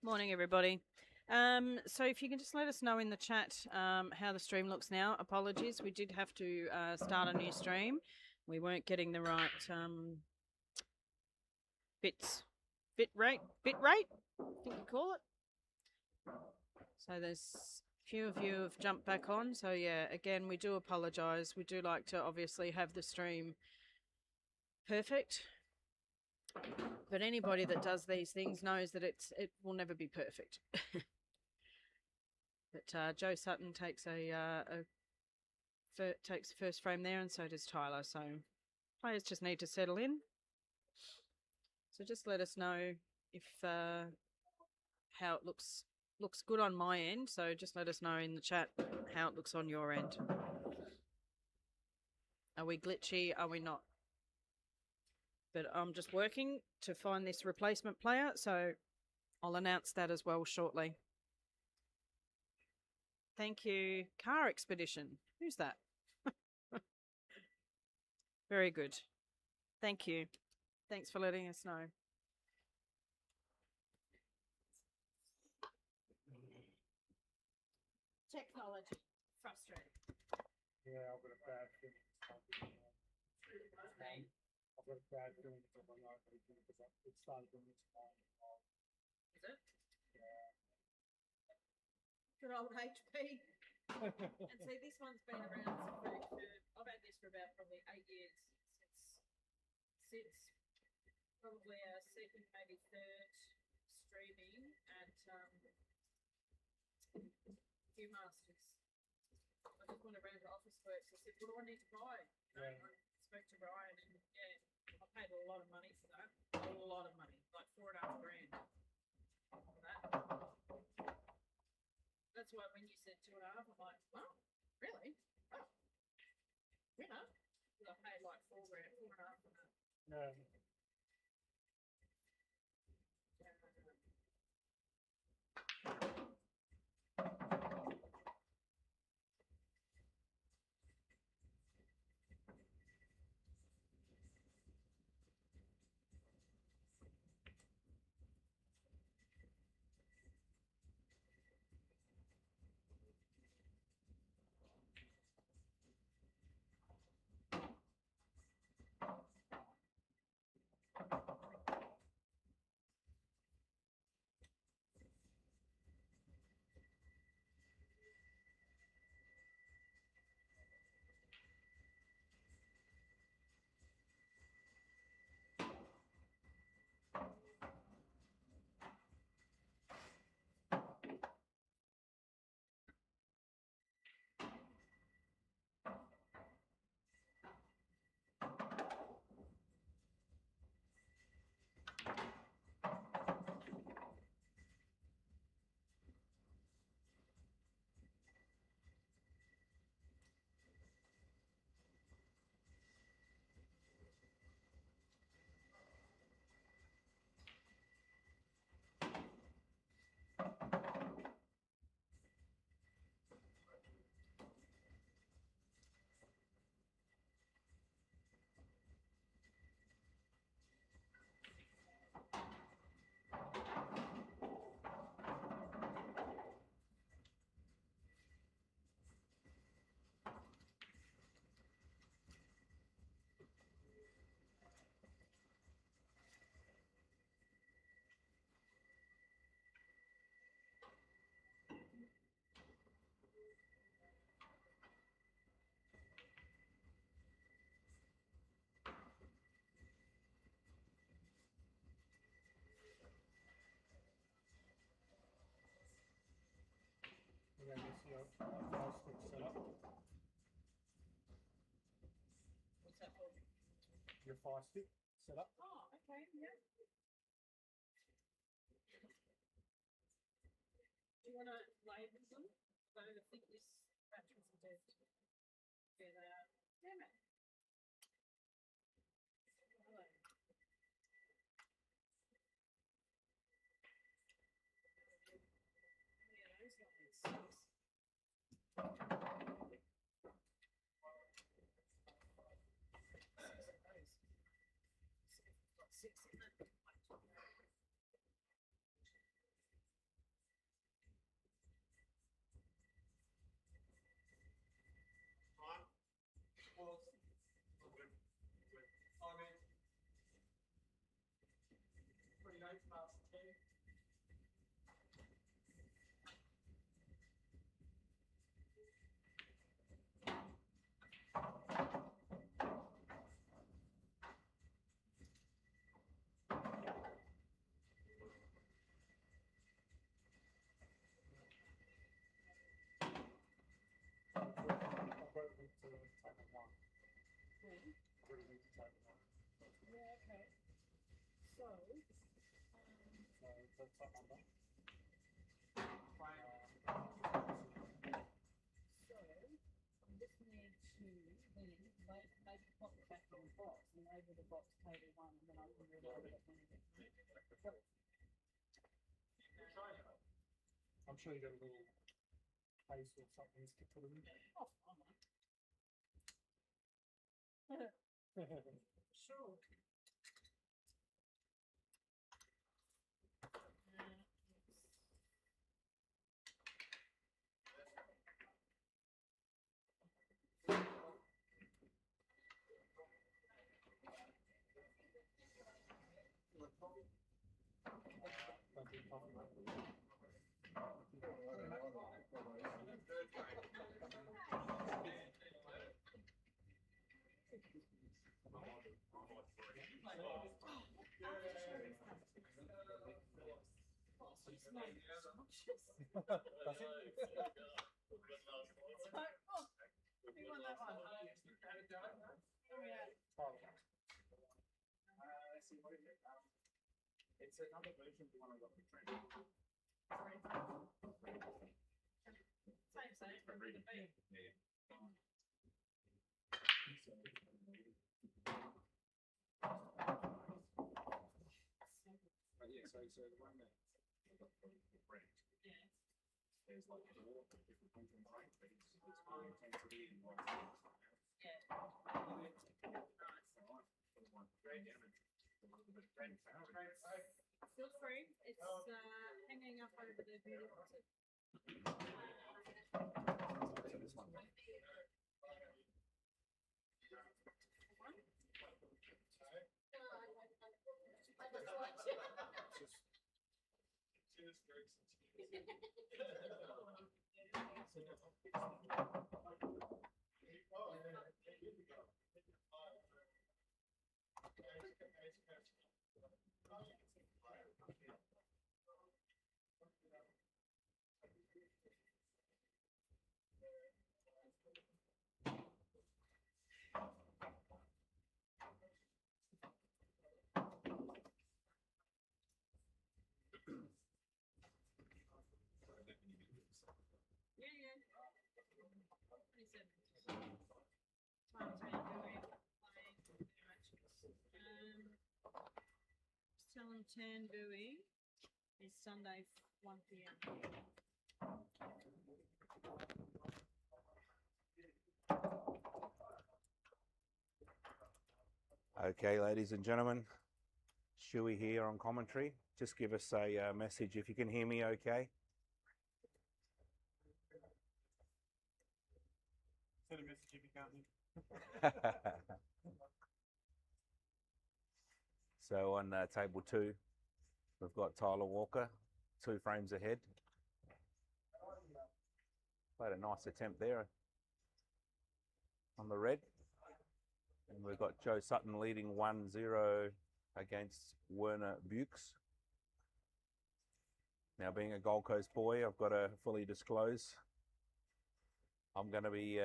Morning, everybody. So if you can just let us know in the chat how the stream looks now. Apologies, we did have to start a new stream. We weren't getting the right bit rate, I think you call it. So there's a few of you have jumped back on. So yeah, again, we do apologise. We do like to obviously have the stream perfect. But anybody that does these things knows that it will never be perfect. But Joe Sutton takes takes the first frame there, and so does Tyler. So players just need to settle in. So just let us know if how it looks good on my end. So just let us know in the chat how it looks on your end. Are we glitchy? Are we not? But I'm just working to find this replacement player, so I'll announce that as well shortly. Thank you. Car Expedition. Who's that? Very good. Thank you. Thanks for letting us know. Technology. Frustrating. Yeah, I've got a bad feeling. I've got a bad feeling because I know because it started doing it tomorrow. Is it? Yeah. Good old HP. And see, this one's been around I've had this for about probably 8 years since probably our second, maybe third streaming at Viewmasters. I just went around to Officeworks. I said, "What do I need to buy?" I spoke to Brian, and yeah, I paid a lot of money for that. A lot of money, like $4.5 grand for that. That's why when you said 2.5, I'm like, "Oh, really? Oh, you know." I paid like $4 grand, 4.5 for that. No. Yeah, this your fire stick set up. What's that for? Your fire stick set up. Oh, okay, yeah. Do you want to label them? So I think this batteries are dead. Yeah, they are. Damn it. Hello. Yeah, those ones. Got 6 in it. Really need to take them off. Yeah, okay. So, So that's that number. So, I just need to then maybe pop it back in the box and over the box table one, and then I can reload it when I get to it. I'm sure you got a little case or something to put them in. Oh, fine. Sure. It's another version of the one I got for training. But yeah, so the one that the brand, there's like four different points on break, but it's more intensity and more. Feel free. It's hanging up over the beautiful tip. So this one. Yeah. 27. Times how you doing? Playing very much. Sutton Bowie is Sunday 1 p.m. Okay, ladies and gentlemen, Shuey here on commentary. Just give us a message if you can hear me okay. Send a message if you can't hear. So on table 2, we've got Tyler Walker, 2 frames ahead. Played a nice attempt there on the red. And we've got Joe Sutton leading 1-0 against Werner Beukes. Now, being a Gold Coast boy, I've got to fully disclose I'm going to be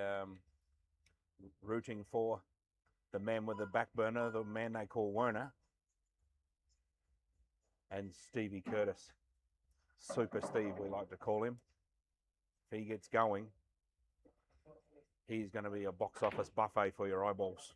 rooting for the man with the back burner, the man they call Werner, and Stevie Curtis. Super Steve, we like to call him. If he gets going, he's going to be a box office buffet for your eyeballs.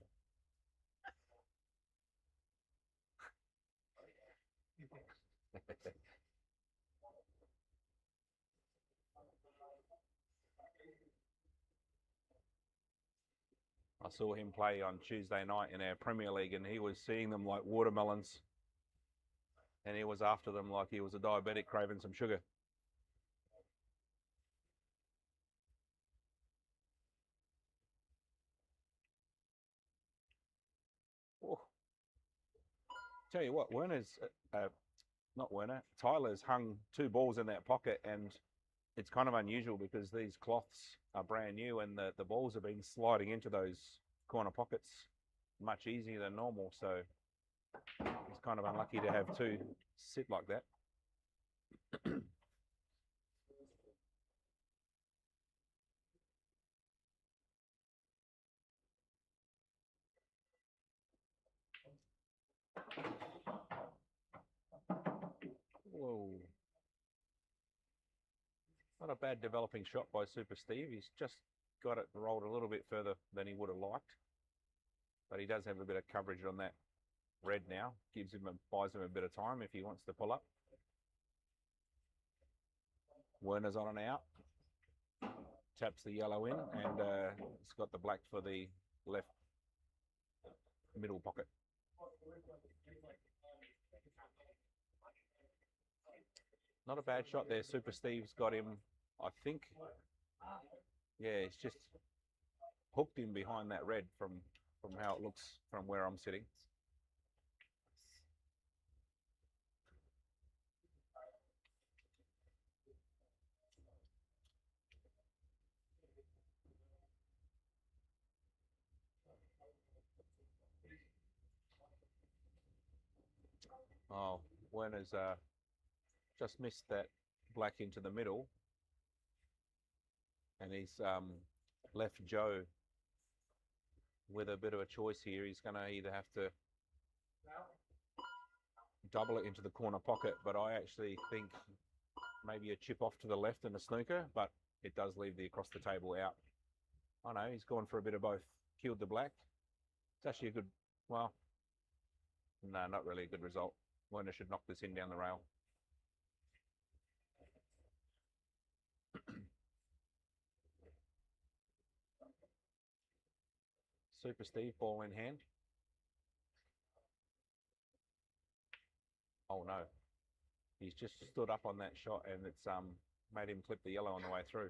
I saw him play on Tuesday night in our Premier League, and he was seeing them like watermelons. And he was after them like he was a diabetic craving some sugar. Oh. Tell you what, Tyler's hung 2 balls in that pocket, and it's kind of unusual because these cloths are brand new and the balls have been sliding into those corner pockets much easier than normal. So it's kind of unlucky to have 2 sit like that. a bad developing shot by Super Steve. He's just got it rolled a little bit further than he would have liked. But he does have a bit of coverage on that red now. Buys him a bit of time if he wants to pull up. Werner's on and out. Taps the yellow in, and it's got the black for the left middle pocket. Not a bad shot there. Super Steve's got him, I think. Yeah, it's just hooked him behind that red from how it looks from where I'm sitting. Oh, Werner's just missed that black into the middle, and he's left Joe with a bit of a choice here. He's going to either have to double it into the corner pocket, but I actually think maybe a chip off to the left and a snooker, but it does leave the across the table out. I know, he's gone for a bit of both. Killed the black. It's actually a good, well, no, not really a good result. Werner should knock this in down the rail. Super Steve, ball in hand. Oh no. He's just stood up on that shot and it's made him clip the yellow on the way through.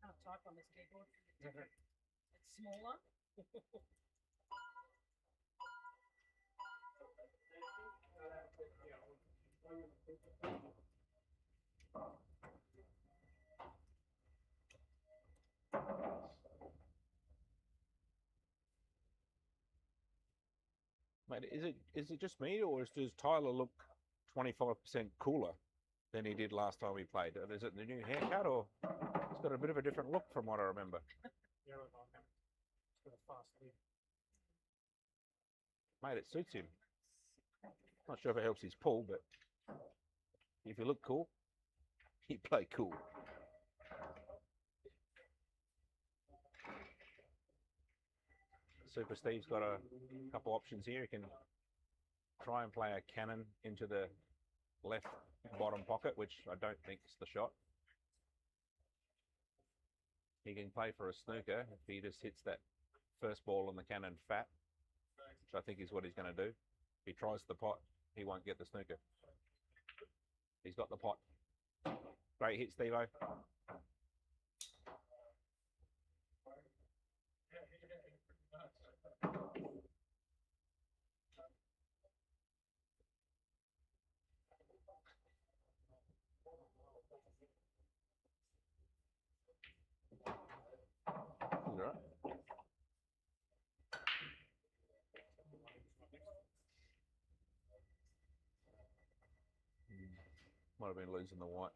Can't type on this keyboard. It's smaller. Mate, is it just me, or does Tyler look 25% cooler than he did last time he played? Is it the new haircut, or he's got a bit of a different look from what I remember? Yeah, it's got a fast lead. Mate, it suits him. Not sure if it helps his pull, but if you look cool, you play cool. Super Steve's got a couple options here. He can try and play a cannon into the left bottom pocket, which I don't think is the shot. He can play for a snooker if he just hits that first ball on the cannon fat, which I think is what he's going to do. If he tries the pot, he won't get the snooker. He's got the pot. Great hit, Steve-O. Right. Might have been losing the white.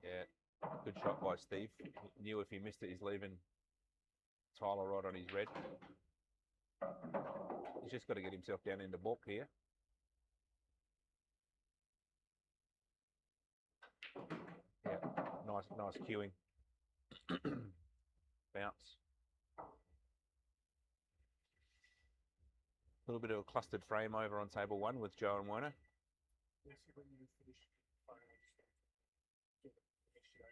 Yeah, good shot by Steve. He knew if he missed it, he's leaving Tyler right on his red. He's just got to get himself down into balk here. Yeah, nice cueing. Bounce. A little bit of a clustered frame over on table one with Joe and Werner. Yes, when you finish playing, give initiations.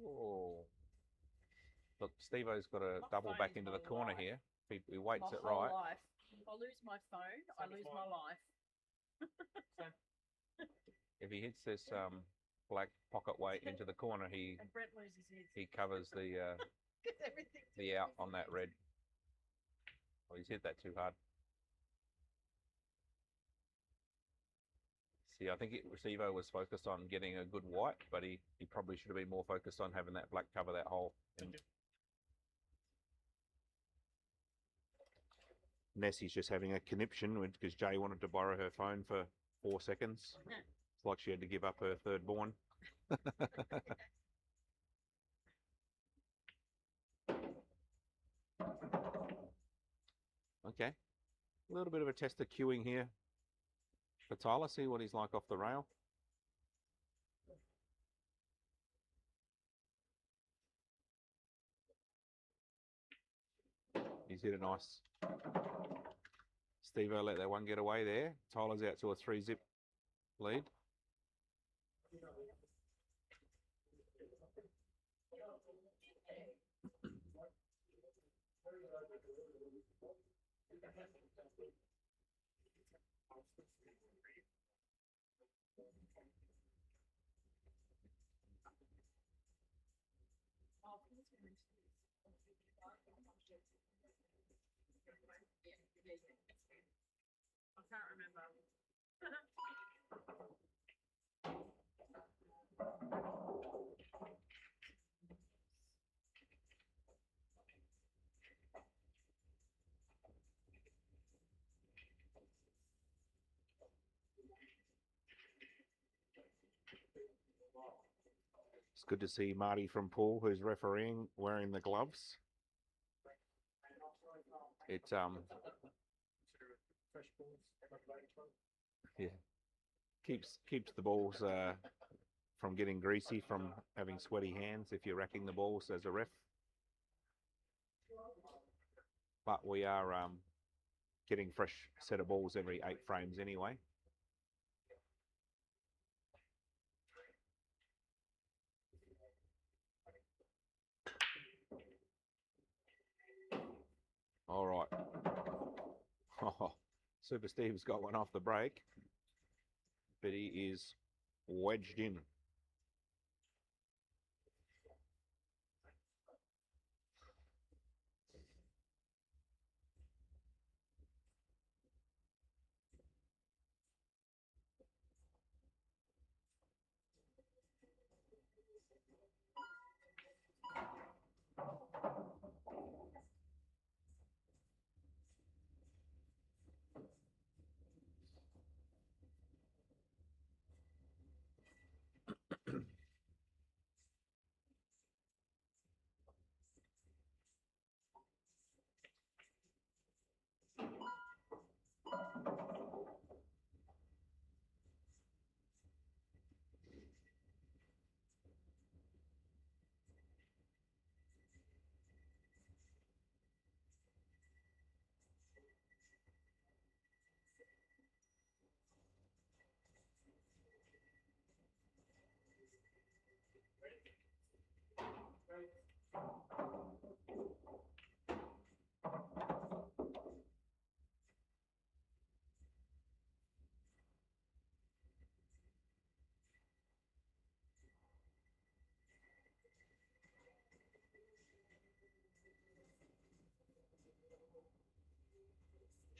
Oh. Look, Steve-O's got to My double phone back is into my the corner life. here. If he waits My it whole right. life. If I lose my phone, I lose my life. If he hits this black pocket weight into the corner, he And Brent loses his. covers the Gets everything. the out on that red. Oh, he's hit that too hard. See, I think Steve-O was focused on getting a good white, but he probably should have been more focused on having that black cover that hole. And Nessie's just having a conniption because Jay wanted to borrow her phone for 4 seconds. It's like she had to give up her third born. Okay, a little bit of a test of cueing here for Tyler. See what he's like off the rail. He's hit a nice. Steve-O let that one get away there. Tyler's out to a 3-zip lead. I can't remember. It's good to see Marty from Poole, who's refereeing, wearing the gloves. It yeah, keeps the balls from getting greasy from having sweaty hands if you're racking the balls as a ref. But we are getting fresh set of balls every 8 frames anyway. All right. Oh, Super Steve's got one off the break, but he is wedged in.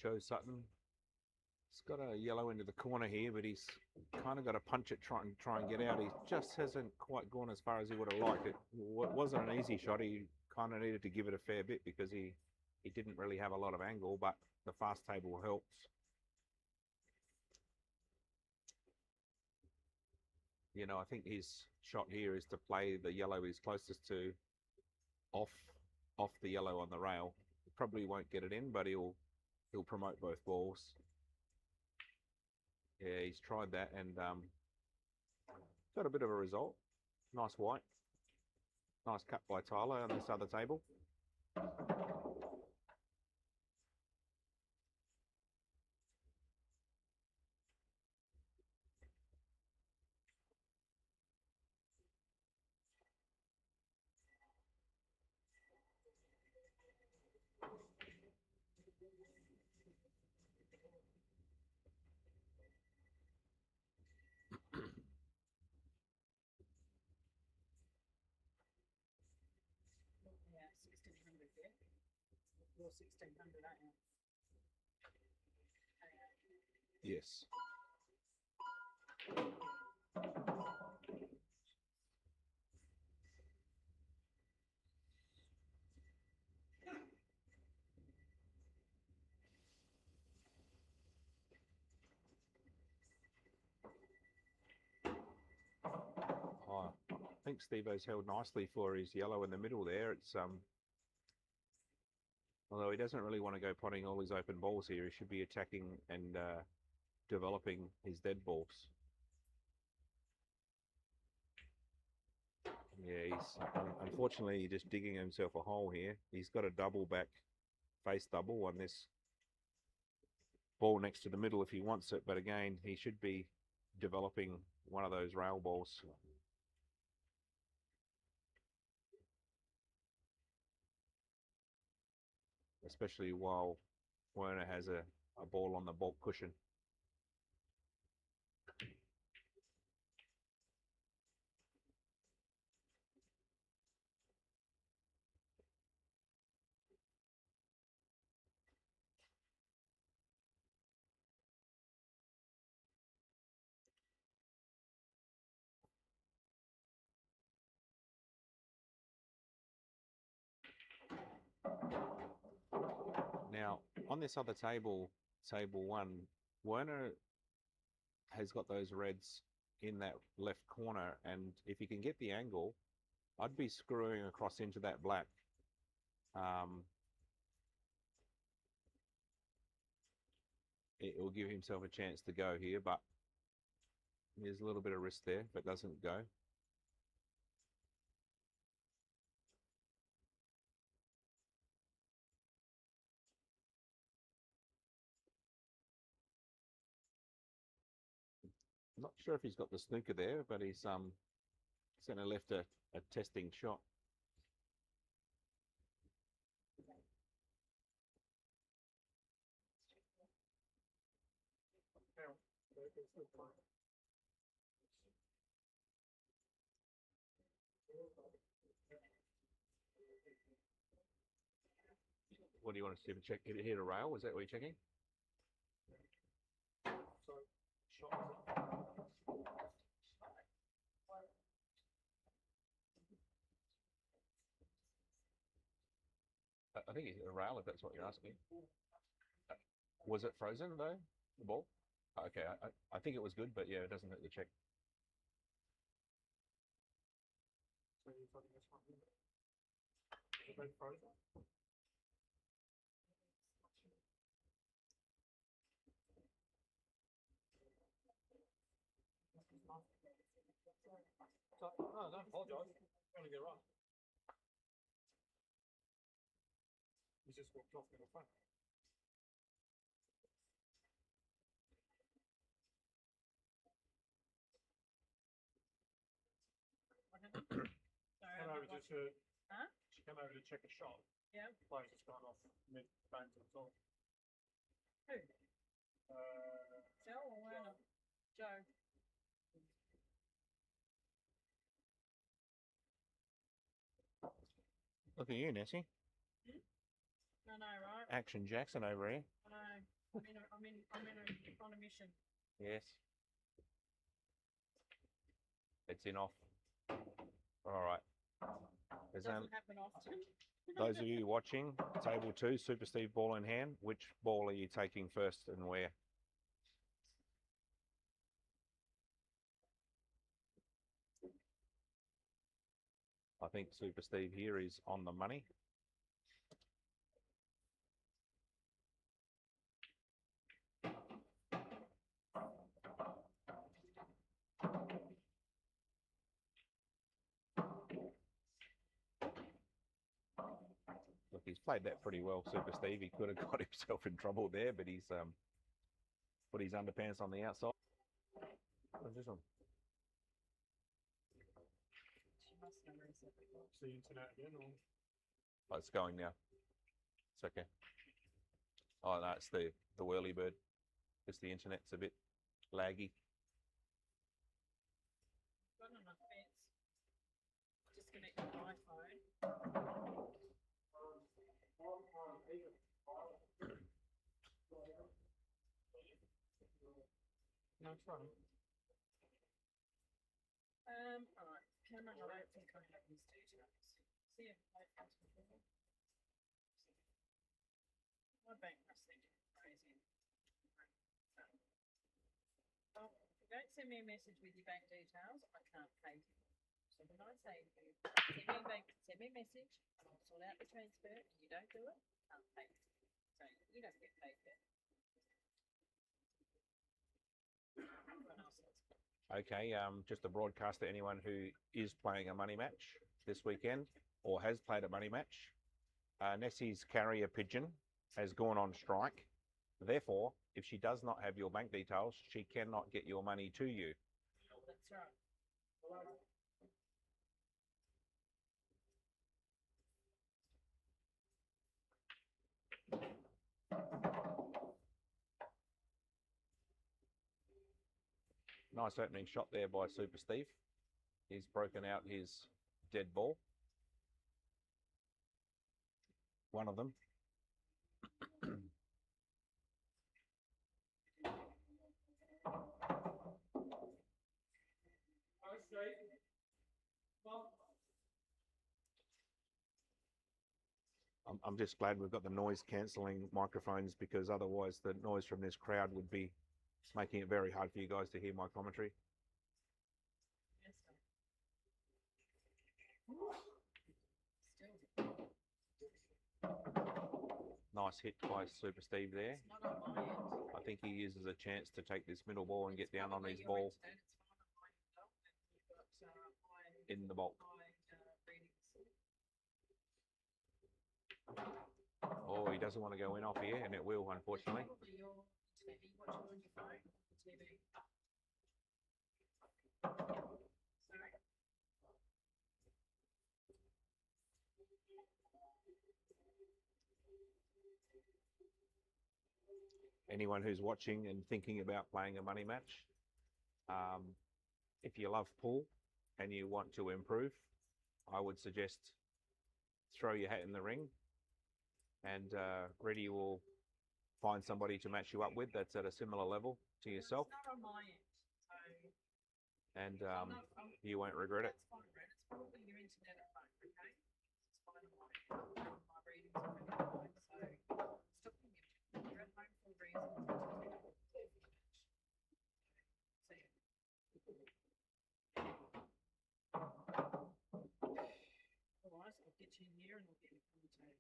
Joe Sutton. He's got a yellow into the corner here, but he's kind of got to punch it, try and get out. He just hasn't quite gone as far as he would have liked. It wasn't an easy shot. He kind of needed to give it a fair bit because he didn't really have a lot of angle, but the fast table helps. You know, I think his shot here is to play the yellow he's closest to off the yellow on the rail. He probably won't get it in, but he'll promote both balls. Yeah, he's tried that and got a bit of a result. Nice white. Nice cut by Tyler on this other table. Yeah, 1600 there. You're 1600, aren't you? Yes. Oh, I think Steve-O's held nicely for his yellow in the middle there. It's although he doesn't really want to go potting all his open balls here, he should be attacking and developing his dead balls. Yeah, he's unfortunately just digging himself a hole here. He's got a double back, face double on this ball next to the middle if he wants it, but again, he should be developing one of those rail balls. Especially while Werner has a ball on the bulk cushion. Now, on this other table, table one, Werner has got those reds in that left corner, and if you can get the angle, I'd be screwing across into that black. It will give himself a chance to go here, but there's a little bit of risk there if it doesn't go. I'm not sure if he's got the snooker there, but he's certainly left a testing shot. What do you want to see? Check it hit a rail? Is that what you're checking? I think it's a rail, if that's what you're asking. Was it frozen though, the ball? Okay, I think it was good, but yeah, it doesn't hurt the check. So you're talking this one here? Is it frozen? No, don't apologise. I'm going to get right. He's just walked off in the front. Came over just to, she came over to check a shot. Yeah. The player's just gone off mid bang to the top. Who? Joe or Werner? Joe. Look at you, Nessie. I know, right? Action Jackson over here. I know. I'm on a mission. Yes. It's in off. All right. There's Doesn't only, happen often. those of you watching, table two, Super Steve ball in hand. Which ball are you taking first and where? I think Super Steve here is on the money. Look, he's played that pretty well, Super Steve. He could have got himself in trouble there, but he's put his underpants on the outside. What's this one? It's the internet again, or? Oh, it's going now. It's okay. Oh no, it's the whirly bird. Just the internet's a bit laggy. Got enough bits. Disconnect the iPhone. No, it's fine. Alright, Cameron, I don't think I have his details. See if I have to. My bank must think I'm crazy. Oh, if you don't send me a message with your bank details, I can't pay you. So when I say to you, send me a message, and I'll sort out the transfer, and you don't do it, I can't pay you. So you don't get paid yet. Everyone else does. Okay, just a broadcast to anyone who is playing a money match this weekend or has played a money match. Nessie's carrier pigeon has gone on strike. Therefore, if she does not have your bank details, she cannot get your money to you. That's right. Nice opening shot there by Super Steve. He's broken out his dead ball. One of them. I'm just glad we've got the noise cancelling microphones, because otherwise the noise from this crowd would be making it very hard for you guys to hear my commentary. Nice hit by Super Steve there. I think he uses a chance to take this middle ball and get down on his ball in the bulk. Oh, he doesn't want to go in off here, and it will, unfortunately. Anyone who's watching and thinking about playing a money match, if you love pool and you want to improve, I would suggest throw your hat in the ring, and Reddy will find somebody to match you up with that's at a similar level to yourself. It's not on my end, so And you won't regret it. that's fine, Red. It's probably your internet at home, okay? It's fine on my end. My readings are really high, so stop thinking. You're at home for a reason. See ya. Otherwise, I'll get you in here and I'll get you from the table.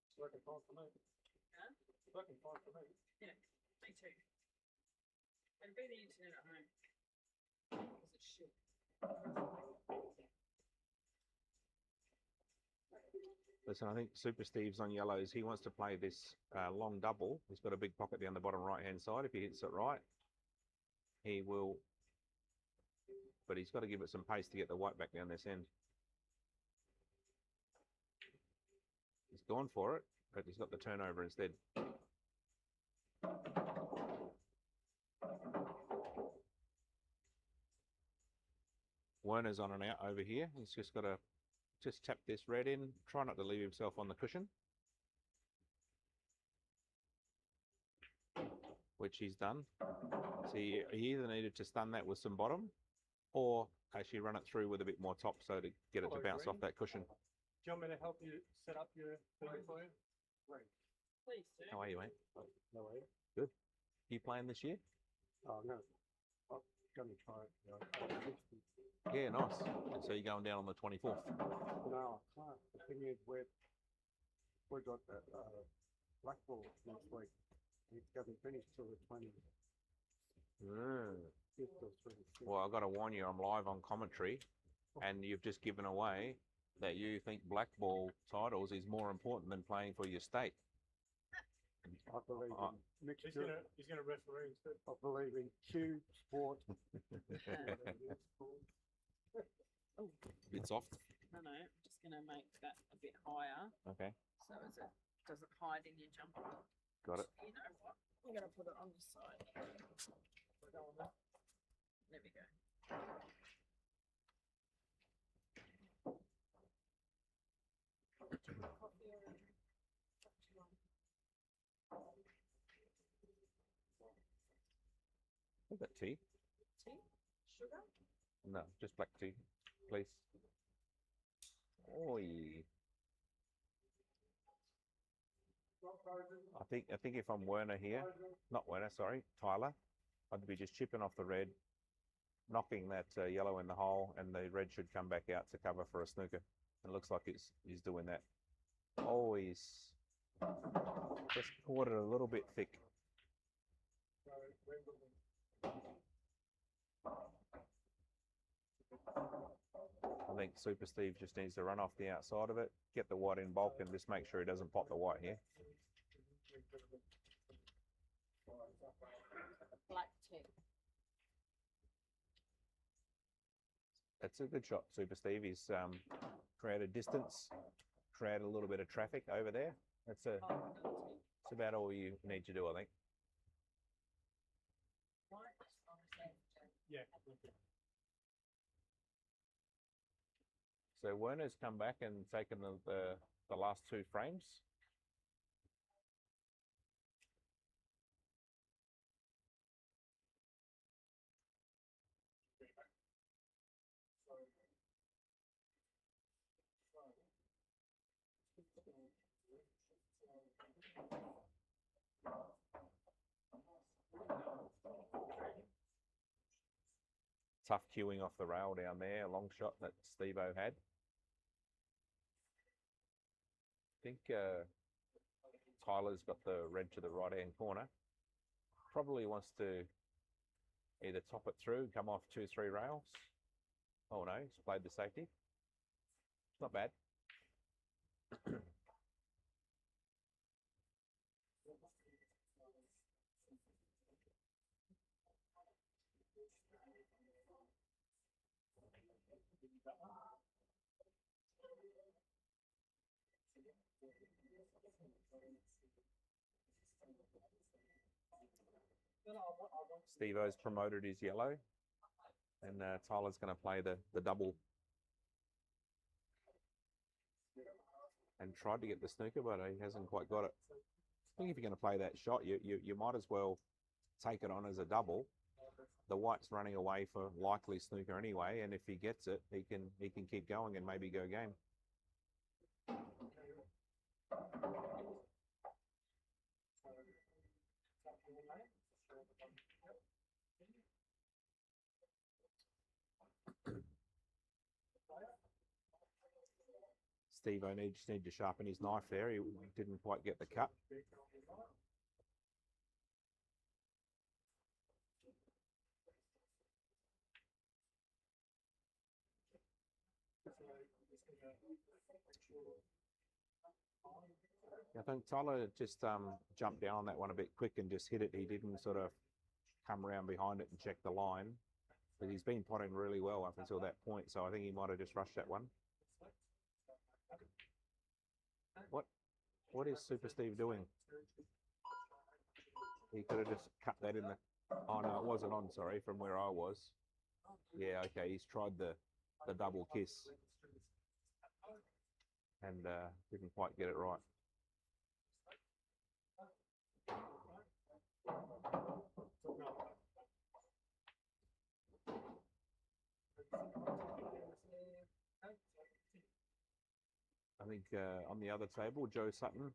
It's working fine for me. Huh? It's working fine for me. Yeah, me too. It'll be the internet at home. Because it should. Listen, I think Super Steve's on yellows. He wants to play this long double. He's got a big pocket down the bottom right-hand side. If he hits it right, he will. But he's got to give it some pace to get the white back down this end. He's gone for it, but he's got the turnover instead. Werner's on and out over here. He's just got to tap this red in. Try not to leave himself on the cushion, which he's done. So he either needed to stun that with some bottom, or actually run it through with a bit more top, so to get it to bounce off that cushion. Do you want me to help you set up your thing for you? Right. Please do. How are you, mate? No way. You playing this year? Oh, no. I'm going to try it. Yeah, nice. And so you're going down on the 24th. No, I can't. The thing is, we've got that black ball next week. It doesn't finish till the 20th. Well, I've got to warn you, I'm live on commentary, and you've just given away that you think black ball titles is more important than playing for your state. I believe in mixture. He's going to referee instead. I believe in Q sport. Oh, Bit soft. no, I'm just going to make that a bit higher. Okay, So as it doesn't hide in your jumper. got it. You know what? I'm going to put it on the side. There we go. Coffee or a drink? What do you want? Is that tea? Tea? No, just black tea, please. Oi. I think if I'm Werner here, not Werner, sorry, Tyler, I'd be just chipping off the red, knocking that yellow in the hole, and the red should come back out to cover for a snooker. It looks like he's doing that. Oh, he's just caught it a little bit thick. I think Super Steve just needs to run off the outside of it, get the white in bulk, and just make sure he doesn't pop the white here. Black tip. That's a good shot, Super Steve. He's created distance, created a little bit of traffic over there. That's about all you need to do, I think. Yeah. So Werner's come back and taken the last two frames. Tough cueing off the rail down there, a long shot that Steve-O had. I think Tyler's got the red to the right-hand corner. Probably wants to either top it through, come off 2-3 rails. Oh no, he's played the safety. It's not bad. Steve-O's promoted his yellow, and Tyler's going to play the double. And tried to get the snooker, but he hasn't quite got it. I think if you're going to play that shot, you might as well take it on as a double. The white's running away for likely snooker anyway, and if he gets it, he can keep going and maybe go game. Steve-O just need to sharpen his knife there. He didn't quite get the cut. I think Tyler just jumped down on that one a bit quick and just hit it. He didn't sort of come around behind it and check the line. But he's been potting really well up until that point, so I think he might have just rushed that one. What is Super Steve doing? He could have just cut that in the... Oh, no, it wasn't on, sorry, from where I was. Yeah, okay, he's tried the double kiss. And didn't quite get it right. I think on the other table, Joe Sutton has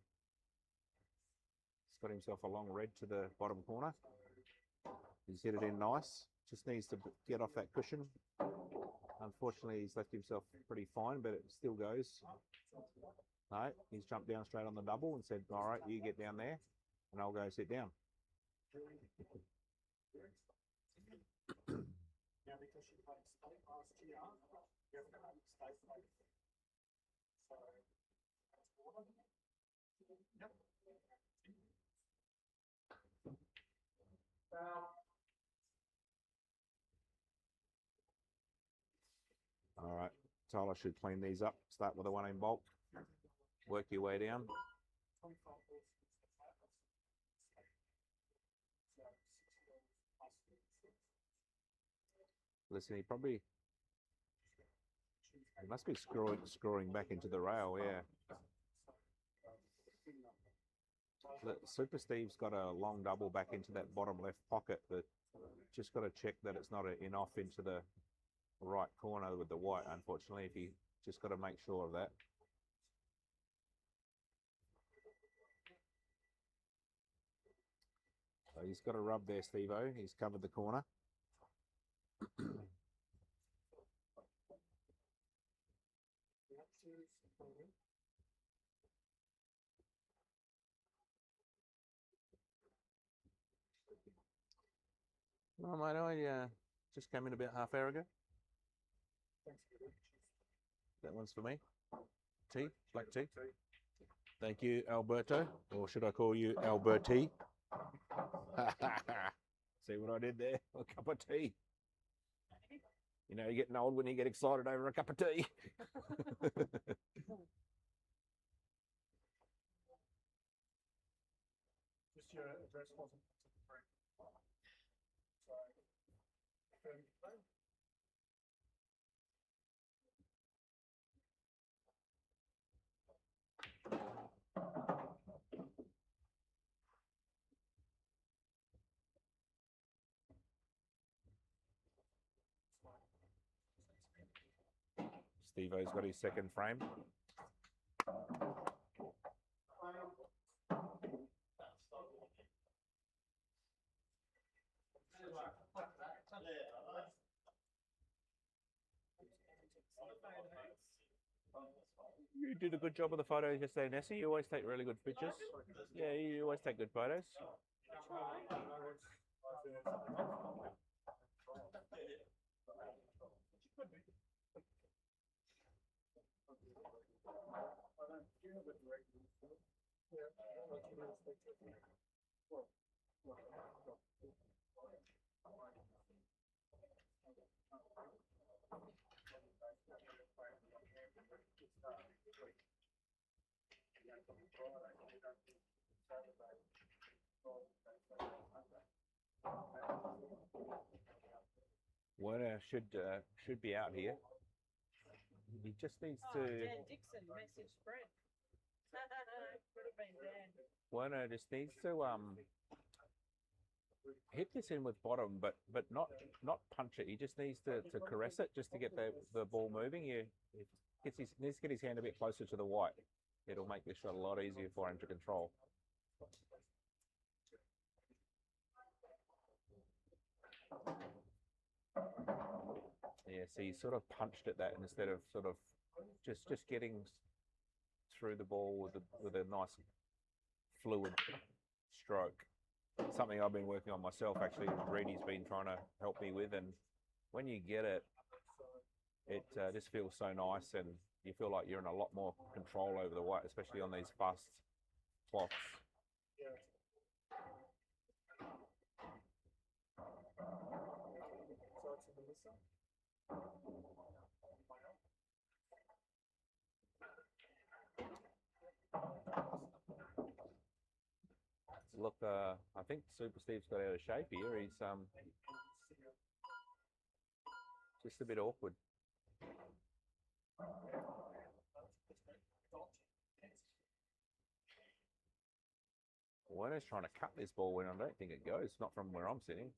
got himself a long red to the bottom corner. He's hit it in nice. Just needs to get off that cushion. Unfortunately, he's left himself pretty fine, but it still goes. No, he's jumped down straight on the double and said, all right, you get down there and I'll go sit down. All right, Tyler should clean these up. Start with the one in bulk. Work your way down. Listen, he must be screwing back into the rail, yeah. Super Steve's got a long double back into that bottom left pocket, but just got to check that it's not in off into the right corner with the white. Unfortunately, if you just got to make sure of that. So he's got a rub there, Steve-O. He's covered the corner. Well, mate, I just came in about half hour ago. That one's for me. Tea, black tea. Thank you, Alberto. Or should I call you Alberti? See what I did there? A cup of tea. You know, you're getting old when you get excited over a cup of tea. Just your address wasn't correct. So, Steve-O's got his second frame. You did a good job of the photos yesterday, Nessie. You always take really good pictures. Yeah, you always take good photos. Werner should be out here. He just needs to. Dan Dixon, message spread. Could have been Dan. Werner just needs to hit this in with bottom, but not punch it. He just needs to caress it just to get the ball moving. Needs to get his hand a bit closer to the white. It'll make this shot a lot easier for him to control. Yeah, so he sort of punched at that instead of sort of just getting through the ball with a nice fluid stroke. Something I've been working on myself, actually. Reedy's been trying to help me with, and when you get it, it just feels so nice, and you feel like you're in a lot more control over the white, especially on these fast cloths. Look, I think Super Steve's got out of shape here. He's just a bit awkward. Werner's trying to cut this ball in. I don't think it goes. Not from where I'm sitting.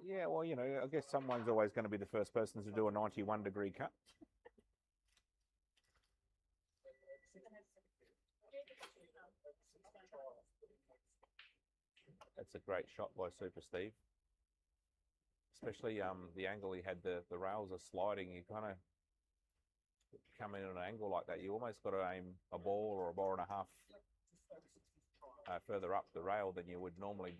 Yeah, well, you know, I guess someone's always going to be the first person to do a 91-degree cut. That's a great shot by Super Steve. Especially the angle he had, the rails are sliding. You kind of come in at an angle like that. You almost got to aim a ball or a ball and a half further up the rail than you would normally.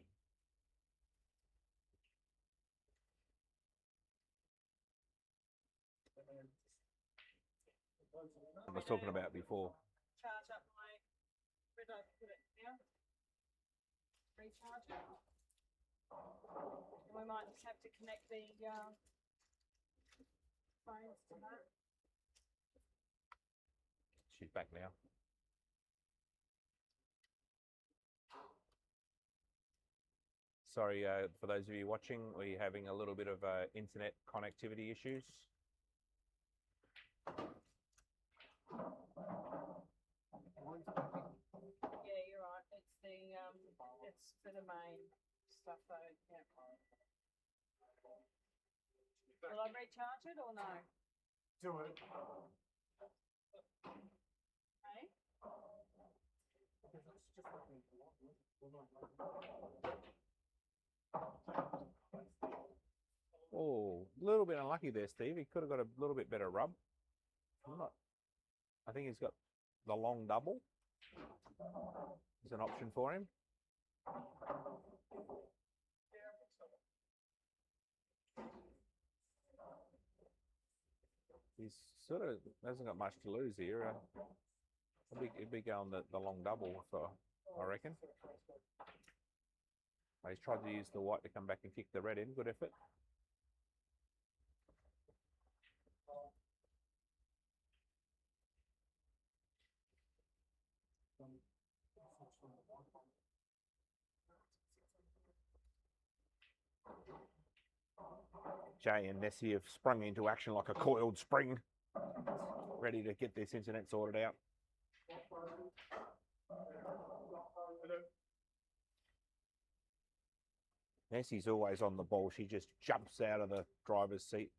I was talking about before. Charge up my. Where did I put it now? Recharge it. And we might just have to connect the phones to that. She's back now. Sorry, for those of you watching, we're having a little bit of internet connectivity issues. Yeah, you're right. It's for the main stuff though. Yeah. Will I recharge it or no? Do it. Hey? Oh, a little bit unlucky there, Steve. He could have got a little bit better rub. I think he's got the long double. Is an option for him. He's sort of hasn't got much to lose here. He'd be going the long double, for, I reckon. He's tried to use the white to come back and kick the red in. Good effort. Jay and Nessie have sprung into action like a coiled spring, ready to get this incident sorted out. Nessie's always on the ball. She just jumps out of the driver's seat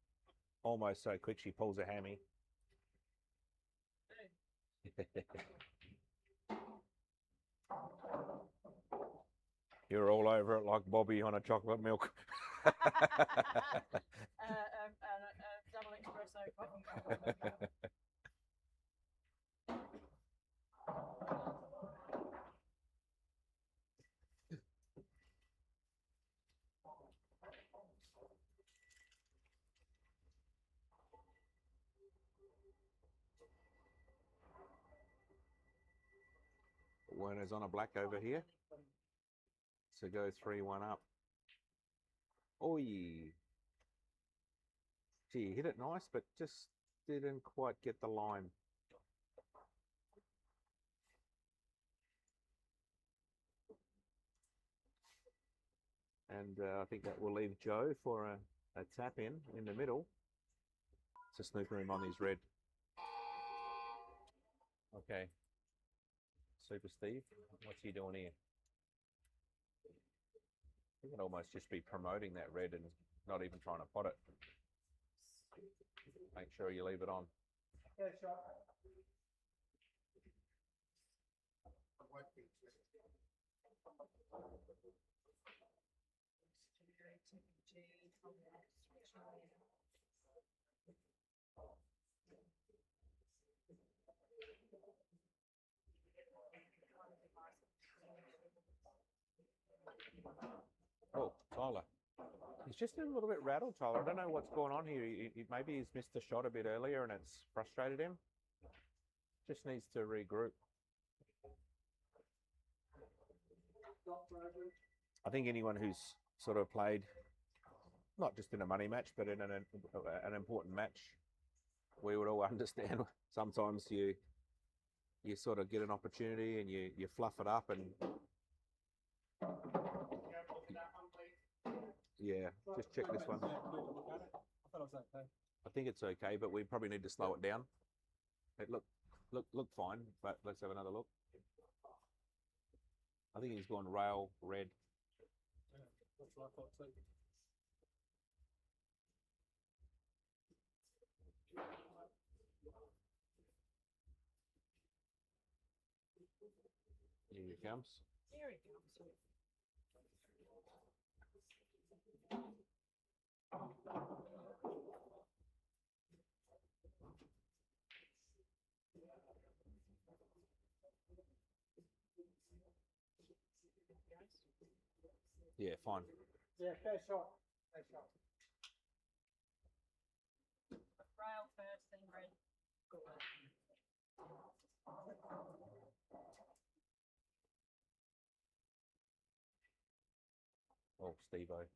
almost so quick she pulls a hammy. You're all over it like Bobby on a chocolate milk. Double espresso coffee. Werner's on a black over here. So go 3-1 up. Oh, yeah. Gee, hit it nice, but just didn't quite get the line. And I think that will leave Joe for a tap in the middle. It's a snooker him on his red. Okay. Super Steve, what's he doing here? He could almost just be promoting that red and not even trying to pot it. Make sure you leave it on. Yeah, sure. Oh, Tyler. He's just a little bit rattled, Tyler. I don't know what's going on here. Maybe he's missed the shot a bit earlier and it's frustrated him. Just needs to regroup. I think anyone who's sort of played, not just in a money match, but in an important match, we would all understand sometimes you sort of get an opportunity and you fluff it up and yeah, just check this one. I think it's okay, but we probably need to slow it down. It looked fine, but let's have another look. I think he's gone rail red. That's what I thought too. Here he comes. Here he comes. Yeah, fine. Yeah, fair shot. Fair shot. Rail first, then red. Oh, Steve-O.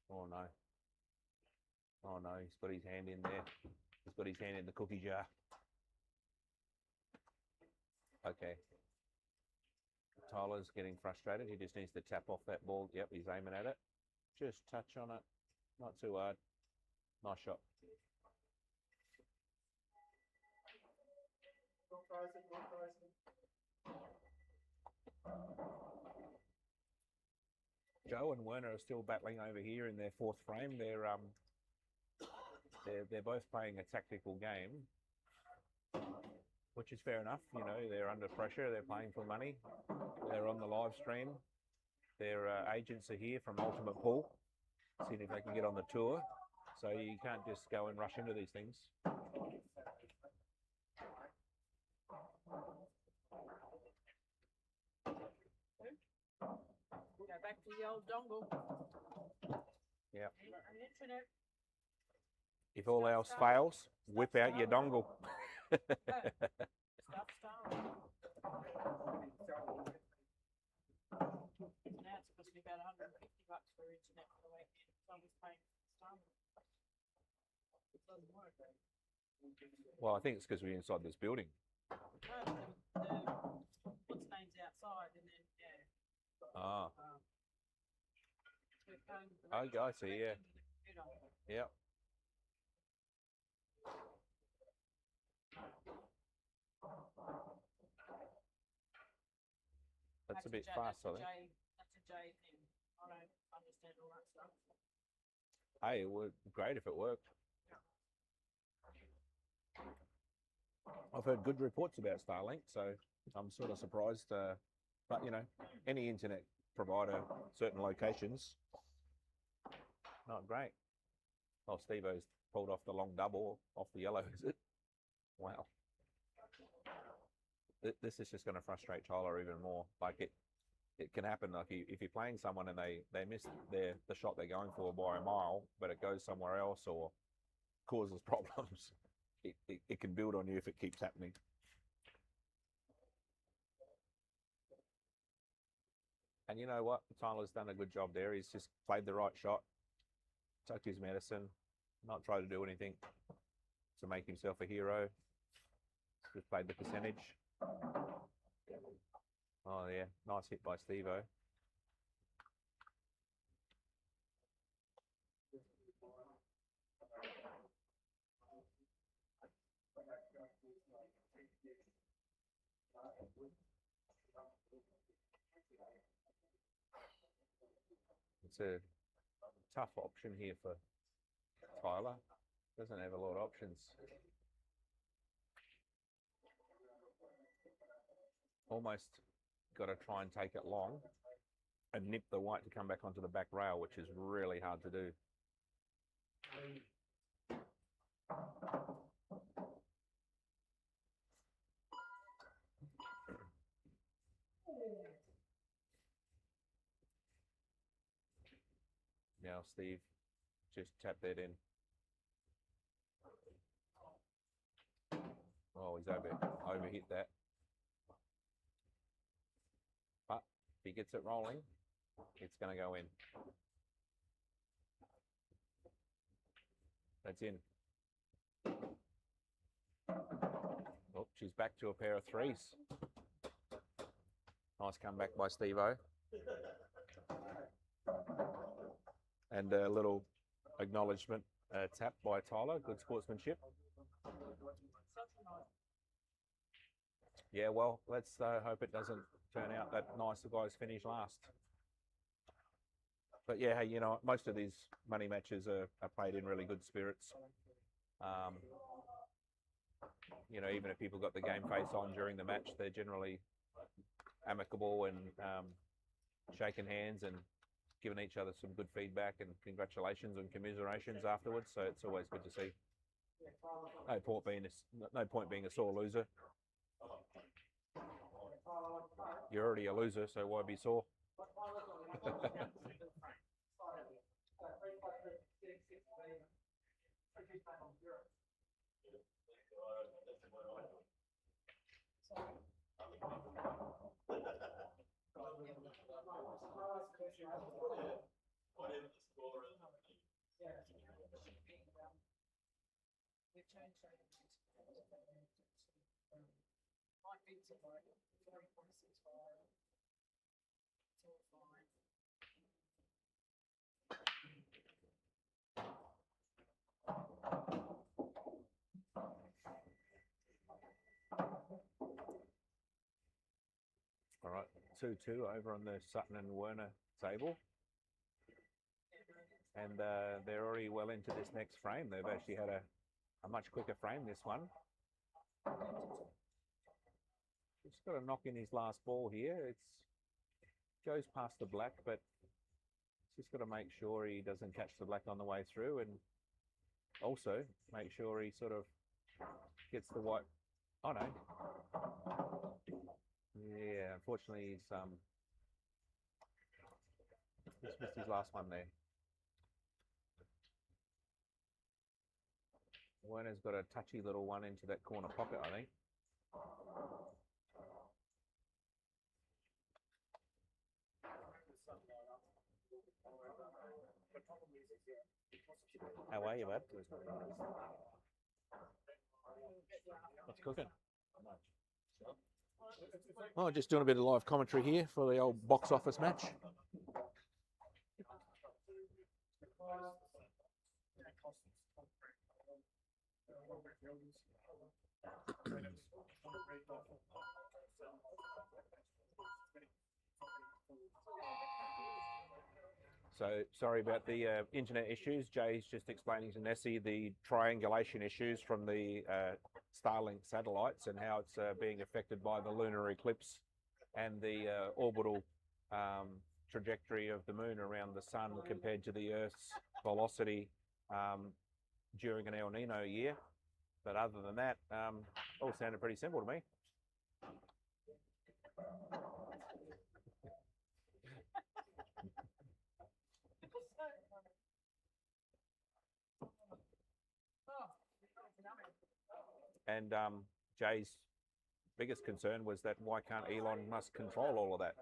Oh, no. Oh, no, he's got his hand in there. He's got his hand in the cookie jar. Okay. Tyler's getting frustrated. He just needs to tap off that ball. Yep, he's aiming at it. Just touch on it. Not too hard. Nice shot. Joe and Werner are still battling over here in their fourth frame. They're both playing a tactical game, which is fair enough. You know, they're under pressure. They're playing for money. They're on the live stream. Their agents are here from Ultimate Pool, seeing if they can get on the tour. So you can't just go and rush into these things. Go back to the old dongle. Yeah. And internet. If all else fails, whip out your dongle. Stop starving. Now it's supposed to be about $150 for internet for the weekend. So I was paying starving. It doesn't work. Well, I think it's because we're inside this building. No, what's name's outside and then Ah. we're paying the Oh, rest I see, yeah. into the computer. Yep. That's a bit fast, I think. That's a J thing. I don't understand all that stuff. Hey, it would great if it worked. I've heard good reports about Starlink, so I'm sort of surprised. But you know, any internet provider, certain locations, not great. Oh, Steve-O's pulled off the long double off the yellow, is it? Wow. This is just going to frustrate Tyler even more. Like it can happen. Like if you're playing someone and they miss the shot they're going for by a mile, but it goes somewhere else or causes problems, it can build on you if it keeps happening. And you know what? Tyler's done a good job there. He's just played the right shot, took his medicine, not tried to do anything to make himself a hero. Just played the percentage. Oh yeah, nice hit by Steve-O. It's a tough option here for Tyler. Doesn't have a lot of options. Almost got to try and take it long and nip the white to come back onto the back rail, which is really hard to do. Now Steve just tap that in. Oh, he's overhit that. But if he gets it rolling, it's going to go in. That's in. Oh, she's back to a pair of threes. Nice comeback by Steve-O. And a little acknowledgement tap by Tyler. Good sportsmanship. Yeah, well, let's hope it doesn't turn out that nice the guys finish last. But yeah, hey, you know, most of these money matches are played in really good spirits. You know, even if people got the game face on during the match, they're generally amicable and shaking hands and giving each other some good feedback and congratulations and commiserations afterwards. So it's always good to see. No point being a sore loser. You're already a loser, so why be sore? All right, 2-2 over on the Sutton and Werner table. And they're already well into this next frame. They've actually had a much quicker frame, this one. Just got to knock in his last ball here. It's goes past the black, but just got to make sure he doesn't catch the black on the way through, and also make sure he sort of gets the white. Oh no. Yeah, unfortunately he's just missed his last one there. Werner's got a touchy little one into that corner pocket, I think. How are you, bud? What's cooking? Oh, just doing a bit of live commentary here for the old box office match. So sorry about the internet issues. Jay's just explaining to Nessie the triangulation issues from the Starlink satellites and how it's being affected by the lunar eclipse and the orbital trajectory of the moon around the sun compared to the Earth's velocity during an El Nino year. But other than that, all sounded pretty simple to me. And Jay's biggest concern was that why can't Elon Musk control all of that?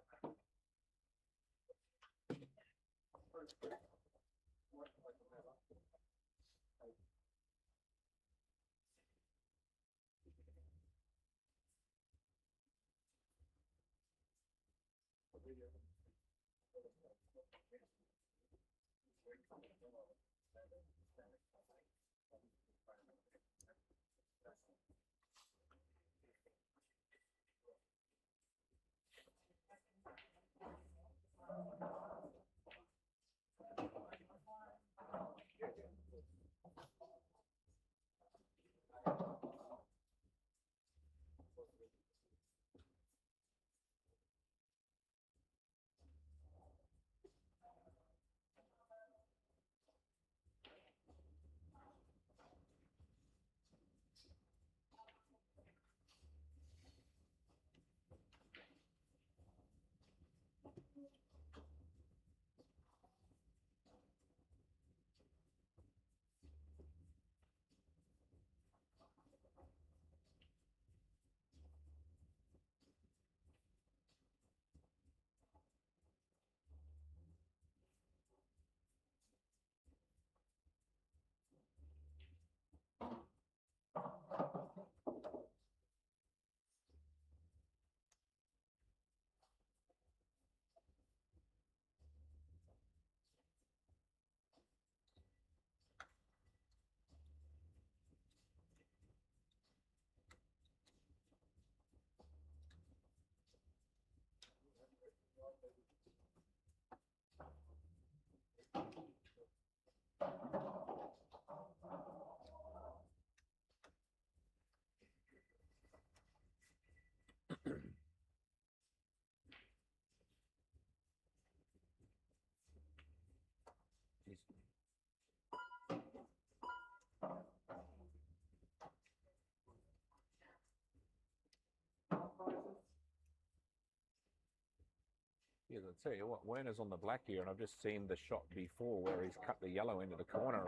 Yeah, I'll tell you what, Werner's on the black here, and I've just seen the shot before where he's cut the yellow into the corner.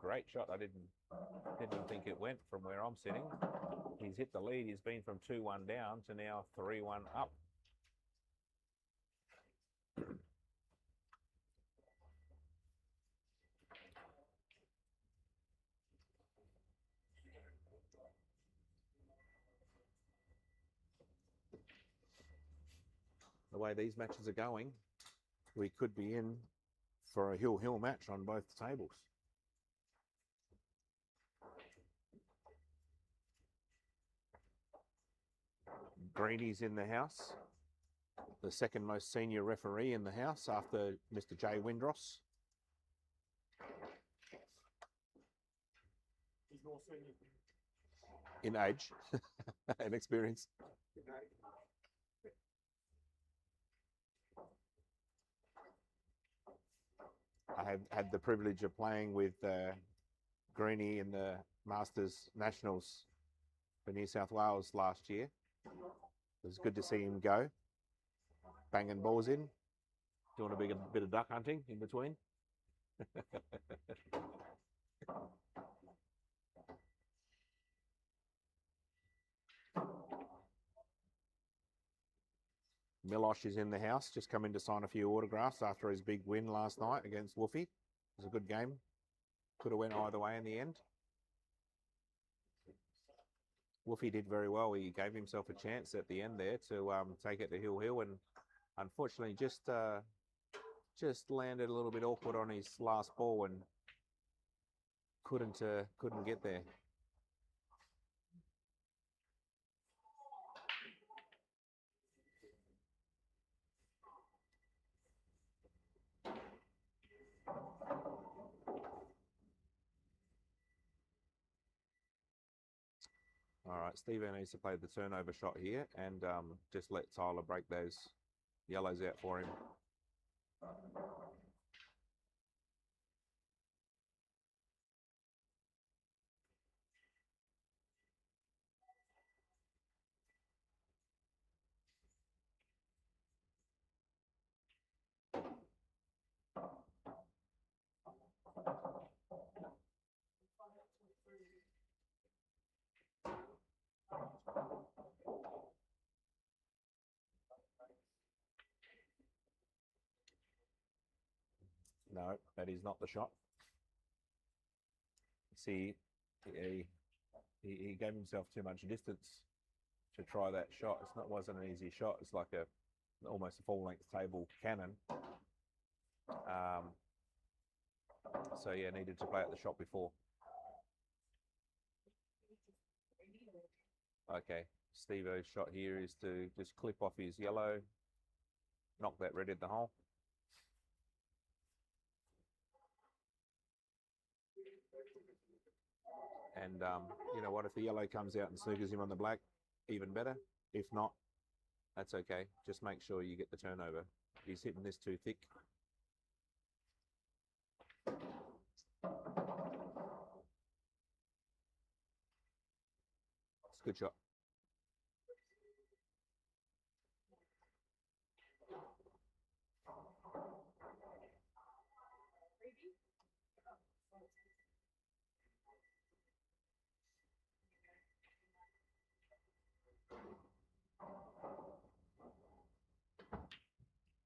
Great shot. I didn't think it went from where I'm sitting. He's hit the lead. He's been from 2-1 down to now 3-1 up. The way these matches are going, we could be in for a hill-hill match on both tables. Greenie's in the house. the second most senior referee in the house after Mr. Jay Windross. He's more senior. In age and experience. I have had the privilege of playing with Greenie in the Masters Nationals for New South Wales last year. It was good to see him go, banging balls in, doing a bit of duck hunting in between. Milosh is in the house, just come in to sign a few autographs after his big win last night against Woofy. It was a good game. Could have went either way in the end. Woofy did very well. He gave himself a chance at the end there to take it to Hill, and unfortunately just landed a little bit awkward on his last ball and couldn't get there. All right, Steve needs to play the turnover shot here and just let Tyler break those yellows out for him. No, that is not the shot. See, he gave himself too much distance to try that shot. Wasn't an easy shot. It's like almost a full-length table cannon. So yeah, needed to play out the shot before. Okay, Steve-O's shot here is to just clip off his yellow, knock that red in the hole. And you know what, if the yellow comes out and snookers him on the black, even better. If not, that's okay. Just make sure you get the turnover. He's hitting this too thick. It's a good shot.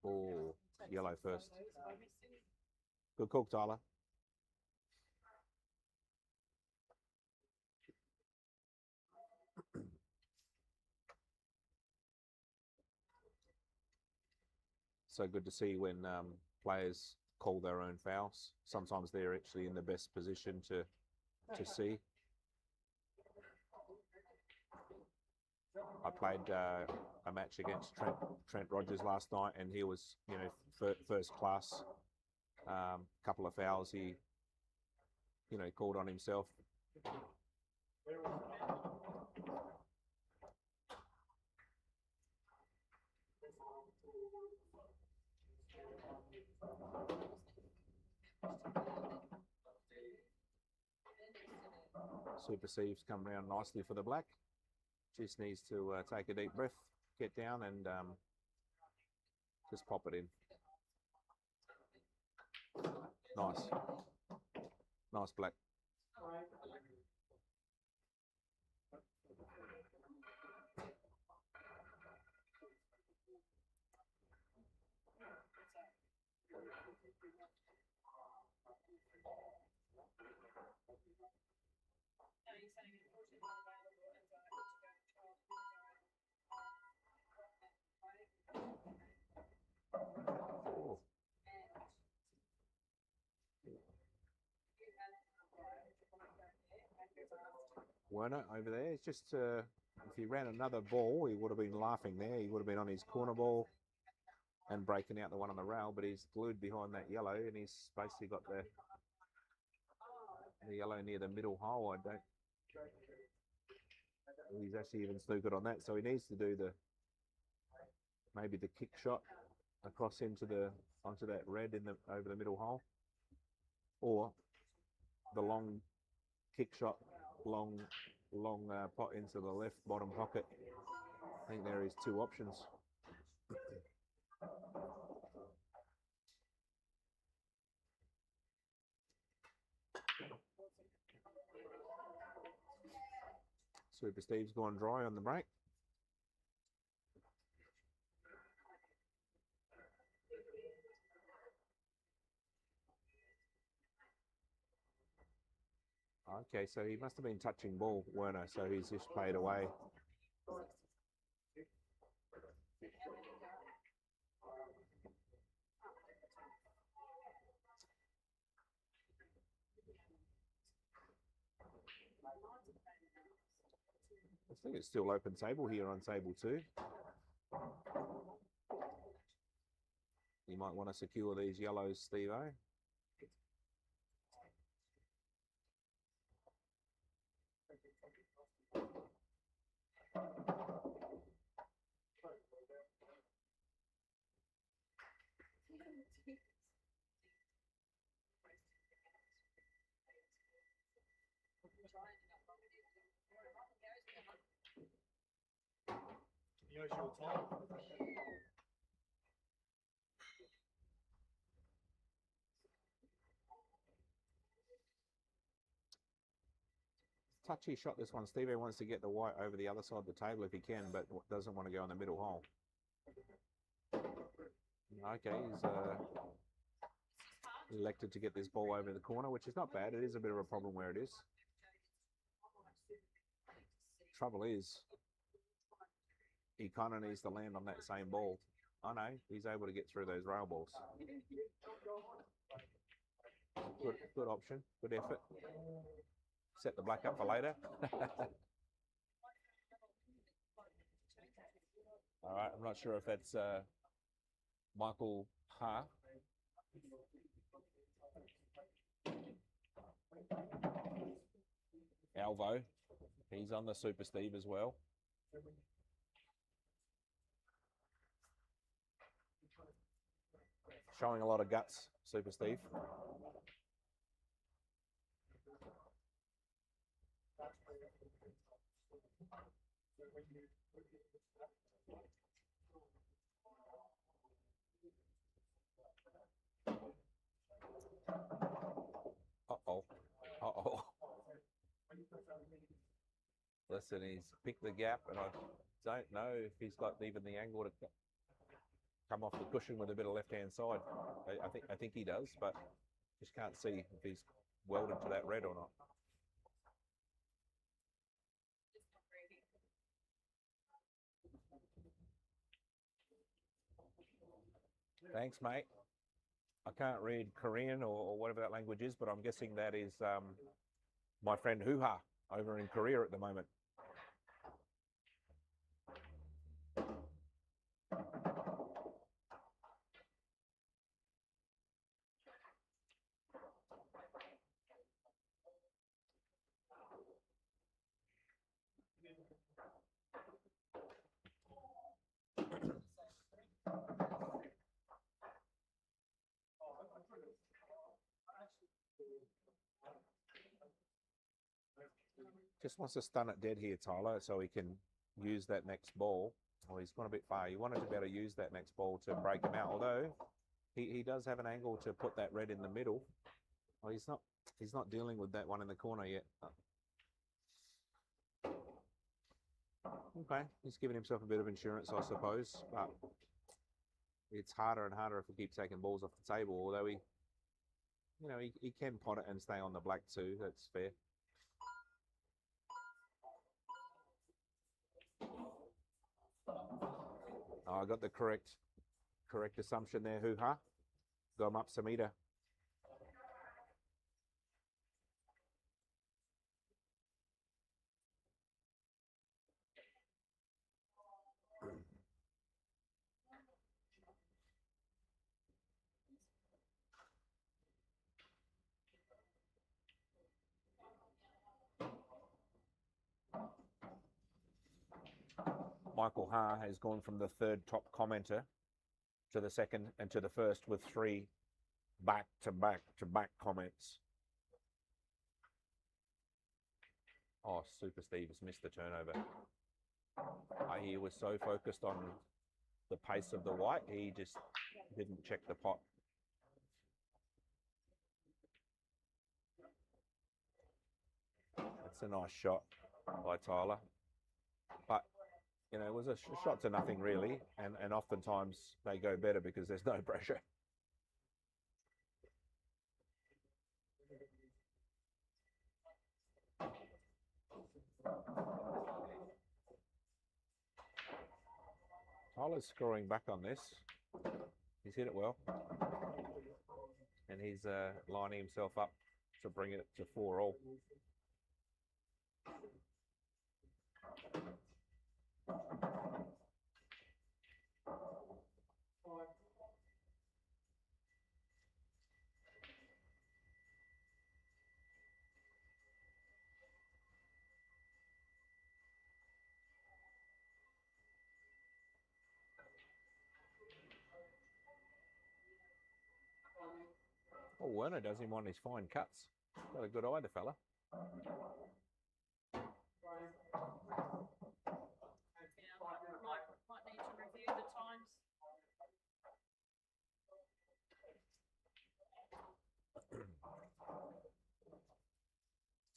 Oh, yellow first. Good call, Tyler. So good to see when players call their own fouls. Sometimes they're actually in the best position to see. I played a match against Trent Rogers last night, and he was, you know, first class. Couple of fouls he, you know, called on himself. Super Sieves come around nicely for the black. Just needs to take a deep breath, get down, and just pop it in. Nice. Nice black. Werner over there. It's just if he ran another ball, he would have been laughing there. He would have been on his corner ball, and breaking out the one on the rail, but he's glued behind that yellow, and he's basically got the yellow near the middle hole. He's actually even snookered on that, so he needs to do maybe the kick shot across onto that red over the middle hole, or the long kick shot, long pot into the left bottom pocket. I think there is two options. Super Steve's gone dry on the break. Okay, so he must have been touching ball, Werner, so he's just played away. I think it's still open table here on table 2. You might want to secure these yellows, Steve-O. Touchy shot this one. Stevie wants to get the white over the other side of the table if he can, but doesn't want to go in the middle hole. Okay, he's elected to get this ball over the corner, which is not bad. It is a bit of a problem where it is. Trouble is, he kind of needs to land on that same ball. Oh no, he's able to get through those rail balls. Good option, good effort. Set the black up for later. All right, I'm not sure if that's Michael Ha. Alvo, he's on the Super Steve as well. Showing a lot of guts, Super Steve. Uh-oh. Uh-oh. Listen, he's picked the gap, and I don't know if he's got even the angle to come off the cushion with a bit of left-hand side. I think he does, but just can't see if he's welded to that red or not. Thanks, mate. I can't read Korean or whatever that language is, but I'm guessing that is my friend Hoo-Ha over in Korea at the moment. Just wants to stun it dead here, Tyler, so he can use that next ball. Oh, he's gone a bit far. He wanted to be able to use that next ball to break him out, although he does have an angle to put that red in the middle. Oh, he's not dealing with that one in the corner yet. Okay, he's giving himself a bit of insurance, I suppose, but it's harder and harder if he keeps taking balls off the table, although he can pot it and stay on the black too. That's fair. Oh, I got the correct assumption there, Hoo-Ha. Go him up, Samita. Michael Ha has gone from the third top commenter to the second and to the first with 3 back-to-back comments. Oh, Super Steve has missed the turnover. He was so focused on the pace of the white, he just didn't check the pot. That's a nice shot by Tyler. But, you know, it was a shot to nothing really. And oftentimes they go better because there's no pressure. Tyler's scoring back on this. He's hit it well. And he's lining himself up to bring it to 4-all. Oh, Werner does him on his fine cuts. Got a good eye, the fella. Might need to review the times.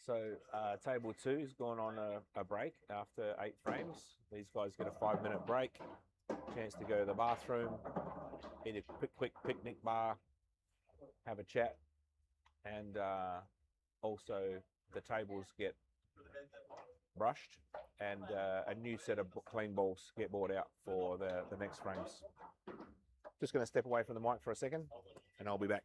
So table 2 has gone on a break after 8 frames. These guys get a 5-minute break, chance to go to the bathroom, eat a quick picnic bar, have a chat, and also the tables get brushed and a new set of clean balls get brought out for the next frames. Just going to step away from the mic for a second and I'll be back.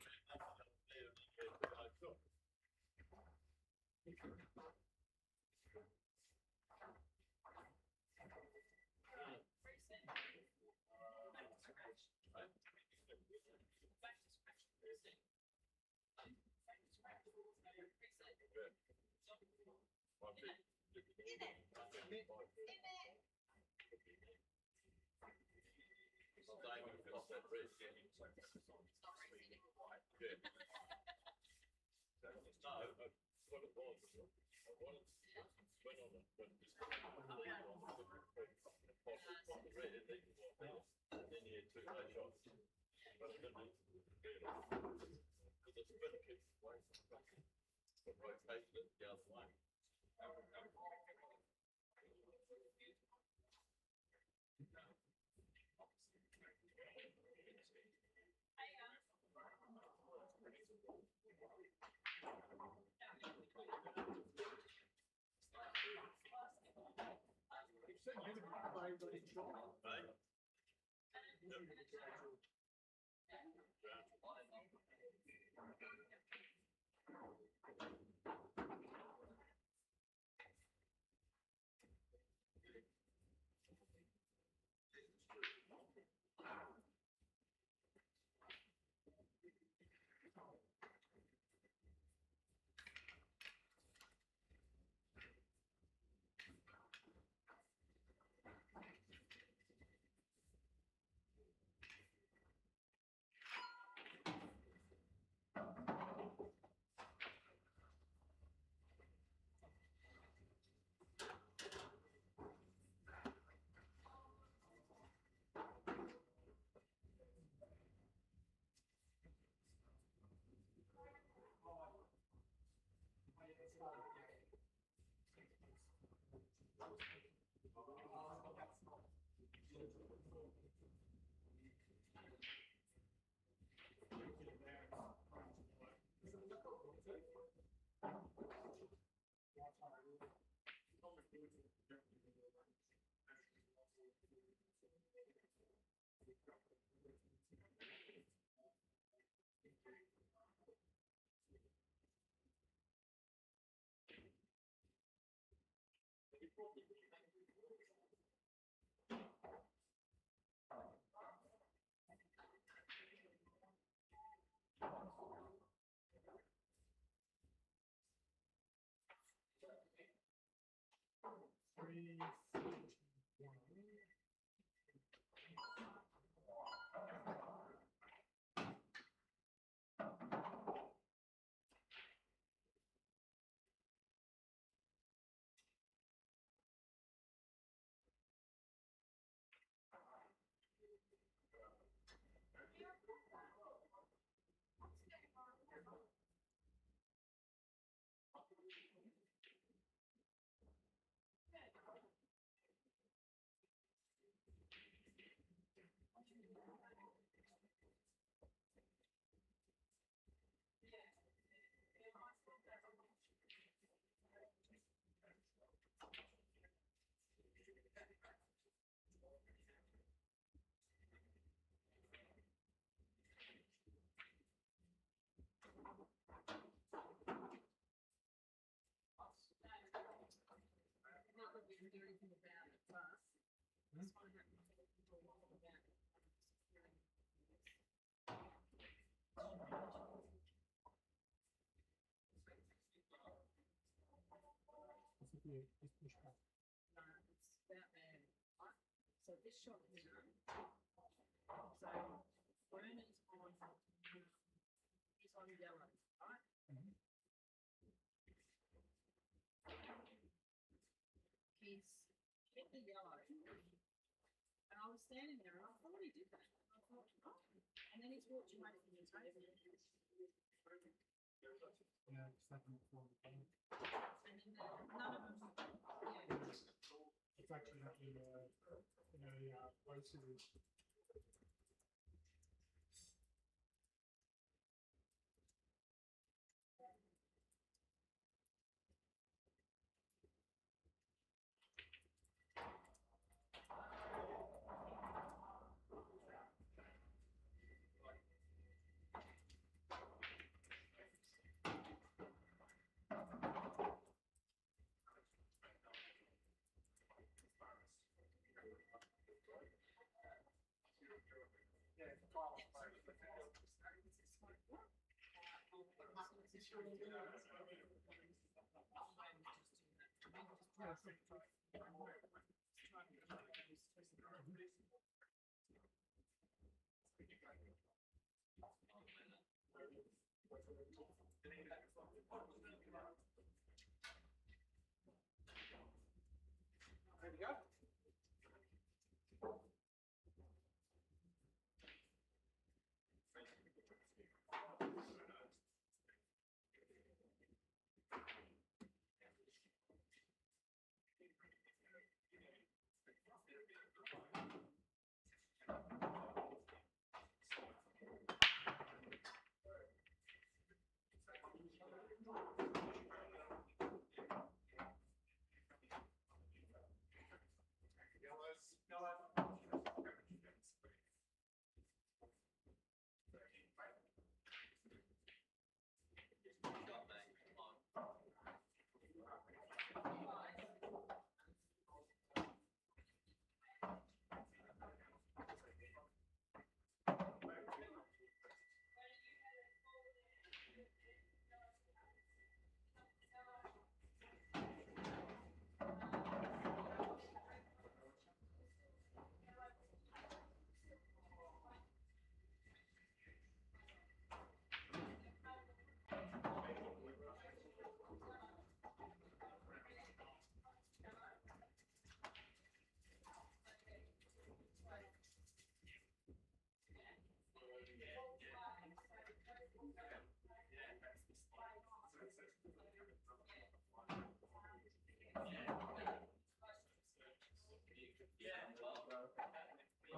Just push back. So this shot here. So Werner's on. He's on yellow, right? He's hit the yellow. And I was standing there and I thought he did that. And I thought, oh. And then he's walked away from the table. Yeah, second for the And then none of them. Yeah. It's actually happening in a place series. There we go.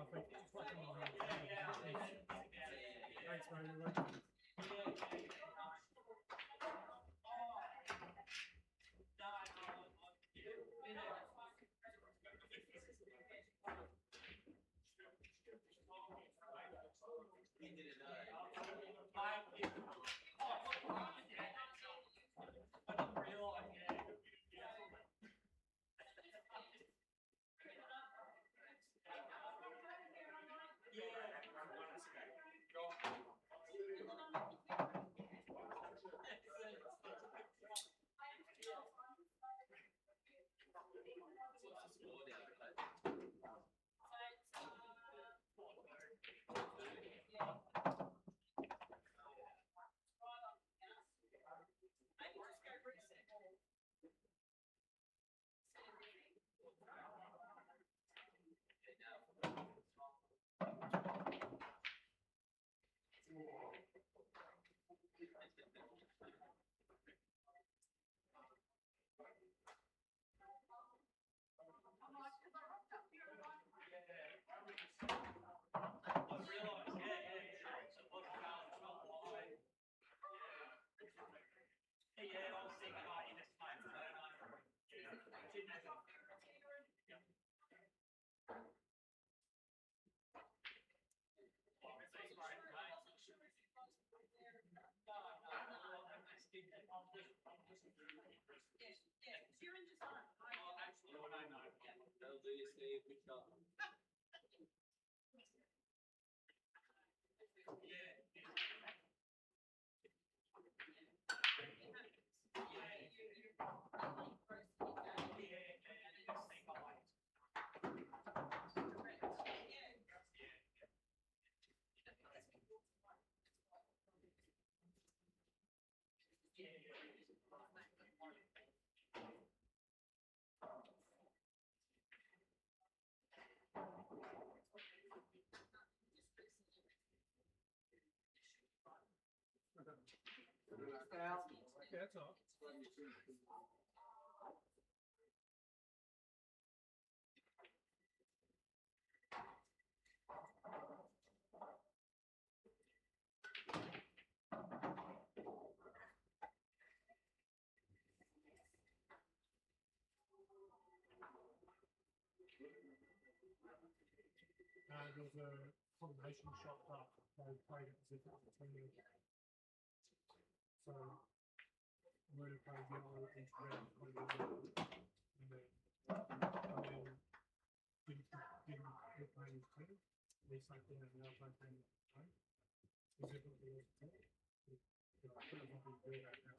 Thanks, man. You're welcome. That'll do you, Steve. Good job. Yeah, that's all. There was a combination shot up. They played it as if it was a 10-minute. So, Werner played yellow into red, played yellow, and then didn't play his team. They sat there and now played him. As if it was a 10. I couldn't have been good at that.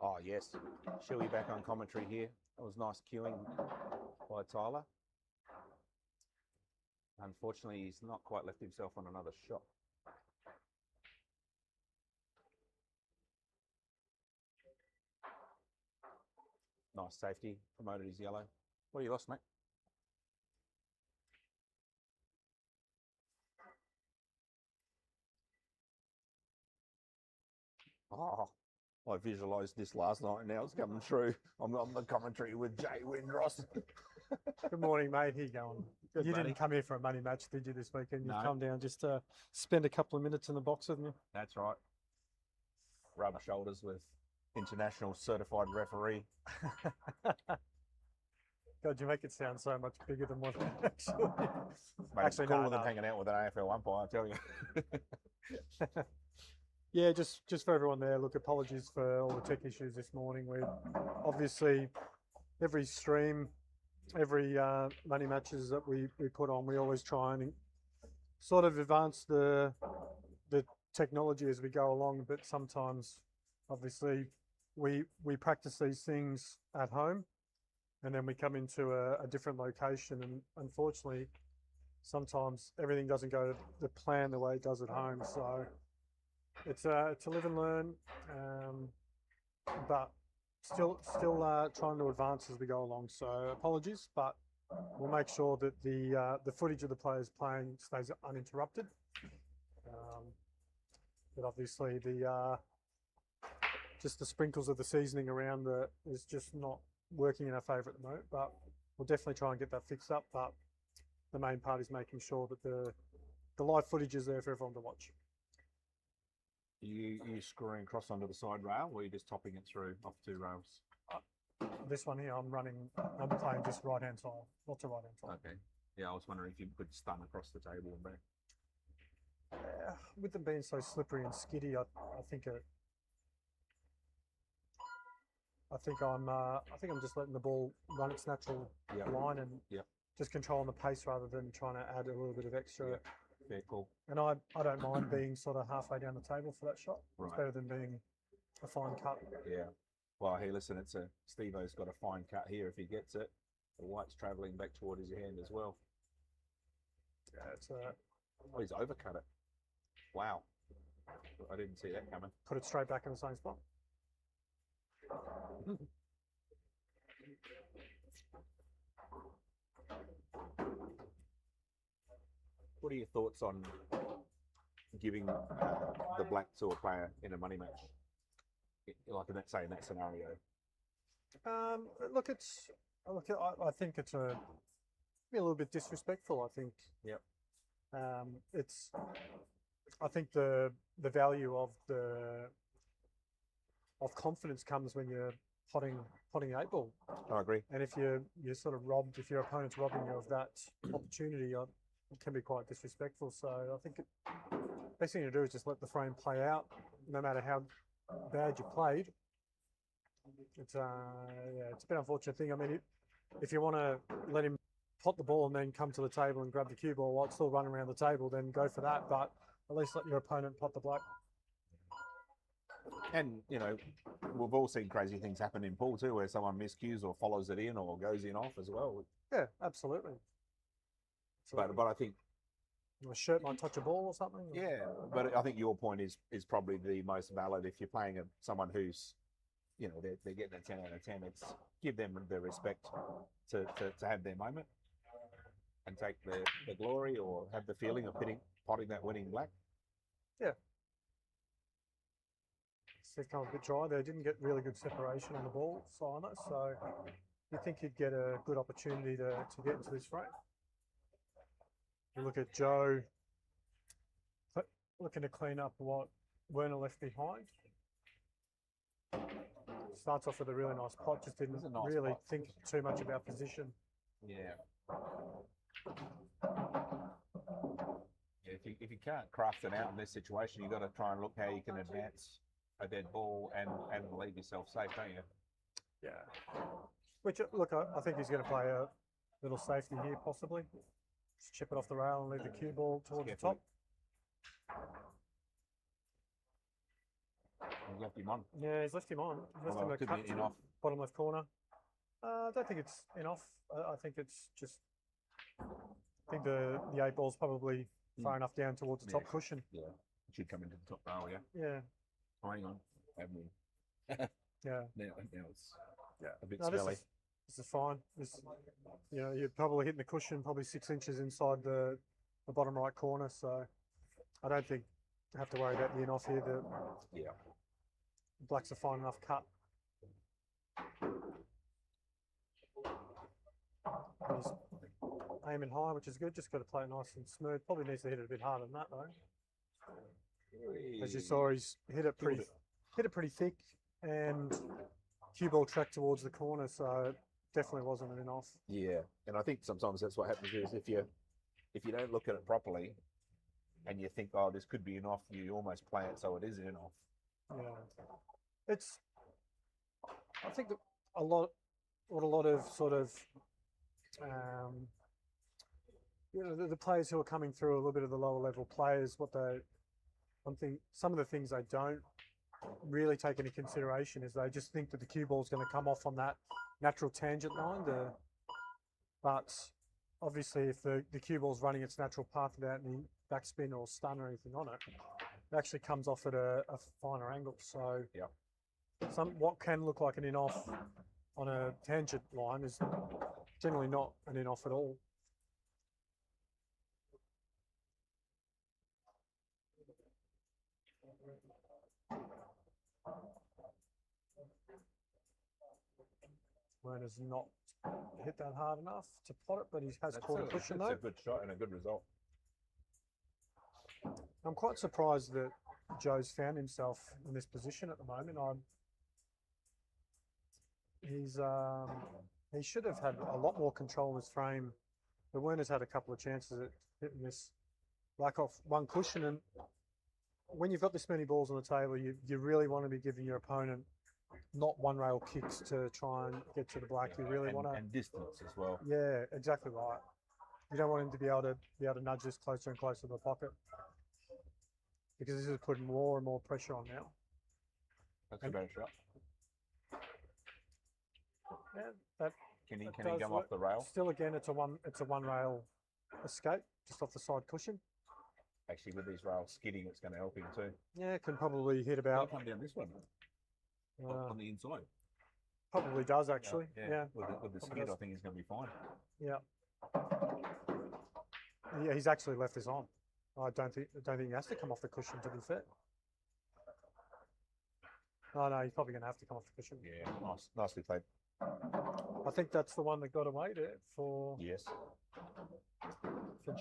Oh, yes. Shuey back on commentary here. That was nice cueing by Tyler. Unfortunately, he's not quite left himself on another shot. Nice safety. Promoted his yellow. What do you lost, mate? Oh, I visualised this last night and now it's coming through. I'm on the commentary with Jay Windross. Good morning, mate. How you going? Good, You buddy. didn't come here for a money match, did you, this weekend? You've No. come down just to spend a couple of minutes in the box with me. That's right. Rub shoulders with international certified referee. God, you make it sound so much bigger than what it actually is. Mate, it's Actually, cooler no, than no. hanging out with an AFL umpire, I tell you. Yeah, just for everyone there, look, apologies for all the tech issues this morning. We obviously, every stream, every money matches that we put on, we always try and sort of advance the technology as we go along, but sometimes obviously we practice these things at home and then we come into a different location, and unfortunately sometimes everything doesn't go to the plan the way it does at home. So it's a live and learn, but still trying to advance as we go along. So apologies, but we'll make sure that the footage of the players playing stays uninterrupted. But obviously just the sprinkles of the seasoning around is just not working in our favour at the moment. But we'll definitely try and get that fixed up. But the main part is making sure that the live footage is there for everyone to watch. You screwing across onto the side rail, or are you just topping it through off two rails? This one here, I'm playing just right hand side, not to right hand side. Okay. Yeah, I was wondering if you could stun across the table and back. With them being so slippery and skiddy, I think I'm just letting the ball run its natural Yep. line and Yep. just controlling the pace rather than trying to add a little bit of extra. Yep. Fair call. And I don't mind being sort of halfway down the table for that shot. Right. It's better than being a fine cut. Yeah. Well, hey, listen, Steve-O's got a fine cut here if he gets it. The white's travelling back toward his hand as well. Yeah, it's Oh, he's overcut it. Wow. I didn't see that coming. put it straight back in the same spot. What are your thoughts on giving the black to a player in a money match? Like in that scenario. I think it's a little bit disrespectful. I think. Yep. I think the value of confidence comes when you're potting eight ball, I agree. and if you're sort of robbed, if your opponent's robbing you of that opportunity, it can be quite disrespectful. So I think the best thing to do is just let the frame play out, no matter how bad you played. It's a bit unfortunate thing. I mean, if you want to let him pot the ball and then come to the table and grab the cue ball while it's still running around the table, then go for that. But at least let your opponent pot the black. And you know, we've all seen crazy things happen in pool too, where someone miscues or follows it in or goes in off as well. Yeah, absolutely. But I think A shirt might touch a ball or something. yeah, but I think your point is probably the most valid. If you're playing someone who's, you know, they're getting a 10 out of 10, it's give them the respect to have their moment and take the glory or have the feeling of potting that winning black. Yeah. They've come a bit dry. They didn't get really good separation on the ball, Simon, so you think you'd get a good opportunity to get into this frame. You look at Joe looking to clean up what Werner left behind. Starts off with a really nice pot, just didn't Nice really pot. think too much about position. Yeah. If you can't craft it out in this situation, you've got to try and look how you can advance a dead ball and leave yourself safe, don't you? Yeah. Which, look, I think he's going to play a little safety here, possibly. Just chip it off the rail and leave the cue ball towards the top. He's left him on. Yeah, he's left him on. He's left Well, him it a could cut be to in the off. bottom left corner. I don't think it's in off. I think it's just. I think the 8 ball's probably far enough down towards the top Yeah. cushion. Yeah. It should come into the top rail, yeah. Yeah. Oh, hang on. Haven't we? Yeah. Now it's a bit No, smelly. this is fine. This, you know, you're probably hitting the cushion probably 6 inches inside the bottom right corner. So I don't think you have to worry about the in off here. The Yeah. blacks are fine enough cut. He's aiming high, which is good. Just got to play it nice and smooth. Probably needs to hit it a bit harder than that though. As you saw, he's hit it pretty thick, and cue ball tracked towards the corner, so it definitely wasn't an in off. Yeah, and I think sometimes that's what happens is if you don't look at it properly, and you think, oh, this could be an off, you almost play it so it is an off. Yeah, it's. I think that a lot of sort of, you know, the players who are coming through, a little bit of the lower level players, some of the things they don't really take into consideration is they just think that the cue ball is going to come off on that natural tangent line. But obviously, if the cue ball is running its natural path without any backspin or stun or anything on it, it actually comes off at a finer angle. So yeah, what can look like an in off on a tangent line is generally not an in off at all. Werner's not hit that hard enough to pot it, but he has caught a cushion though. It's a good shot and a good result. I'm quite surprised that Joe's found himself in this position at the moment. He should have had a lot more control in his frame. But Werner's had a couple of chances at hitting this black off one cushion, and when you've got this many balls on the table, you really want to be giving your opponent not one rail kicks to try and get to the black. You really want to, and distance as well. yeah, exactly right. You don't want him to be able to nudge this closer and closer to the pocket, because this is putting more and more pressure on now. That's a better shot. Yeah, that Can he does come work. off the rail? Still, again, it's a one rail escape just off the side cushion. Actually, with these rails skidding, it's going to help him too. Yeah, can probably hit I'll about. come down this one on the inside. Probably does actually. Yeah. With the Probably skid, does. I think he's going to be fine. Yeah. Yeah, he's actually left this on. I don't think he has to come off the cushion, to be fair. No, he's probably going to have to come off the cushion. Yeah, nicely played. I think that's the one that got away there for Yes.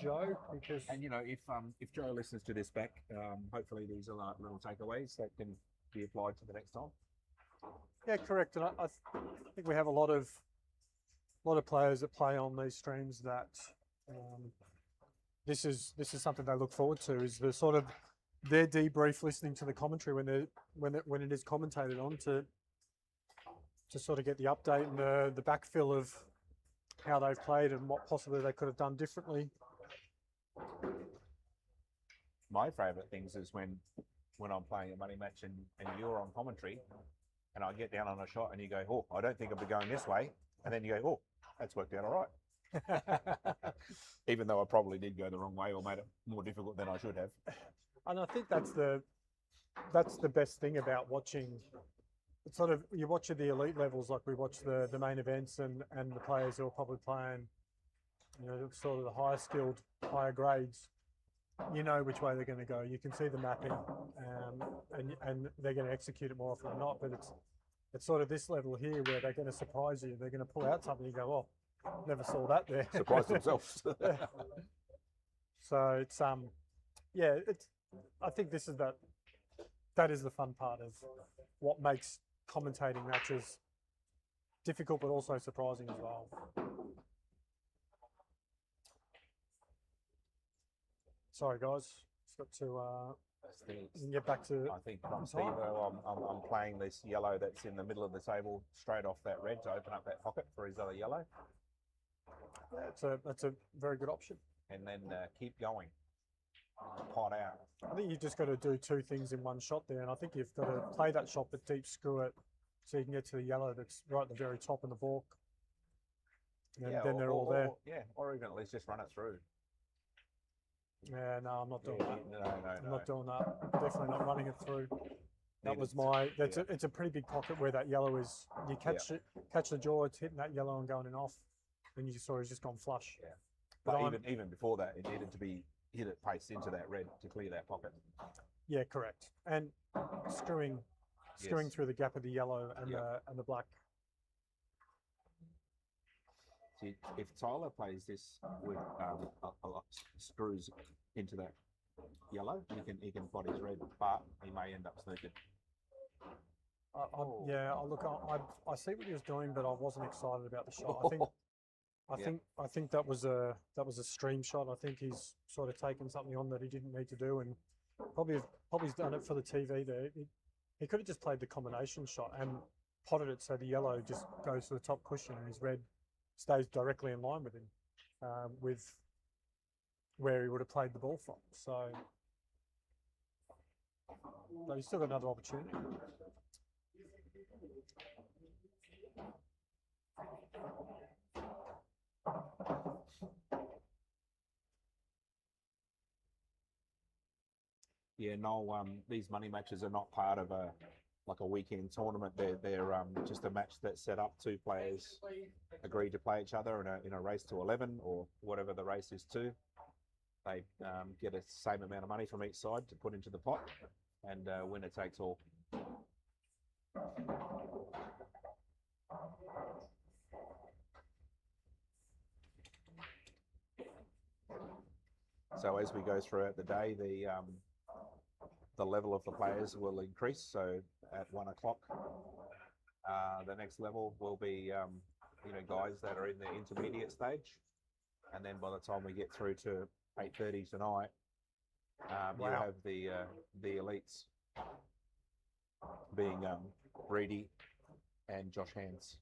Joe, because And you know, if Joe listens to this back, hopefully these are like little takeaways that can be applied to the next time. yeah, correct. And I think we have a lot of players that play on these streams that this is something they look forward to, is the sort of their debrief, listening to the commentary when it is commentated on, to sort of get the update and the backfill of how they've played and what possibly they could have done differently. My favourite things is when when I'm playing a money match and you're on commentary, and I get down on a shot and you go, oh, I don't think I'll be going this way, and then you go, oh, that's worked out all right. Even though I probably did go the wrong way or made it more difficult than I should have. And I think that's the best thing about watching. It's sort of, you watch at the elite levels, like we watch the main events and the players who are probably playing, you know, sort of the higher skilled, higher grades. You know which way they're going to go. You can see the mapping, and they're going to execute it more often than not. But it's sort of this level here where they're going to surprise you. They're going to pull out something. You go, oh, never saw that there. Surprise themselves. So it's yeah. It's, I think this is that is the fun part of what makes commentating matches difficult, but also surprising as well. Sorry, guys. Just got to get back to. I think from Steve, I'm playing this yellow that's in the middle of the table straight off that red to open up that pocket for his other yellow. That's a very good option. And then keep going. Pot out. I think you've just got to do two things in one shot there, and I think you've got to play that shot but deep screw it so you can get to the yellow that's right at the very top of the balk. And yeah, then they're all there. Or even at least just run it through. Yeah, no, I'm not doing that. No. I'm not doing that. Definitely not running it through. That was my. It's a pretty big pocket where that yellow is. You catch the jaw, it's hitting that yellow and going in off, and you saw it's just gone flush. Yeah, but even before that, it needed to be hit it paste into that red to clear that pocket. Yeah, correct. And screwing through the gap of the yellow and the black. See, if Tyler plays this with screws into that yellow, he can plot his red, but he may end up sneaking. I see what he was doing, but I wasn't excited about the shot. I think that was a stream shot. I think he's sort of taken something on that he didn't need to do, and probably done it for the TV there. He could have just played the combination shot and potted it so the yellow just goes to the top cushion and his red stays directly in line with him, with where he would have played the ball from. So, but he's still got another opportunity. Yeah, no. These money matches are not part of a weekend tournament. They're just a match that's set up. Two players agree to play each other in a race to 11 or whatever the race is to. They get a same amount of money from each side to put into the pot, and winner takes all. So as we go throughout the day, the level of the players will increase. So at 1 o'clock, the next level will be guys that are in the intermediate stage, and then by the time we get through to 8:30 tonight, you'll have the elites being Reedy and Josh Hands.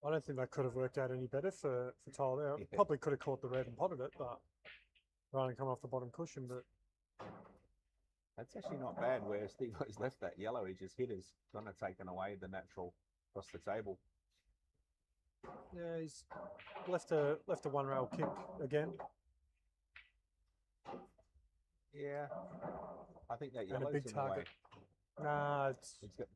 I don't think that could have worked out any better for Tyler. Yeah. Probably could have caught the red and potted it, but rather than come off the bottom cushion. But That's actually not bad. Where Steve has left that yellow, he just hit has kind of taken away the natural across the table. yeah, he's left a one rail kick again. Yeah, I think that And a yellow's big in the way. target. Nah,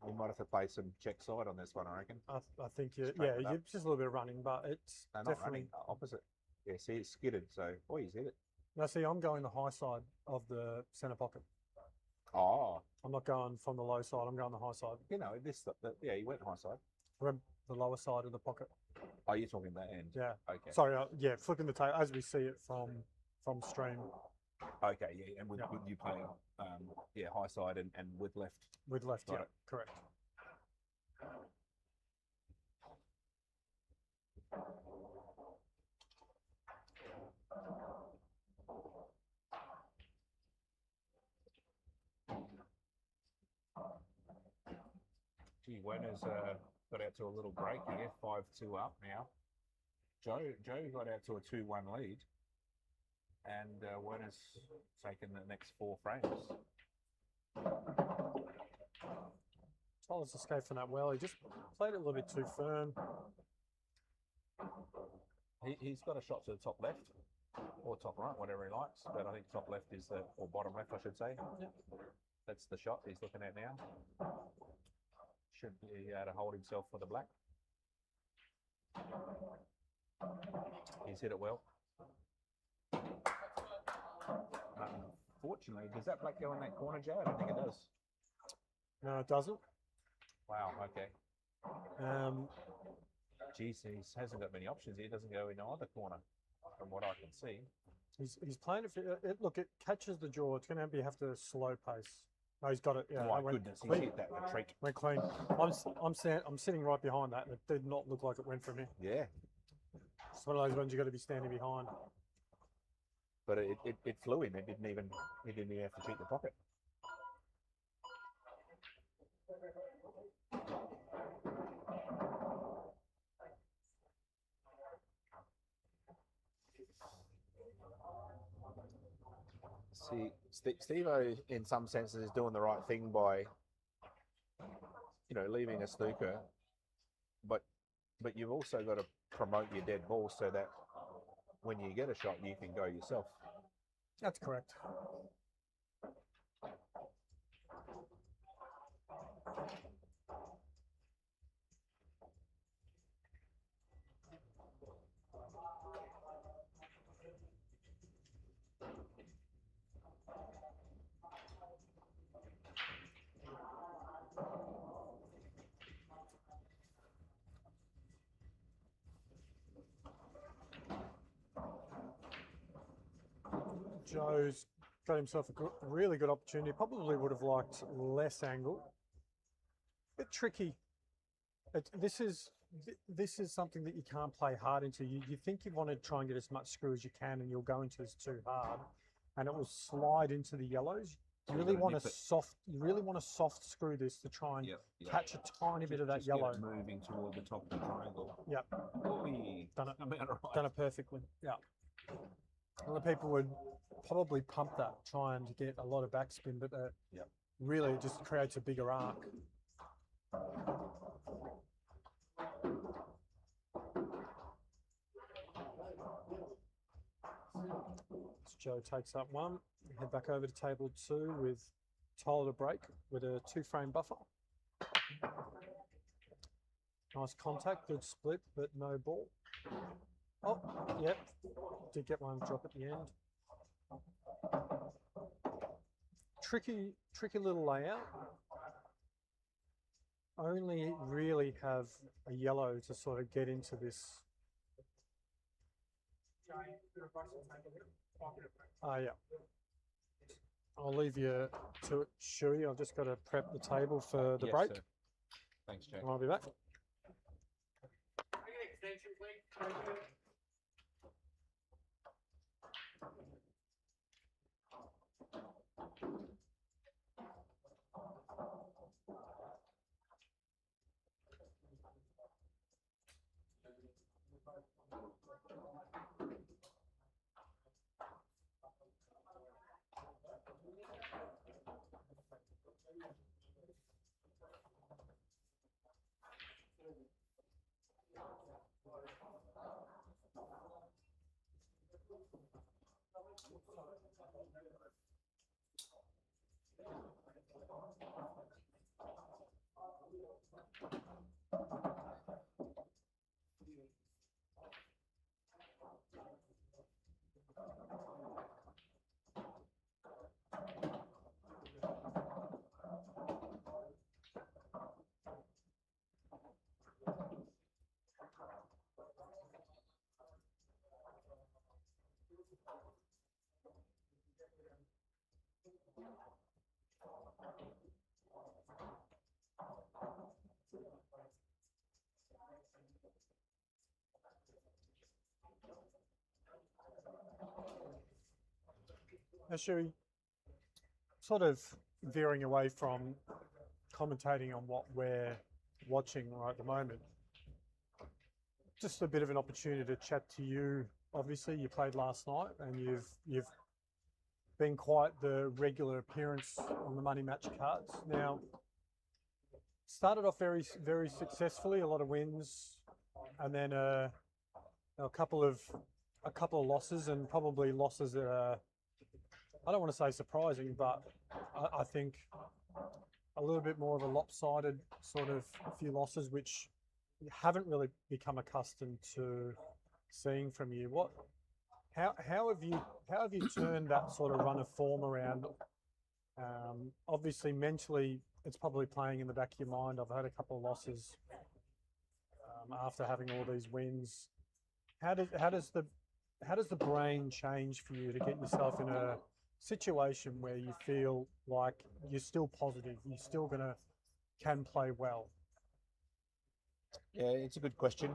We might have to play some check side on this one, I reckon. I think Straighten it up. just a little bit of running, but it's No, not definitely. running, opposite. Yeah, see, it's skidded, so, he's hit it. Now, see, I'm going the high side of the centre pocket. Oh, I'm not going from the low side. I'm going the high side. he went high side. From the lower side of the pocket. Oh, you're talking that end? Yeah. Okay. Sorry. Flipping the tape as we see it from stream Okay, yeah, and would Yeah. you play, high side and with left? with left. Got Yeah, it. correct. Werner's got out to a little break here, 5-2 up now. Joe got out to a 2-1 lead, and Werner's taken the next 4 frames. Tyler's escaped from that well. He just played it a little bit too firm. He's got a shot to the top left, or top right, whatever he likes, but I think top left is the, or bottom left, I should say. Yep. That's the shot he's looking at now. Should be able to hold himself for the black. He's hit it well. Unfortunately, does that black go in that corner, Joe? I don't think it does. No, it doesn't. Wow, okay. Geez, he hasn't got many options here. It doesn't go in either corner, from what I can see. He's playing it, look, it catches the jaw. It's going to have to slow pace. No, he's got it. Yeah, My it went goodness, he's clean. hit that retreat. Went clean. I'm sitting right behind that, and it did not look like it went from here. Yeah, It's one of those ones you got to be standing behind. but it flew him. He didn't even have to cheat the pocket. See, Steve-O, in some senses, is doing the right thing by, leaving a snooker, but you've also got to promote your dead ball so that when you get a shot, you can go yourself. That's correct. Joe's got himself a really good opportunity. Probably would have liked less angle. Bit tricky. This is something that you can't play hard into. You think you want to try and get as much screw as you can, and you'll go into this too hard, and it will slide into the yellows. You really want to soft screw this to try and catch a tiny bit of that Just yellow. get it moving toward the top of the triangle. Yep. Oy, Done it. about right. Done it perfectly. Yeah. A lot of people would probably pump that, trying to get a lot of backspin, but really it just creates a bigger arc. So Joe takes up one. Head back over to table 2 with Tyler to break with a 2-frame buffer. Nice contact, good split, but no ball. Oh, yep. Did get one drop at the end. Tricky little layout. Only really have a yellow to sort of get into this. Yeah. I'll leave you to it, Shuey. I've just got to prep the table for the break. Sir. Thanks, Jack. I'll be back. Now, Sherry, sort of veering away from commentating on what we're watching right at the moment. Just a bit of an opportunity to chat to you. Obviously, you played last night, and you've been quite the regular appearance on the money match cards. Now, started off very successfully, a lot of wins, and then a couple of losses, and probably losses that are, I don't want to say surprising, but I think a little bit more of a lopsided sort of few losses, which you haven't really become accustomed to seeing from you. How have you turned that sort of run of form around? Obviously, mentally, it's probably playing in the back of your mind. I've had a couple of losses after having all these wins. How does the brain change for you to get yourself in a situation where you feel like you're still positive, you're still can play well? Yeah, it's a good question.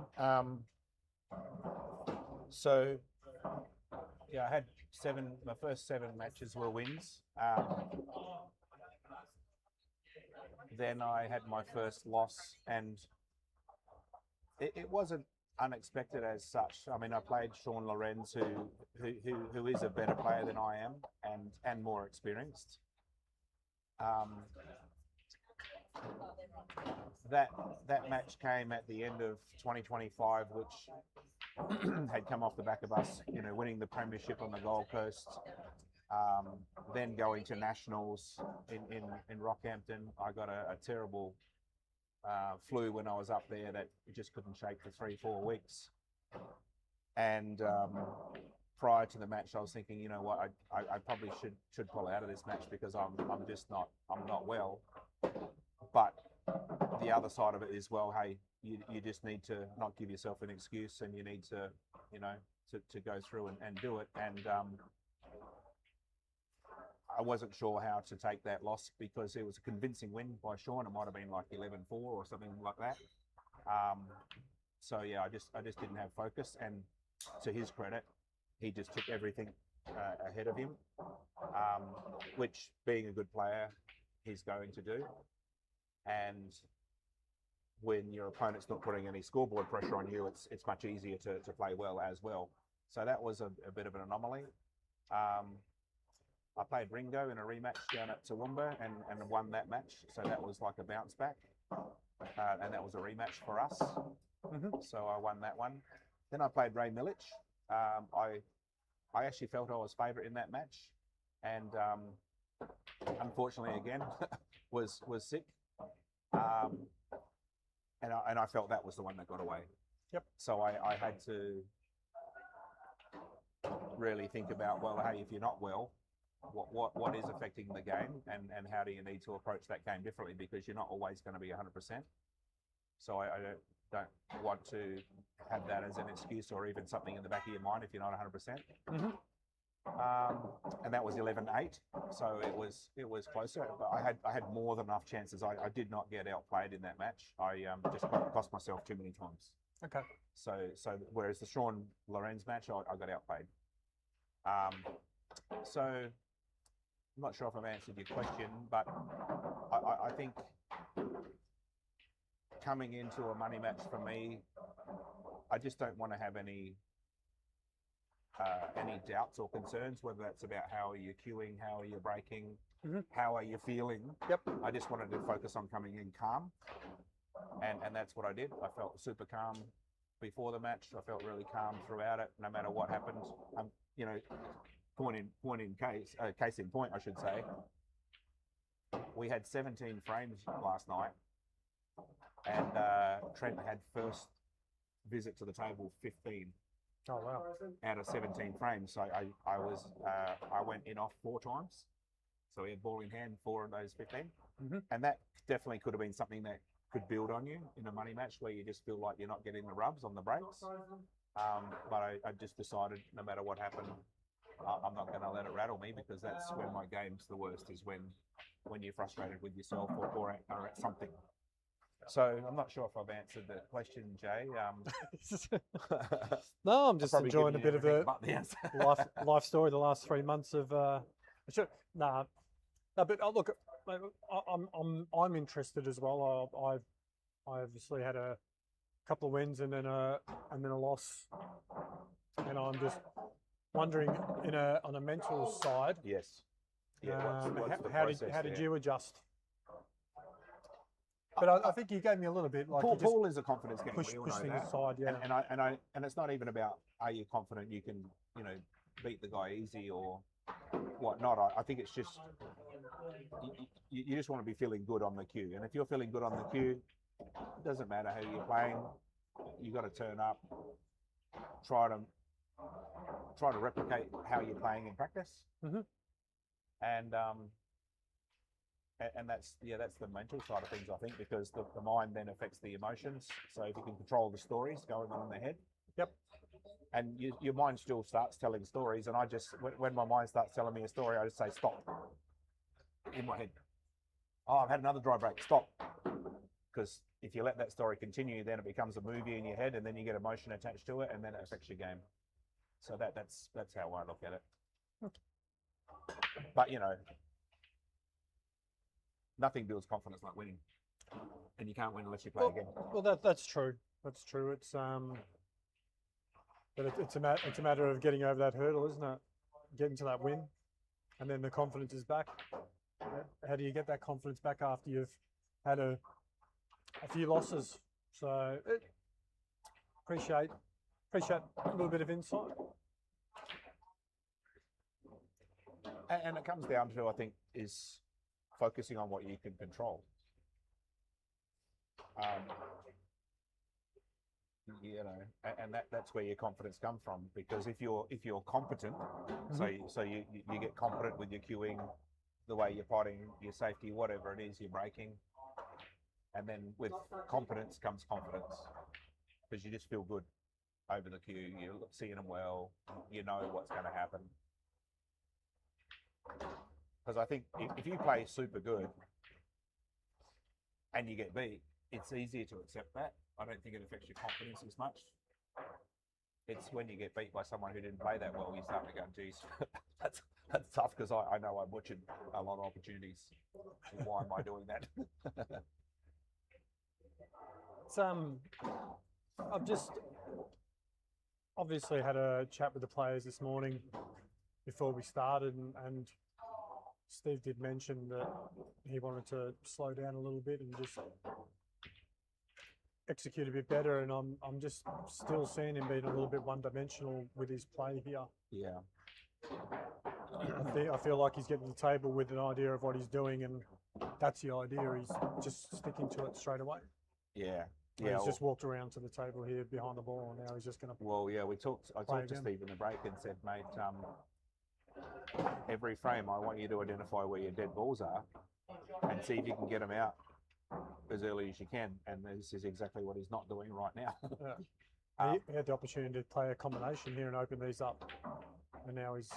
So, yeah, I had my first 7 matches were wins. Then I had my first loss, and it wasn't unexpected as such. I mean, I played Sean Lorenz, who is a better player than I am, and more experienced. That match came at the end of 2025, which had come off the back of us, winning the premiership on the Gold Coast, then going to nationals in Rockhampton. I got a terrible flu when I was up there that just couldn't shake for 3-4 weeks. And prior to the match, I was thinking, you know what, I probably should pull out of this match because I'm not well. But the other side of it is, well, hey, you just need to not give yourself an excuse, and you need to, to go through and do it. And I wasn't sure how to take that loss because it was a convincing win by Sean. It might have been like 11-4 or something like that. So yeah, I just didn't have focus. And to his credit, he just took everything ahead of him, which, being a good player, he's going to do. And when your opponent's not putting any scoreboard pressure on you, it's much easier to play well as well. So that was a bit of an anomaly. I played Ringo in a rematch down at Toowoomba and won that match. So that was like a bounce back. And that was a rematch for us. So I won that one. Then I played Ray Milic. I actually felt I was favourite in that match. And unfortunately, again, was sick. And I felt that was the one that got away. Yep. So I had to really think about, well, hey, if you're not well, what is affecting the game, and how do you need to approach that game differently, because you're not always going to be 100%. So I don't want to have that as an excuse or even something in the back of your mind if you're not 100%. And that was 11-8, so it was closer. But I had more than enough chances. I did not get outplayed in that match. I just cost myself too many times. Okay. So whereas the Sean Lorenz match, I got outplayed. So I'm not sure if I've answered your question, but I think coming into a money match for me, I just don't want to have any doubts or concerns, whether that's about how are you queuing, how are you breaking, how are you feeling. Yep. I just wanted to focus on coming in calm, and that's what I did. I felt super calm before the match. I felt really calm throughout it, no matter what happened. Case in point, I should say. We had 17 frames last night, and Trent had first visit to the table 15. Oh wow! Out of 17 frames, so I went in off 4 times. So we had ball in hand 4 of those 15, and that definitely could have been something that could build on you in a money match where you just feel like you're not getting the rubs on the breaks. But I just decided, no matter what happened, I'm not going to let it rattle me, because that's when my game's the worst, is when you're frustrated with yourself or at something. So I'm not sure if I've answered the question, Jay. No, I'm just enjoying a bit of a life story. The last 3 months of but look, I'm interested as well. I obviously had a couple of wins and then a loss, and I'm just wondering on a mental side, Yes. Yeah. What's the how process did there? you adjust? But I think you gave me a little bit like you just Paul is a confidence game. push We all push know things that. aside. Yeah. And it's not even about are you confident you can beat the guy easy or whatnot. I think it's just you just want to be feeling good on the cue, and if you're feeling good on the cue, it doesn't matter how you're playing. You got to turn up, try to replicate how you're playing in practice, and that's the mental side of things, I think, because the mind then affects the emotions. So if you can control the stories going on in the head, and your mind still starts telling stories, and I just when my mind starts telling me a story, I just say stop in my head. Oh, I've had another dry break. Stop, because if you let that story continue, then it becomes a movie in your head, and then you get emotion attached to it, and then it affects your game. So that's how I look at it. But nothing builds confidence like winning, and you can't win unless you play again. Well, that's true. That's true. It's but it's a matter of getting over that hurdle, isn't it? Getting to that win, and then the confidence is back. How do you get that confidence back after you've had a few losses? So appreciate a little bit of insight. And it comes down to, I think, is focusing on what you can control. And that's where your confidence comes from. Because if you're competent, so you get competent with your cueing, the way you're potting, your safety, whatever it is, you're breaking, and then with competence comes confidence, because you just feel good over the cue. You're seeing them well. You know what's going to happen. Because I think if you play super good and you get beat, it's easier to accept that. I don't think it affects your confidence as much. It's when you get beat by someone who didn't play that well, you start to go, geez, that's tough, because I know I butchered a lot of opportunities. Why am I doing that? It's I've just obviously had a chat with the players this morning before we started, and Steve did mention that he wanted to slow down a little bit and just execute a bit better, and I'm just still seeing him being a little bit one-dimensional with his play here. Yeah. I feel like he's getting to the table with an idea of what he's doing, and that's the idea. He's just sticking to it straight away. Yeah. Yeah. He's just walked around to the table here behind the ball, and now he's just going to. Well, yeah, I talked to Steve in the break and said, mate, every frame I want you to identify where your dead balls are and see if you can get them out as early as you can. And this is exactly what he's not doing right now. He had the opportunity to play a combination here and open these up, and now he's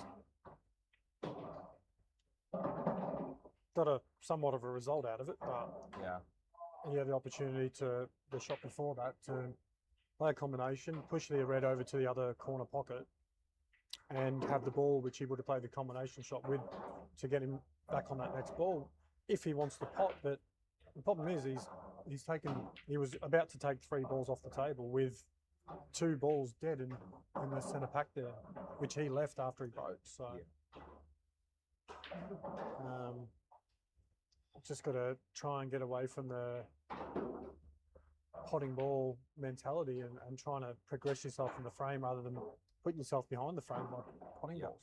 got a somewhat of a result out of it. But yeah, he had the opportunity to the shot before that to play a combination, push the red over to the other corner pocket, and have the ball, which he would have played the combination shot with, to get him back on that next ball if he wants to pot. But the problem is he was about to take 3 balls off the table with 2 balls dead in the centre pack there, which he left after he broke. So just got to try and get away from the potting ball mentality and trying to progress yourself in the frame rather than putting yourself behind the frame by potting balls.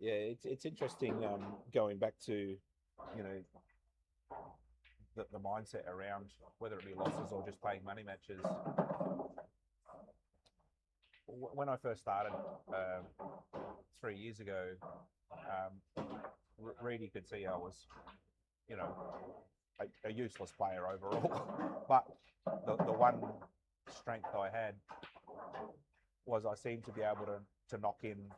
Yeah, it's interesting going back to the mindset around whether it be losses or just playing money matches. When I first started 3 years ago, Reedy could see I was, a useless player overall. But the one strength I had was I seemed to be able to knock in,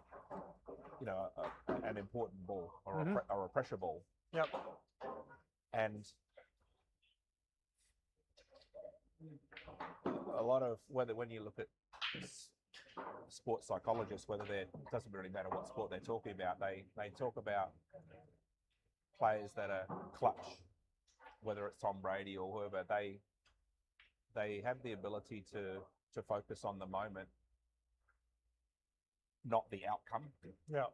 an important ball or a pressure ball. Yep. And a lot of when you look at sports psychologists, it doesn't really matter what sport they're talking about, they talk about players that are clutch, whether it's Tom Brady or whoever, they they have the ability to focus on the moment, not the outcome. Yeah.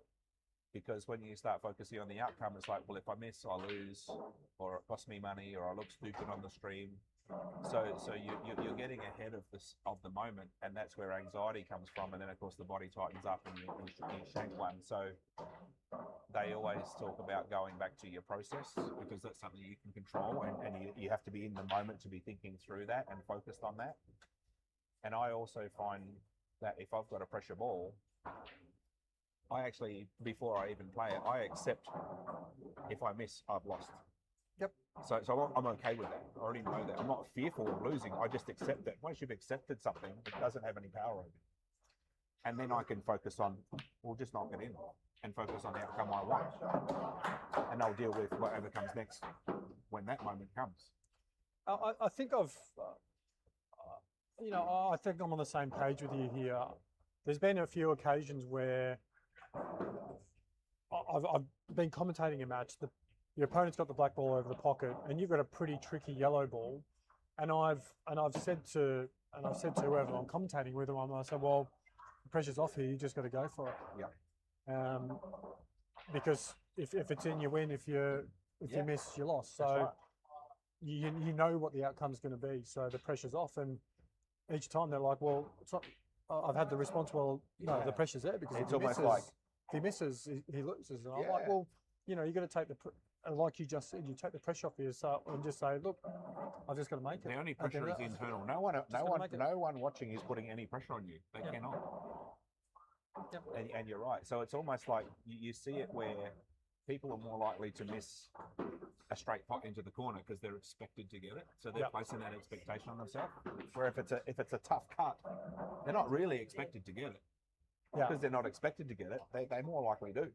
Because when you start focusing on the outcome, it's like, well, if I miss, I lose, or it costs me money, or I look stupid on the stream. So you're getting ahead of the moment, and that's where anxiety comes from. And then of course the body tightens up, and you shank one. So they always talk about going back to your process, because that's something you can control, and you have to be in the moment to be thinking through that and focused on that. And I also find that if I've got a pressure ball, I actually, before I even play it, I accept if I miss, I've lost. Yep. So I'm okay with that. I already know that. I'm not fearful of losing. I just accept it. Once you've accepted something, it doesn't have any power over you. And then I can focus on, well, just knock it in and focus on the outcome I want. And I'll deal with whatever comes next when that moment comes. I think I've, I think I'm on the same page with you here. There's been a few occasions where I've been commentating a match. Your opponent's got the black ball over the pocket, and you've got a pretty tricky yellow ball. And I've said to whoever I'm commentating with them, I said, well, the pressure's off here. You just got to go for it. Yeah. Because if it's in, you win. If you miss, you lost. So Right. you know what the outcome's going to be. So the pressure's off, and each time they're like, well, it's not. I've had the response, well, no, the pressure's there because It's if he almost misses, like, if he misses, he loses. And I'm Yeah. like, well, you got to take like you just said, you take the pressure off yourself and just say, look, I've just got to make it. the only At the pressure end is of that, internal. gonna make it. No one watching is putting any pressure on you. They Yeah. cannot. Yep. And you're right. So it's almost like you see it where people are more likely to miss a straight pot into the corner because they're expected to get it. So they're Yep. placing that expectation on themselves. Where if it's a tough cut, they're not really expected to get it. Yeah. Because they're not expected to get it, they more likely do.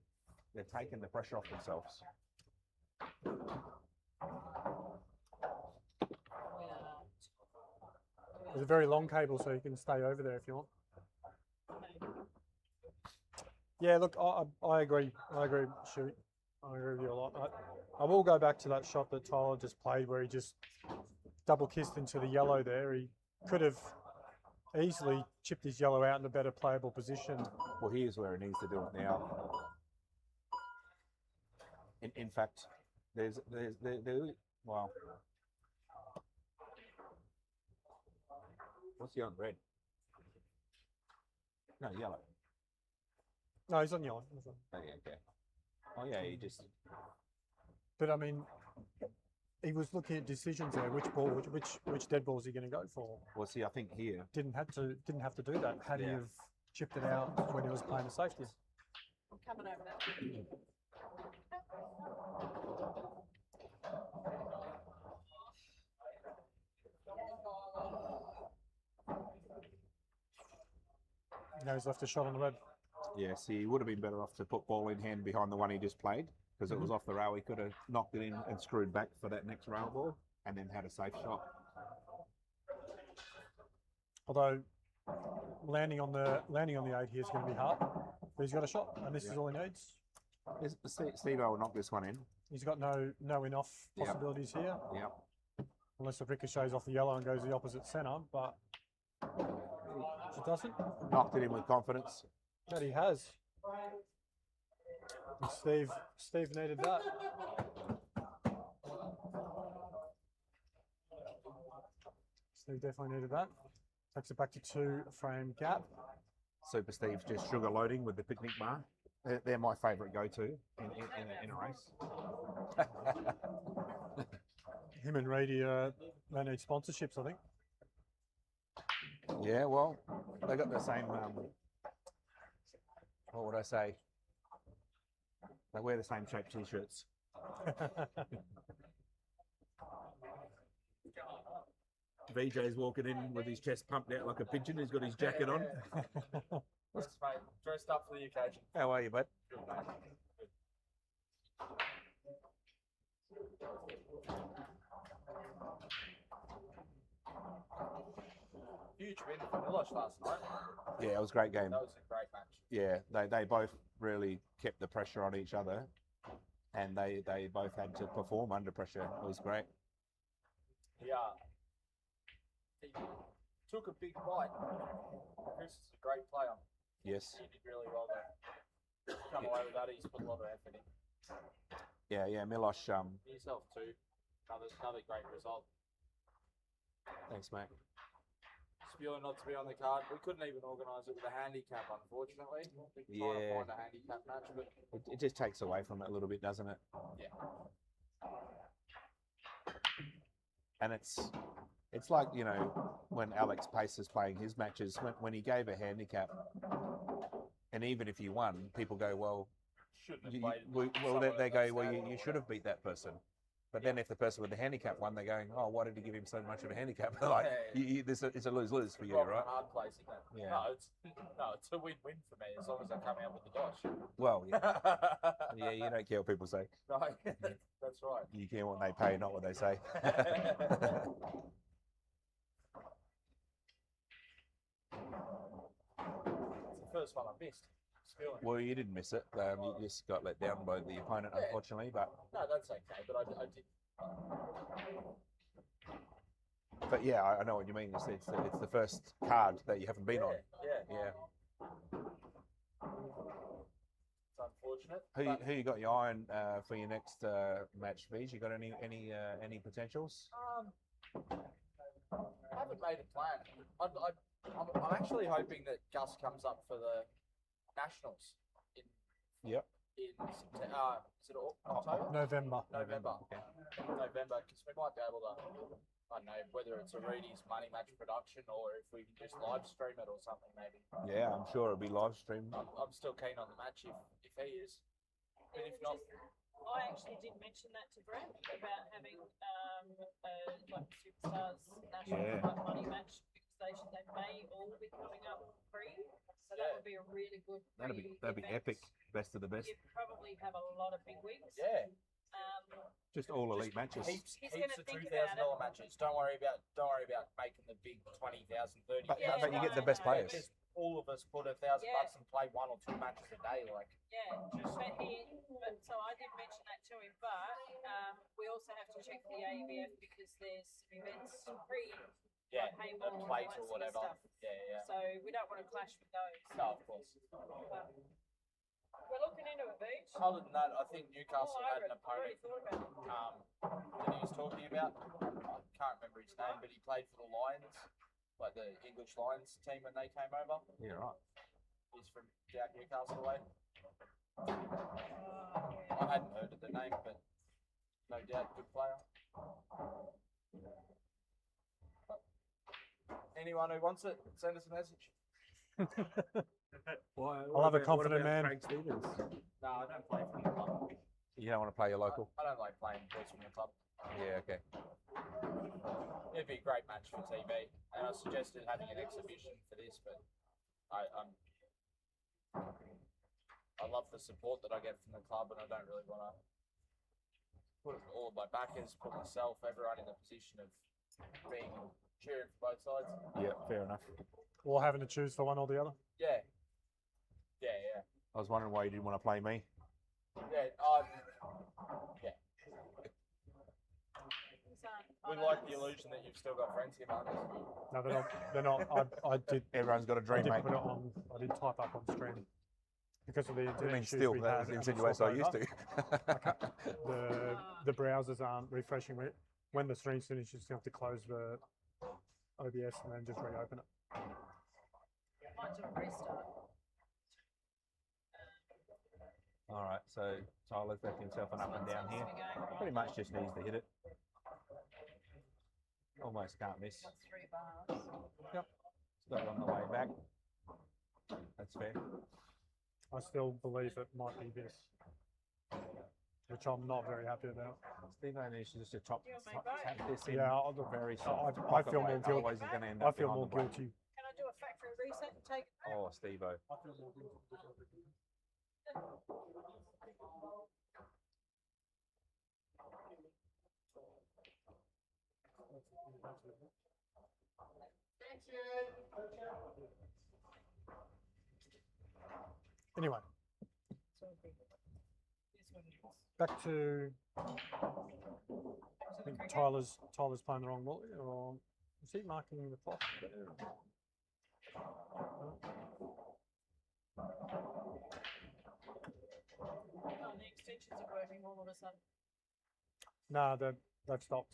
They're taking the pressure off themselves. There's a very long cable, so you can stay over there if you want. Yeah, look, I agree. I agree, Shoot. I agree with you a lot. I will go back to that shot that Tyler just played where he just double kissed into the yellow there. He could have easily chipped his yellow out in a better playable position. Well, here's where he needs to do it now. In fact, well, what's he on red? No, yellow. No, he's on yellow. Oh, yeah, okay. Oh, yeah, he just. But I mean, he was looking at decisions there. Which ball, which dead ball is he going to go for? Well, see, I think here. Didn't have to do that. Had he Yeah. have chipped it out when he was playing a safety. I'm coming over there. Now he's left a shot on the red. Yeah, see, he would have been better off to put ball in hand behind the one he just played because it was off the rail. He could have knocked it in and screwed back for that next rail ball and then had a safe shot. Although landing on the 8 here is going to be hard, but he's got a shot, and this is all he needs. Steve-O will knock this one in. He's got no enough Yep. possibilities here, Yep. unless it ricochets off the yellow and goes the opposite centre. But if it doesn't, Knocked it in with confidence. that he has. And Steve needed that. Steve definitely needed that. Takes it back to 2-frame gap. Super Steve's just sugar loading with the picnic bar. They're my favourite go-to in a race. Him and Reedy, they need sponsorships, I think. Yeah, well, they got the same. What would I say? They wear the same shaped t-shirts. VJ's walking in with his chest pumped out like a pigeon. He's got his jacket on. Thanks, mate. Dressed up for the occasion. How are you, bud? Good, mate. Huge win for Milosh last night. Yeah, it was a great game. That was a great match. Yeah, they both really kept the pressure on each other, and they both had to perform under pressure. It was great. He he took a big bite. Chris is a great player. Yes. He did really well there. Come away with that. He's put a lot of effort in. Yeah. Milosh. Yourself too. Another great result. Thanks, mate. Spewing not to be on the card. We couldn't even organise it with a handicap, unfortunately. Trying to Yeah. find a handicap match, but It just takes away from it a little bit, doesn't it? yeah. And it's like, you know, when Alex Pace is playing his matches, when he gave a handicap, and even if you won, people go, well, Shouldn't have you, played. well, someone they of go, that well, standard. you should have beat that person. But then if the person with the handicap won, they're going, oh, why did he give him so much of a handicap? Like, Yeah. it's a lose-lose for you, Rock and right? hard place, isn't it? Yeah. No, it's a win-win for me as long as I come out with the dosh. Well, yeah, you don't care what people say. No, that's right. You care what they pay, not what they say. It's the first one I missed. Spewing. Well, you didn't miss it. You just got let down by the opponent, Yeah. unfortunately. But No, that's okay, but I did. yeah, I know what you mean. It's the first card that you haven't been on. Yeah. Yeah. It's unfortunate. Who you got your eye on for your next match, Vij? You got any potentials? I haven't made a plan. I'm actually hoping that Gus comes up for the Nationals Yep. in September. Is it October? November. November. Okay. November, because we might be able to, I don't know, whether it's a Reedy's money match production or if we can just live stream it or something maybe. Yeah, I'm sure it'll be live streamed. I'm still keen on the match if he is. But if not, I actually did mention that to Brad about having like Superstars National Yeah. like money match station. They may all be coming up free, so that would be a really good. That'd be event. epic. Best of the best. You'd probably have a lot of big wigs. yeah. Just all elite matches. Heaps He's of gonna think about $2,000 matches. Don't worry about making the big 20,000, 30,000. But, Yeah, but you get the no, best no, players. Just all of us put $1,000 Yeah. and play 1 or 2 matches a day, like. Yeah, but so I did mention that to him, but we also have to check the ABF because there's events free. Yeah, like a paintball and plate all or that sort of whatever. stuff. Yeah. So we don't want to clash with those. No, of course. But we're looking into a beach. Other than that, I think Newcastle All had over an it. I've already opponent thought about it. that he was talking about. I can't remember his name, but he played for the Lions, like the English Lions team when they came over. Yeah, right. He's from down Newcastle way. Yeah. I hadn't heard of the name, but no doubt good player. Anyone who wants it, send us a message. I'll have a confident man. Craig Stevens. No, I don't play from the club. You don't want to play your local? I don't like playing boys from the club. Yeah, okay. It'd be a great match for TV, and I suggested having an exhibition for this, but I love the support that I get from the club, and I don't really want to put all of my backers, put myself, everyone in the position of being cheering for both sides. Yeah, fair enough. Or having to choose for one or the other. Yeah. I was wondering why you didn't want to play me. Yeah. We like the illusion that you've still got friends here, Marcus. No, they're not. They're not. I did. Everyone's got a I dream, did mate. put it on. I did type up on screen because of the I internet mean, issues still, we that had. was and the the insinuation I used swap to. the browsers aren't refreshing. When the stream's finished, you just have to close the OBS and then just reopen it. Might do a restart. All right, so Tyler's left himself an up and down here. Pretty much just needs to hit it. Almost can't miss. 3 bars. Yep. It's got it on the way back. That's fair. I still believe it might be this, which I'm not very happy about. Steve needs to just top You want me tap back? this in. Yeah, I'll- Very I soft. feel pocket more weight, guilty. Otherwise, he's going to end I up feel behind more the black. guilty. Can I do a factory reset and take it back? Oh, Steve-O. Anyway, back to. I think Tyler's playing the wrong ball. Or Is he marking the clock there? Oh, the extensions are working all of a sudden. No, they've stopped.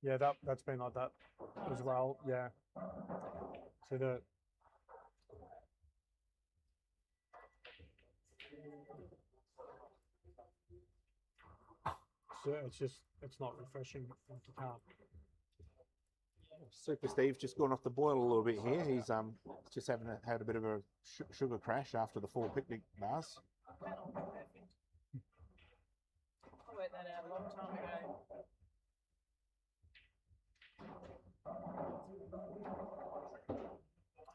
Yeah, that's been like that as well. Yeah. So it's not refreshing. Like you can't. Super Steve's just gone off the boil a little bit here. He's just had a bit of a sugar crash after the 4 picnic bars. That'll be perfect. I worked that out a long time ago.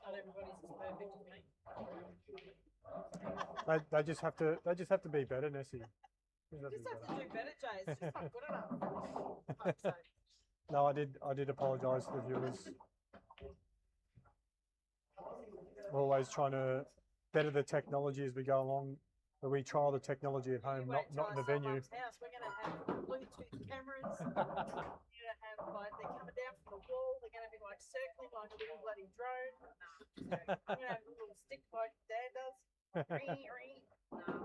Not everybody's as perfect as me. They just have to be better, Nessie. They You just have to do better, Jay. It's just not good enough. Fuck's sake. No, I did apologise to the viewers. We're always trying to better the technology as we go along, but we trial the technology at home, You not wait till in the I sell venue. Mum's house. We're going to have Bluetooth cameras. You're going to have like they're coming down from the wall. They're going to be like circling like a little bloody drone. No, I'm going to have a little stick like Dad does.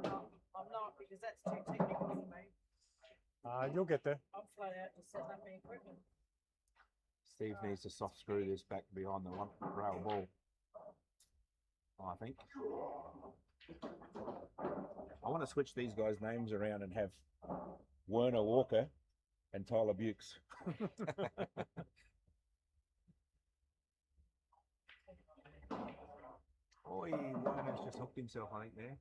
No, I'm not because that's too technical for me. You'll get there. I'm flat out just setting up the equipment. Steve needs to soft screw this back behind the rail ball, I think. I want to switch these guys' names around and have Werner Walker and Tyler Beukes. Oi, Werner's just hooked himself, I think, there.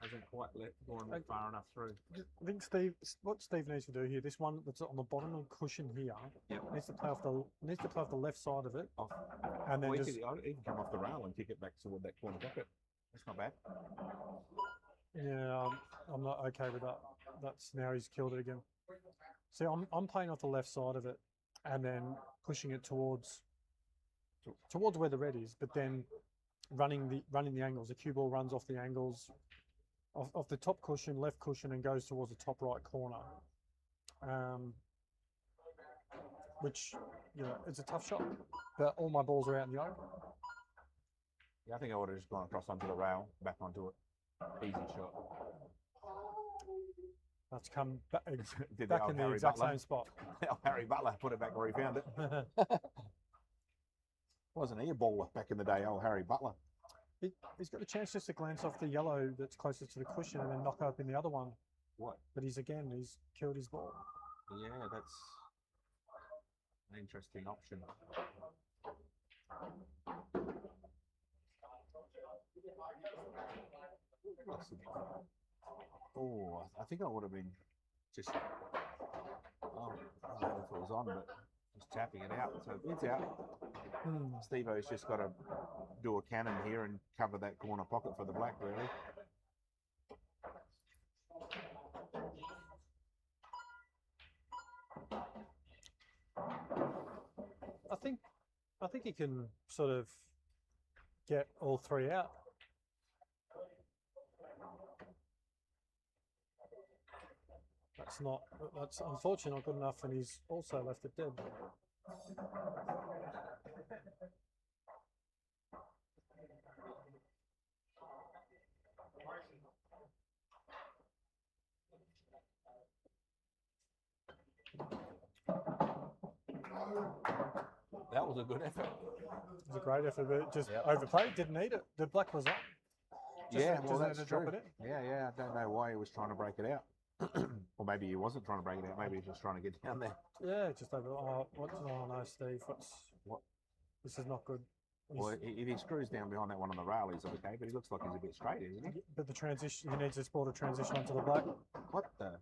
Hasn't quite gone far enough through. I think what Steve needs to do here, this one that's on the bottom of the cushion here, Yep. needs to play off the left side of it, Off. and then He just can come off the rail and kick it back toward that corner pocket. That's not bad. yeah. I'm not okay with that. That's now he's killed it again. See, I'm playing off the left side of it, and then pushing it towards where the red is, but then running the angles. The cue ball runs off the angles. Off the top cushion, left cushion, and goes towards the top right corner. Which, it's a tough shot, but all my balls are out in the open. Yeah, I think I would have just gone across onto the rail, back onto it. Easy shot. That's come back, Did back the in the Harry exact Butler. same spot. Harry Butler put it back where he found it. Wasn't he a baller back in the day, old Harry Butler? He's got a chance just to glance off the yellow that's closest to the cushion and then knock open the other one. What? But he's killed his ball. Yeah, that's an interesting option. Oh, I think I would have been just, I don't know if it was on, but just tapping it out. So it's out. Steve-O's just got to do a cannon here and cover that corner pocket for the black, really. I think he can sort of get all three out. That's unfortunately not good enough, and he's also left it dead. That was a good effort. It was a great effort, but just overplayed. Didn't need it. The black was up. That's drop true. it in. Yeah. I don't know why he was trying to break it out. Or maybe he wasn't trying to break it out. Maybe he was just trying to get down there. Yeah, just over. Oh no, Steve. What? This is not good. Well, if he screws down behind that one on the rail, he's okay. But he looks like he's a bit straight, isn't he? But the transition, he needs this ball to transition onto the black. What the?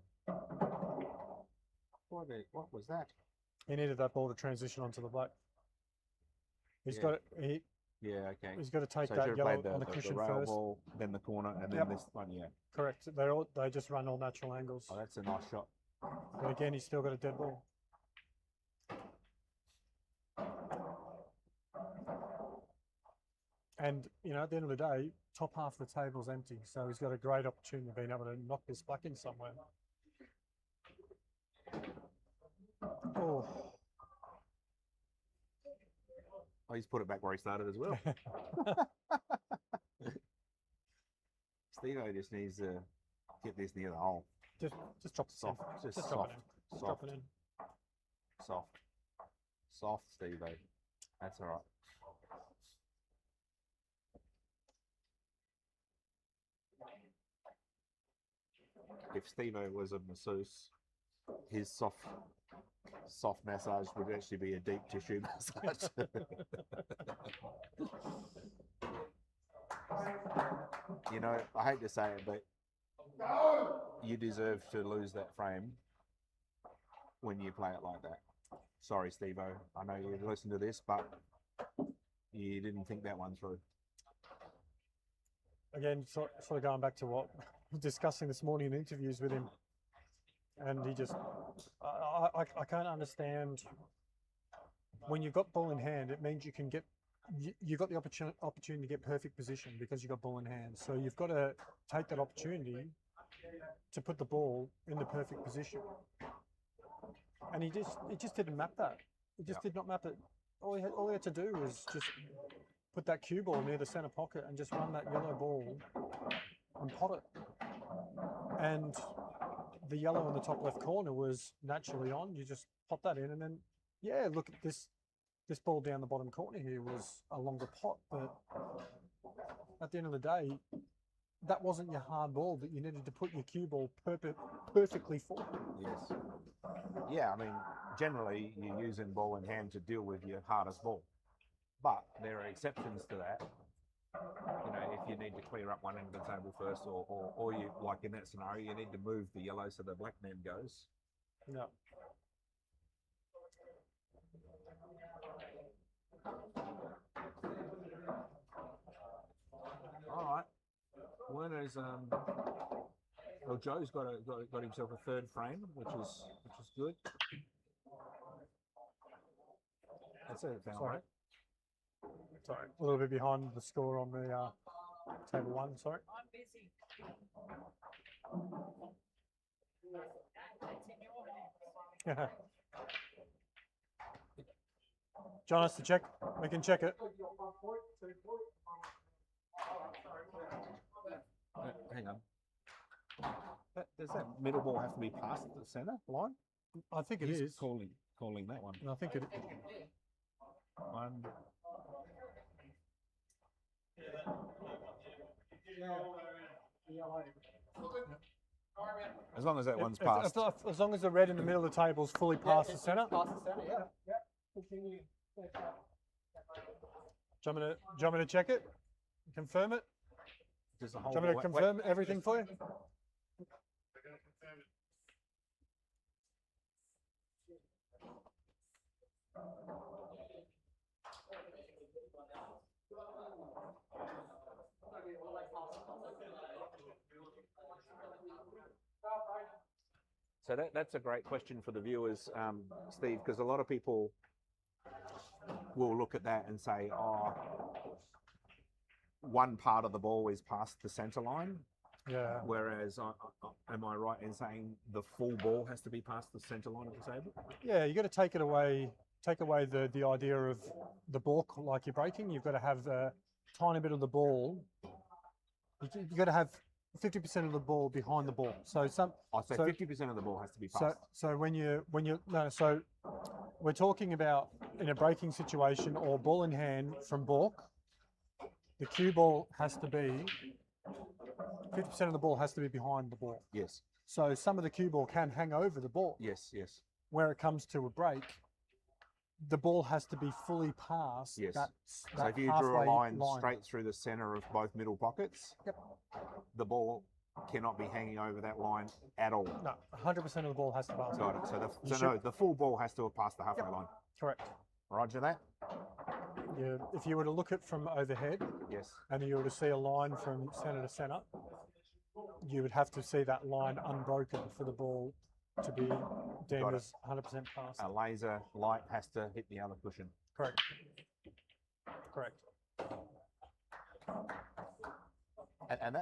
What was that? He needed that ball to transition onto the black. He's got it. Yeah, okay. He's got to take So that should have yellow played on the cushion rail first. ball, then the corner, and then Yep. this one. Yeah. Correct. They just run all natural angles. Oh, that's a nice shot. But again, he's still got a dead ball. And at the end of the day, top half of the table's empty, so he's got a great opportunity of being able to knock this black in somewhere. Oh. Oh, he's put it back where he started as well. Steve-O just needs to get this near the hole. Just drop the Soft, soft. just Just soft, drop it in. Just drop soft, it in. soft, soft, Steve-O. That's all right. If Steve-O was a masseuse, his soft massage would actually be a deep tissue massage. You know, I hate to say it, but you deserve to lose that frame when you play it like that. Sorry, Steve-O. I know you listened to this, but you didn't think that one through. Again, sort of going back to what we were discussing this morning in interviews with him, and he just, I can't understand. When you've got ball in hand, it means you can get, you got the opportunity to get perfect position because you've got ball in hand. So you've got to take that opportunity to put the ball in the perfect position. And he just didn't map that. He just did not map it. All he had to do was just put that cue ball near the center pocket and just run that yellow ball and pot it. And the yellow in the top left corner was naturally on. You just pop that in, and then yeah, look at this ball down the bottom corner here was a longer pot, but at the end of the day, that wasn't your hard ball that you needed to put your cue ball perfectly for. Yes. Yeah, I mean, generally you're using ball in hand to deal with your hardest ball. But there are exceptions to that. You know, if you need to clear up one end of the table first, or you, like in that scenario, you need to move the yellow so the black man goes. No. All right. Werner's well, Joe's got himself a third frame, which is good. That's it, Sorry. Sorry, a little bit behind the score on the table one. Sorry. I'm busy. John has to check. We can check it. Hang on. Does that middle ball have to be past the centre line? I think it He's is. calling that one. I think it. One. As long as that one's passed. As long as the red in the middle of the table is fully past the centre. Past the centre, yeah. Do you want me to check it? Confirm it? Does the Do whole you want me to ball- confirm everything for you? They're going to confirm it. So that's a great question for the viewers, Steve, because a lot of people will look at that and say, oh, one part of the ball is past the centre line, Yeah. whereas am I right in saying the full ball has to be past the centre line of the table? Yeah, you got to take away the idea of the ball like you're breaking. You've got to have a tiny bit of the ball. You got to have 50% of the ball behind the ball. So some. I say 50% of the ball has to be past. So when you no, so we're talking about in a breaking situation or ball in hand from balk, the cue ball has to be 50% of the ball has to be behind the ball. Yes, So some of the cue ball can hang over the ball. yes, yes. Where it comes to a break, the ball has to be fully past. Yes. That So if you drew a line straight through the centre of both middle pockets, Yep. the ball cannot be hanging over that line at all. No, 100% of the ball has to pass. Got it. So, You no, the full ball has to have passed the halfway Yep. line. Correct. Roger that? Yeah, if you were to look at from overhead Yes. and you were to see a line from centre to centre, you would have to see that line unbroken for the ball to be deemed Got it. as 100% passed. A laser light has to hit the other cushion. Correct. Correct. And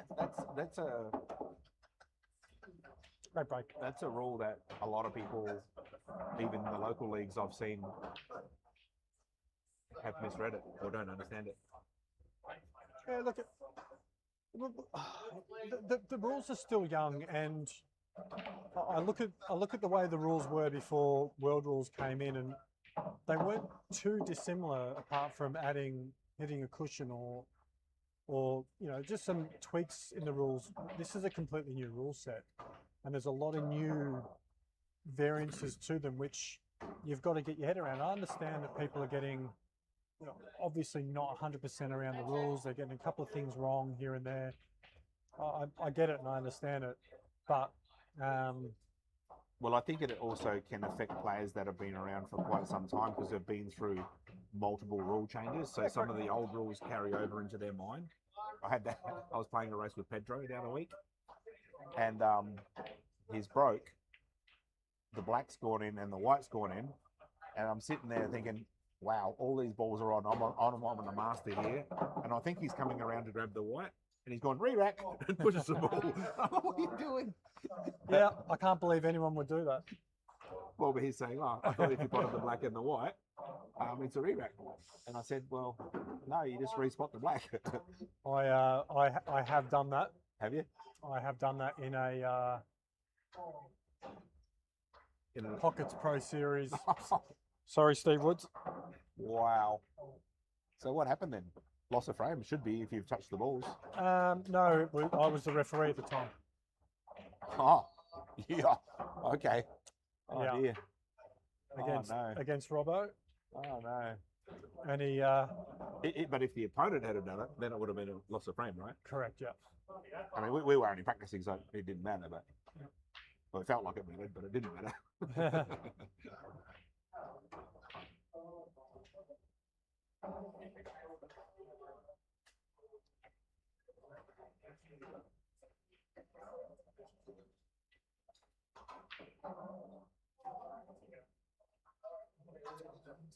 that's a Great break. that's a rule that a lot of people, even the local leagues I've seen, have misread it or don't understand it. Yeah, look, the rules are still young, and I look at the way the rules were before world rules came in, and they weren't too dissimilar apart from hitting a cushion or just some tweaks in the rules. This is a completely new rule set, and there's a lot of new variances to them which you've got to get your head around. I understand that people are getting obviously not 100% around the rules. They're getting a couple of things wrong here and there. I get it and I understand it, but well, I think it also can affect players that have been around for quite some time because they've been through multiple rule changes. So some of the old rules carry over into their mind. I had that. I was playing a race with Pedro the other week, and he's broke. The black's gone in and the white's gone in, and I'm sitting there thinking, wow, all these balls are on. I'm on the master here, and I think he's coming around to grab the white, and he's gone re-rack and pushes the ball. What are you doing? Yeah, I can't believe anyone would do that. Well, but he's saying, oh, I thought if you potted the black and the white, it's a re-rack. And I said, well, no, you just respot the black. I have done that. Have you? I have done that in a Pockets Pro Series. Sorry, Steve Woods. Wow. So what happened then? Loss of frame should be if you've touched the balls. No, I was the referee at the time. Oh, yeah. Okay. Oh, Yeah. dear. Against Robbo. Oh, no. And he... but if the opponent had done it, then it would have been a loss of frame, right? Correct, yeah. I mean, we were only practicing, so it didn't matter, but... Well, it felt like it mattered, but it didn't matter.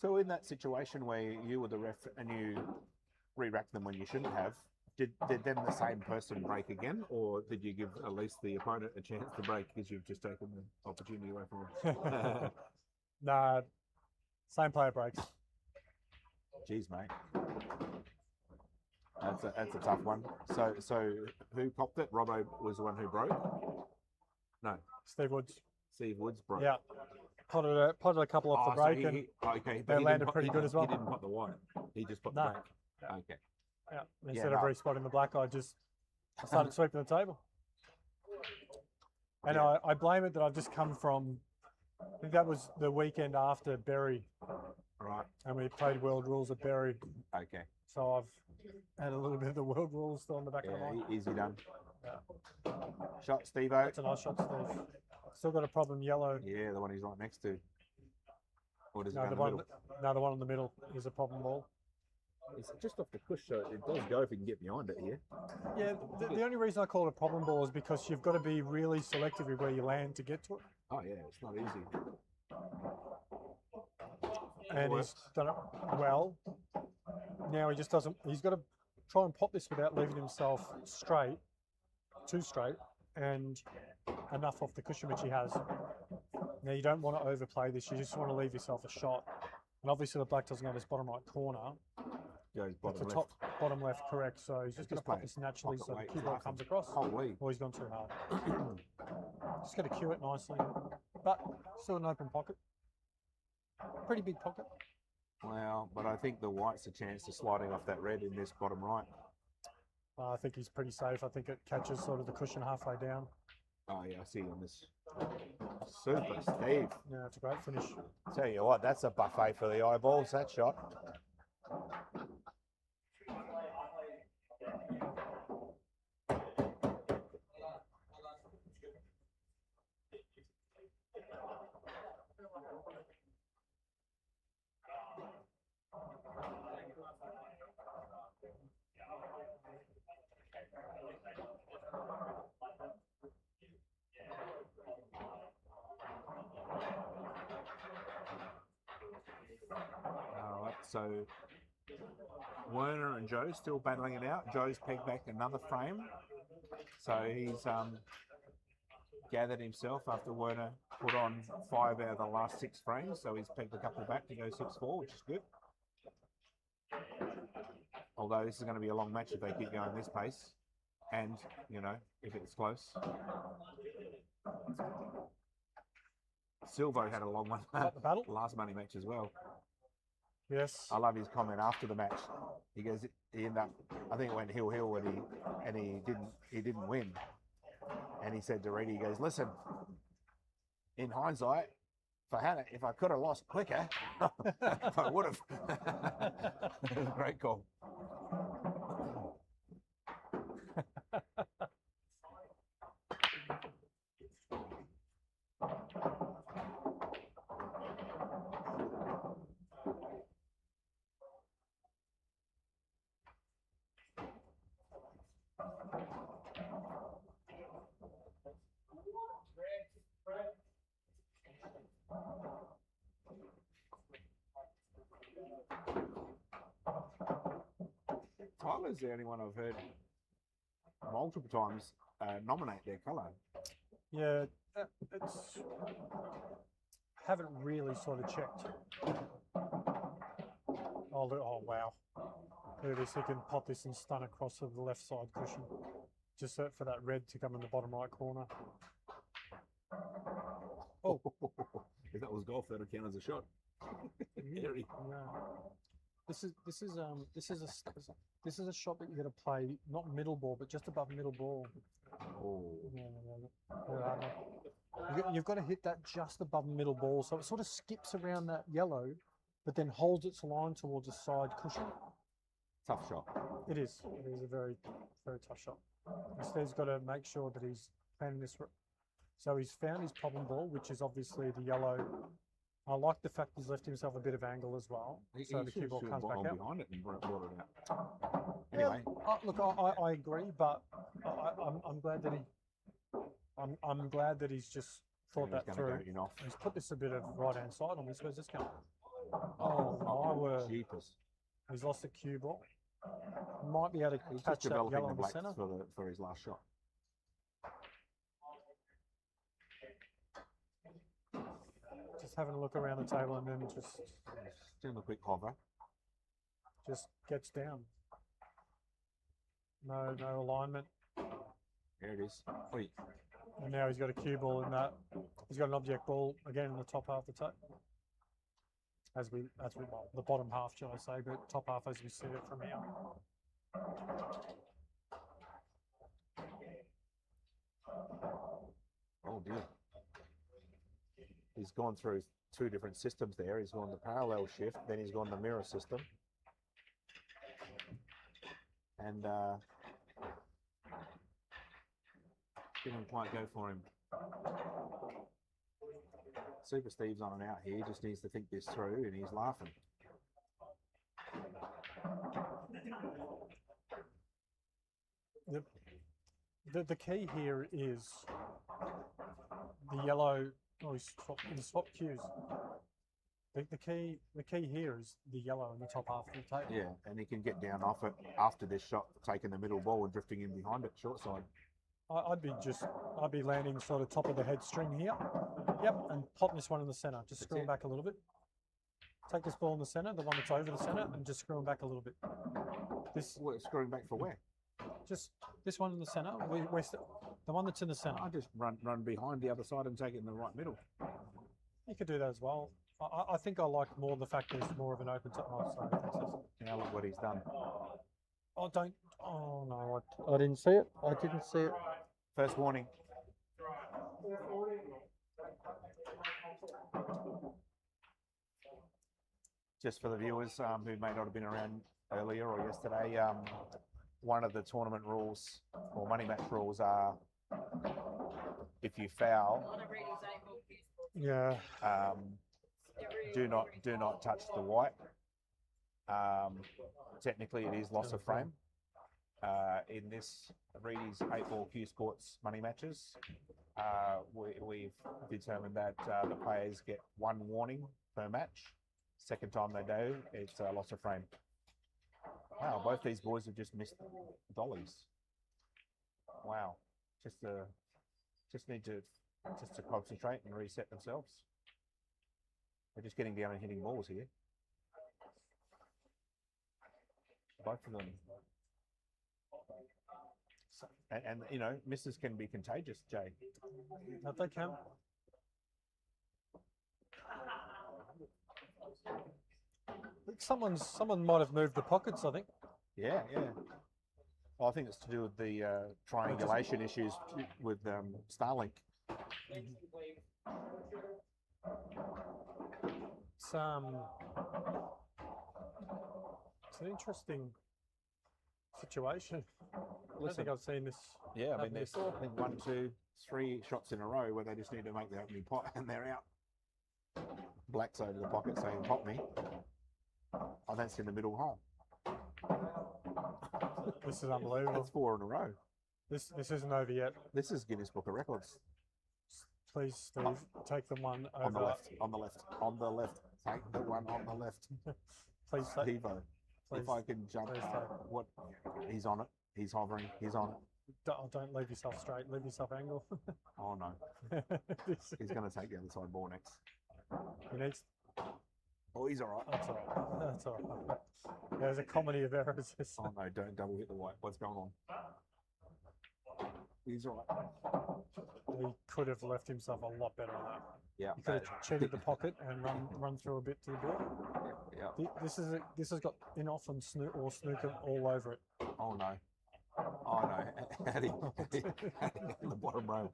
So in that situation where you were the ref and you re-racked them when you shouldn't have, did then the same person break again, or did you give at least the opponent a chance to break because you've just taken the opportunity away from them? Nah, same player breaks. Jeez, mate. That's a tough one. So who copped it? Robbo was the one who broke? No. Steve Woods. Steve Woods broke. Yeah. Potted a couple off the break, and okay, they landed pretty good as well. He didn't pot the white. He just put the black. Okay. Yeah. Instead of respotting the black, I started sweeping the table. And I blame it that I've just come from, I think that was the weekend after Berry. Right. And we played World Rules at Berry. Okay. So I've had a little bit of the World Rules still in the back of my mind. Easy done. Yeah. Shot, Steve-O. That's a nice shot, Steve. Still got a problem yellow. Yeah, the one he's right next to. Or does it No, go the in the one, middle? no, the one in the middle is a problem ball. It's just off the cush, so it does go if you can get behind it here. Yeah, the only reason I call it a problem ball is because you've got to be really selective with where you land to get to it. Oh yeah, it's not easy. And he's done it well. Now he just doesn't, he's got to try and pop this without leaving himself too straight, and enough off the cushion, which he has. Now you don't want to overplay this, you just want to leave yourself a shot. And obviously the black doesn't have his bottom right corner. Goes bottom the left. top, bottom left, correct. So he's just going to pop play this naturally so the weight, cue ball comes across. Holy. Or he's gone too hard. Just got to cue it nicely, but still an open pocket. Pretty big pocket. Well, but I think the white's a chance of sliding off that red in this bottom right. I think he's pretty safe. I think it catches sort of the cushion halfway down. Oh yeah, I see on this. Super, Steve. Yeah, it's a great finish. Tell you what, that's a buffet for the eyeballs, that shot. All right, so Werner and Joe still battling it out. Joe's pegged back another frame, so he's gathered himself after Werner put on 5 out of the last 6 frames. So he's pegged a couple back to go 6-4, which is good. although this is going to be a long match if they keep going this pace, and you know if it's close. Silvo had a long one Is that the battle? last money match as well. Yes. I love his comment after the match. He goes, he ended up, I think it went hill and he didn't win. And he said to Reedy, he goes, listen, in hindsight, if I could have lost quicker, I would have. Great call. Tyler's the only one I've heard multiple times nominate their colour. Yeah, it's haven't really sort of checked. Oh wow! Look at this. He can pop this and stun across to the left side cushion, just for that red to come in the bottom right corner. Oh, If that was golf, that would count as a shot. Very. no. This is a shot that you're going to play not middle ball, but just above middle ball. Oh. You've got to hit that just above middle ball, so it sort of skips around that yellow, but then holds its line towards the side cushion. Tough shot. It is. It is a very, very tough shot. Instead, he's got to make sure that he's planning this. So he's found his problem ball, which is obviously the yellow. I like the fact he's left himself a bit of angle as well, so the cue ball comes back out. Behind it and brought it out. Anyway, Look, I agree, but I'm glad that I'm glad that he's just thought that through. He's put this a bit of right hand side on this. Where's this going? Oh my word! Jeepers. He's lost the cue ball. Might be able to He's catch just that yellow developing the in the blacks centre. for his last shot. Just having a look around the table and then just Doing a quick hover. gets down. No alignment. There it is. Wait. And now he's got a cue ball in that. He's got an object ball again in the top half of the tape. Well, the bottom half, shall I say, but top half as we see it from here. Oh dear. He's gone through two different systems there. He's gone the parallel shift, then he's gone the mirror system. And didn't quite go for him. Super Steve's on and out here. He just needs to think this through, and he's laughing. The key here is the yellow. Oh, he swapped cues. The key here is the yellow in the top half of the table. Yeah, and he can get down off it after this shot, taking the middle ball and drifting in behind it, short side. I'd be landing sort of top of the head string here. Yep, and pop this one in the centre. Just screw him back a little bit. Take this ball in the centre, the one that's over the centre, and just screw him back a little bit. Screwing back for where? Just this one in the centre. The one that's in the centre. I just run behind the other side and take it in the right middle. You could do that as well. I think I like more the fact that it's more of an open top. Oh, sorry. Now look what he's done. Oh, don't. Oh, no. I didn't see it. I didn't see it. First warning. Just for the viewers who may not have been around earlier or yesterday, one of the tournament rules or money match rules are if you foul, Yeah. do not touch the white. Technically, it is loss of frame. In this Reedy's 8-ball Q Sports money matches, we've determined that the players get one warning per match. Second time they do, it's a loss of frame. Wow, both these boys have just missed dollies. Wow, just need to concentrate and reset themselves. They're just getting down and hitting balls here. both of them. And you know, misses can be contagious, Jay. No, they can. I think someone might have moved the pockets, I think. Yeah, yeah. Well, I think it's to do with the triangulation issues with Starlink. It's an interesting situation. I don't think I've seen this. Yeah, I mean, happen there's before. I think 1, 2, 3 shots in a row where they just need to make the opening pot and they're out. Black's over the pocket saying, "Pop me." Oh, that's in the middle hole. This is unbelievable. That's 4 in a row. This isn't over yet. This is Guinness Book of Records. Please, Steve, take the one over. On the left, on the left, on the left. Take the one on the left. Please take. Steve-o. Please, If I can jump, please take. what? He's on it. He's hovering. He's on it. Don't leave yourself straight. Leave yourself angle. Oh no, This- he's going to take the other side ball next. he needs. Oh, he's all right. That's all right. That's all right. There's a comedy of errors. Oh no, don't double hit the white. What's going on? He's all right. He could have left himself a lot better on that. Yeah. He could have cheated the pocket and run through a bit to the ball. Yeah. This has got in-off and snooker all over it. Oh no. Oh no. Had he in the bottom row.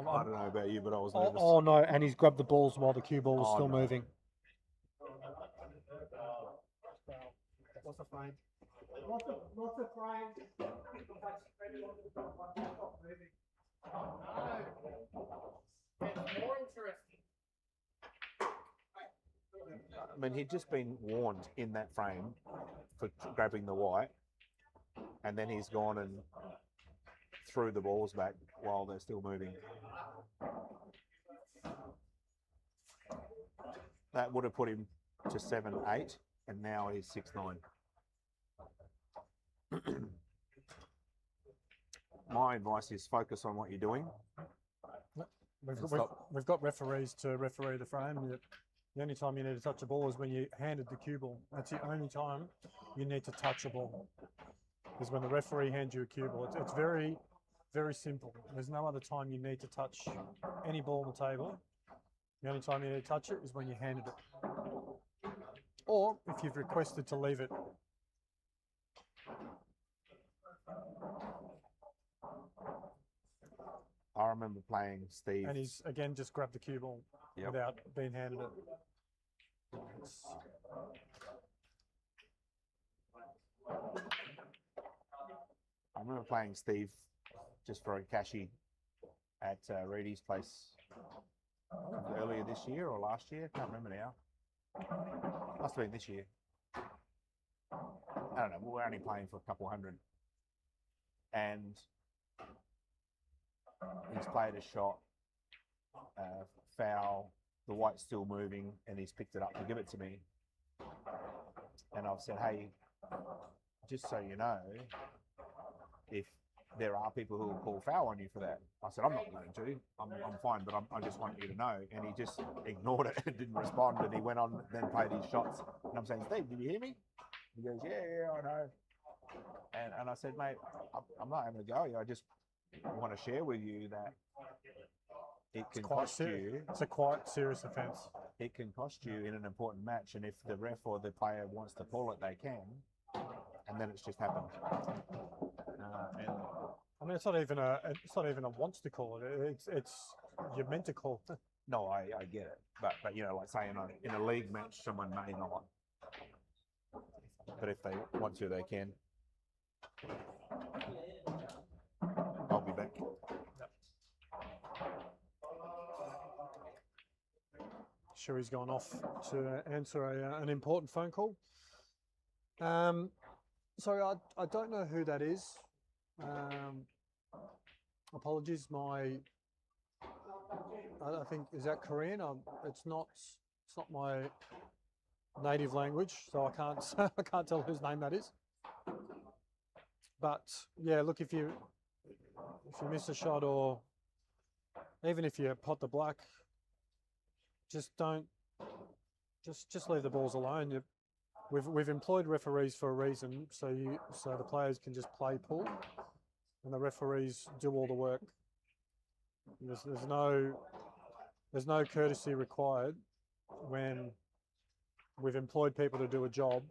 I don't know about you, but I was nervous. Oh no! And he's grabbed the balls while the cue ball was Oh, still no. moving. Lots of frame. Lots of frame. It's more interesting. I mean, he'd just been warned in that frame for grabbing the white, and then he's gone and threw the balls back while they're still moving. That would have put him to 7-8, and now he's 6-9. My advice is focus on what you're doing. We've got referees to referee the frame. The only time you need to touch a ball is when you handed the cue ball. That's the only time you need to touch a ball, is when the referee hands you a cue ball. It's very, very simple. There's no other time you need to touch any ball on the table. The only time you need to touch it is when you handed it, or if you've requested to leave it. I remember playing Steve. And he's again just grabbed the cue ball Yep. without being handed it. I remember playing Steve just for a cashy at Reedy's place earlier this year or last year. Can't remember now. Must have been this year. I don't know. We were only playing for a couple hundred. And he's played a shot, foul, the white's still moving, and he's picked it up to give it to me. And I've said, hey, just so you know, if there are people who will call foul on you for that. I said, I'm not going to. I'm fine, but I just want you to know. And he just ignored it and didn't respond. And he went on, then played his shots. And I'm saying, Steve, did you hear me? He goes, yeah, I know. And I said, mate, I'm not having a go. I just want to share with you that it can cost you. It's a quite serious offence. It can cost you in an important match. And if the ref or the player wants to call it, they can. And then it's just happened. And I mean, it's not even a wants to call it. It's you're meant to call. no, I get it. But you know, like say in a league match, someone may not. But if they want to, they can. I'll be back. Sherry's gone off to answer an important phone call. Sorry, I don't know who that is. Apologies, I think, is that Korean? It's not my native language, so I can't tell whose name that is. But yeah, look, if you miss a shot, or even if you pot the black, just don't, just leave the balls alone. We've employed referees for a reason, so the players can just play pool, and the referees do all the work. There's no courtesy required when we've employed people to do a job.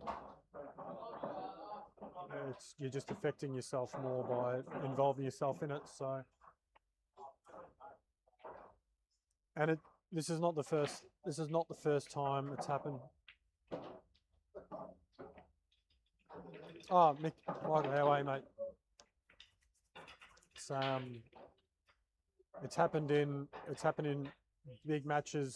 You're just affecting yourself more by involving yourself in it. So, and this is not the first time it's happened. Oh, Mick, Michael, how are you, mate? It's happened in big matches.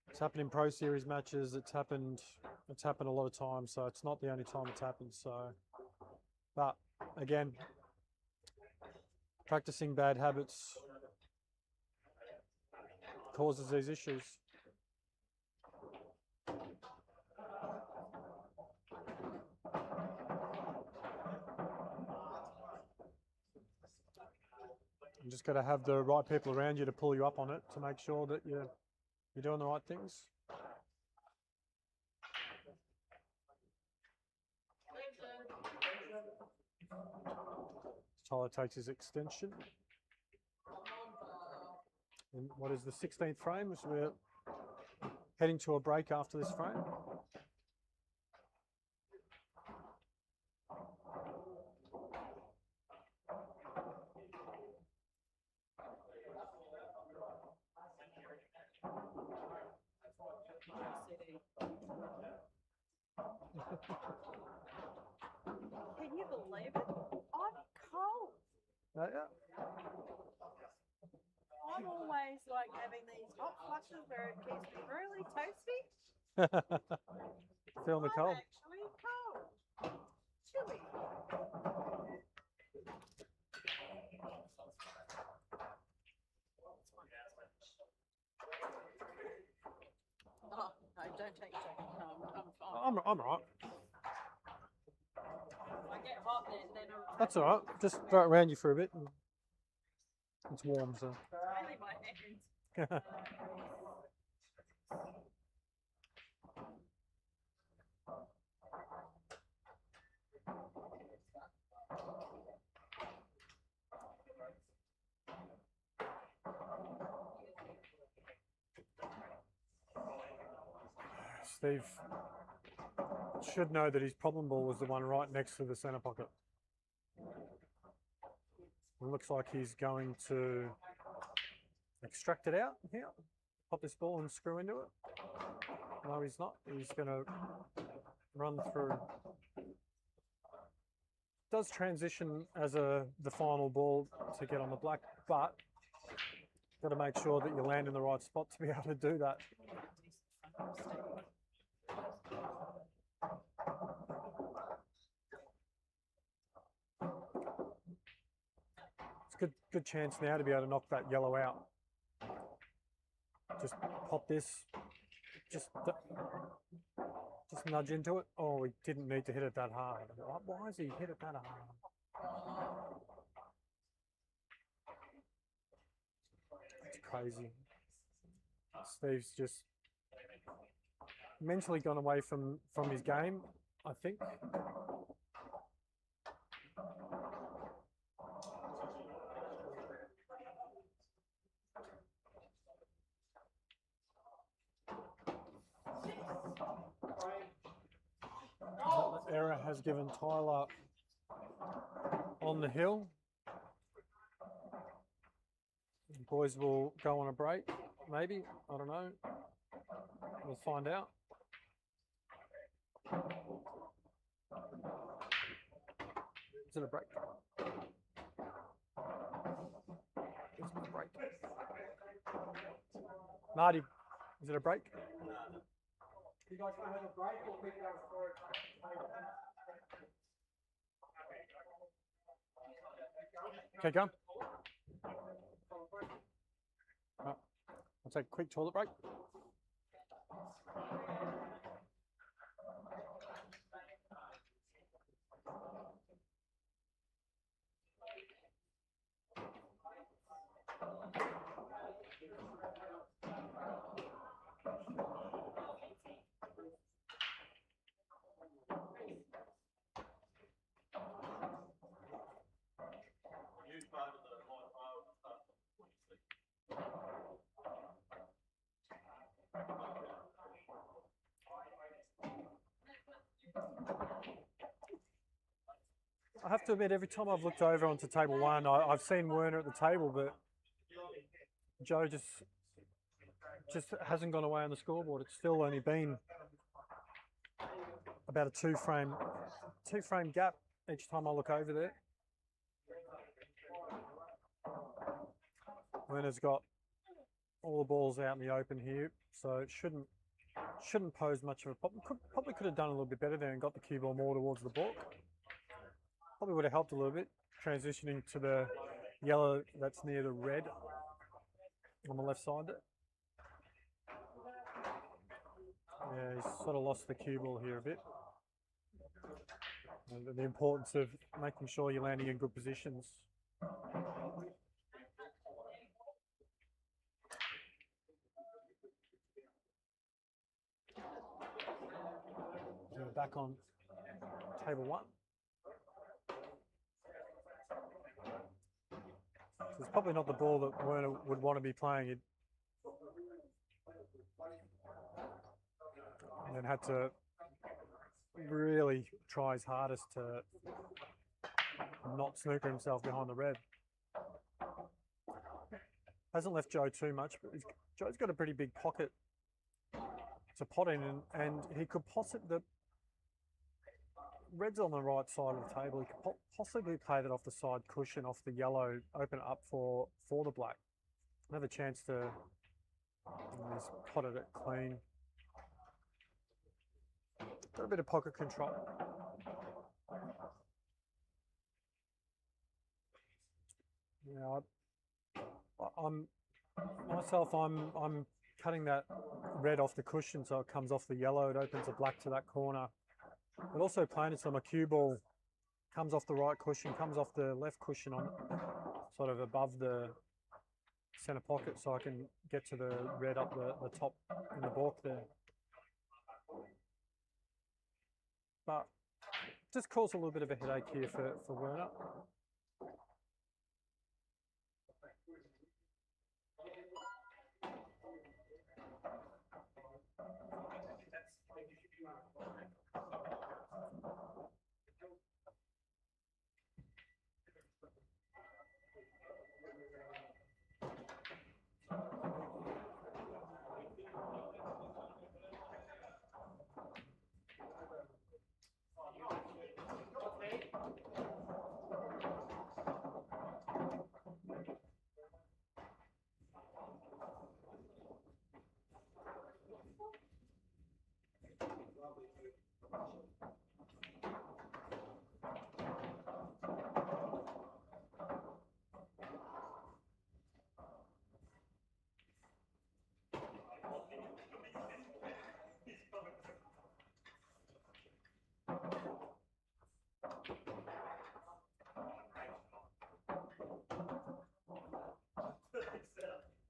It's happened in Pro Series matches. It's happened a lot of times. So it's not the only time it's happened. So, but again, practicing bad habits causes these issues. You just got to have the right people around you to pull you up on it to make sure that you're doing the right things. Tyler takes his extension. And what is the 16th frame? So we're heading to a break after this frame. Can you believe it? I'm cold. Yeah. I'm always like having these hot flushes where it keeps me really toasty. Feeling the I'm cold. actually cold. Chilly. Oh, no, don't take your jacket. No, I'm fine. I'm right. I get hot then That's all right. Just throw it around you for a bit. And it's warm, so. it's really my hands. Steve should know that his problem ball was the one right next to the centre pocket. It looks like he's going to extract it out here, pop this ball and screw into it. No, he's not. He's going to run through. Does transition as the final ball to get on the black, but got to make sure that you land in the right spot to be able to do that. It's good chance now to be able to knock that yellow out. Just pop this, just nudge into it. Oh, he didn't need to hit it that hard. Why has he hit it that hard? It's crazy. Steve's just mentally gone away from his game, I think. Error has given Tyler on the hill. The boys will go on a break, maybe. I don't know. We'll find out. Is it a break? Is it a break? Marty, is it a break? You guys want to have a break or pick it up for it? Okay, go. Right. I'll take a quick toilet break. I have to admit, every time I've looked over onto table one, I've seen Werner at the table, but Joe just hasn't gone away on the scoreboard. It's still only been about a two frame gap each time I look over there. Werner's got all the balls out in the open here, so it shouldn't pose much of a problem. Probably could have done a little bit better there and got the cue ball more towards the balk. Probably would have helped a little bit, transitioning to the yellow that's near the red on the left side there. Yeah, he's sort of lost the cue ball here a bit. And the importance of making sure you're landing in good positions. So we're back on table one. So it's probably not the ball that Werner would want to be playing. And then had to really try his hardest to not snooker himself behind the red. Hasn't left Joe too much, but Joe's got a pretty big pocket to pot in, and he could possibly, the red's on the right side of the table, he could possibly play that off the side cushion, off the yellow, open it up for the black. Have a chance to, he's potted it clean. Got a bit of pocket control. Yeah, I'm cutting that red off the cushion so it comes off the yellow. It opens the black to that corner. But also playing it so my cue ball comes off the right cushion, comes off the left cushion on sort of above the center pocket, so I can get to the red up the top in the balk there. But just caused a little bit of a headache here for Werner.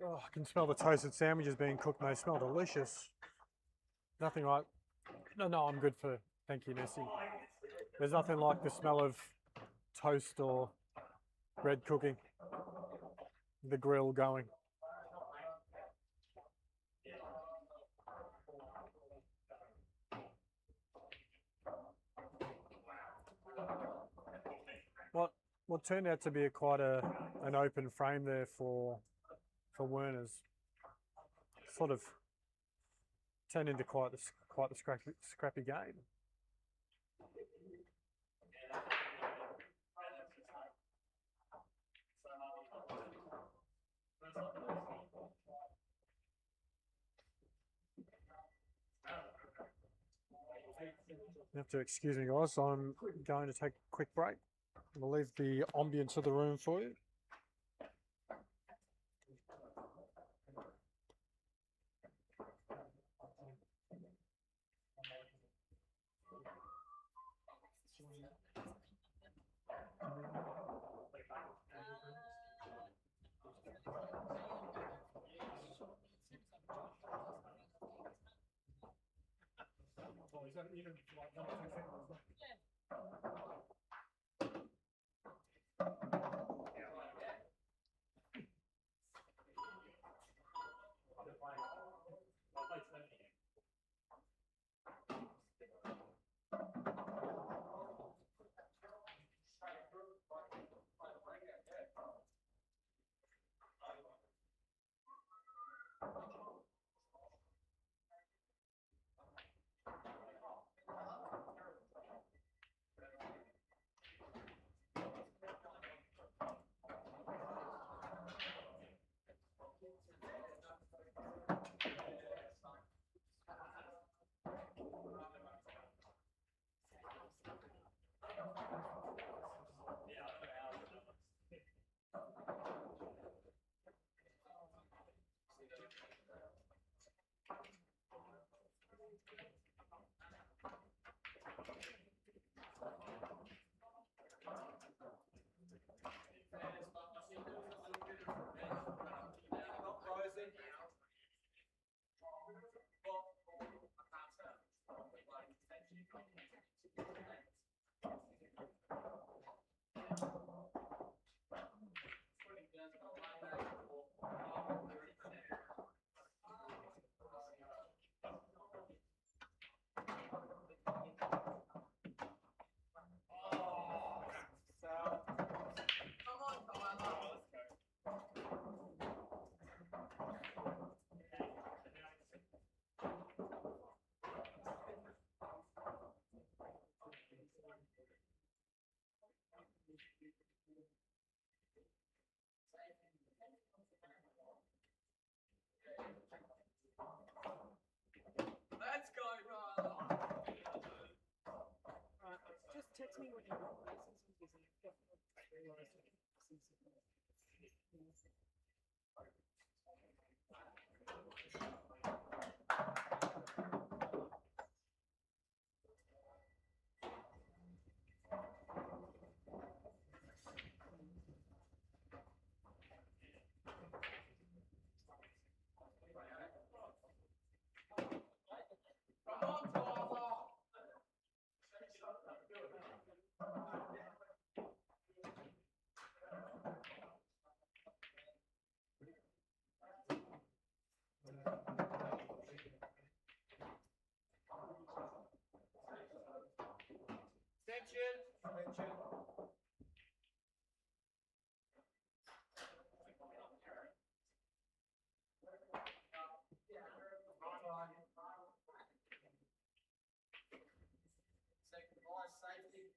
Oh, I can smell the toasted sandwiches being cooked. They smell delicious. Nothing like, no, I'm good for, thank you, Nessie. There's nothing like the smell of toast or bread cooking, the grill going. What turned out to be quite an open frame there for Werner's, sort of turned into quite the scrappy game. You have to excuse me, guys. I'm going to take a quick break. We'll leave the ambience of the room for you. Oh, is that even like 1 or 2 seconds left? Let's go, Ryder. Right, just text me what you want, please, since I'm busy. Come on, Tyler. Attention. Second ball, safety.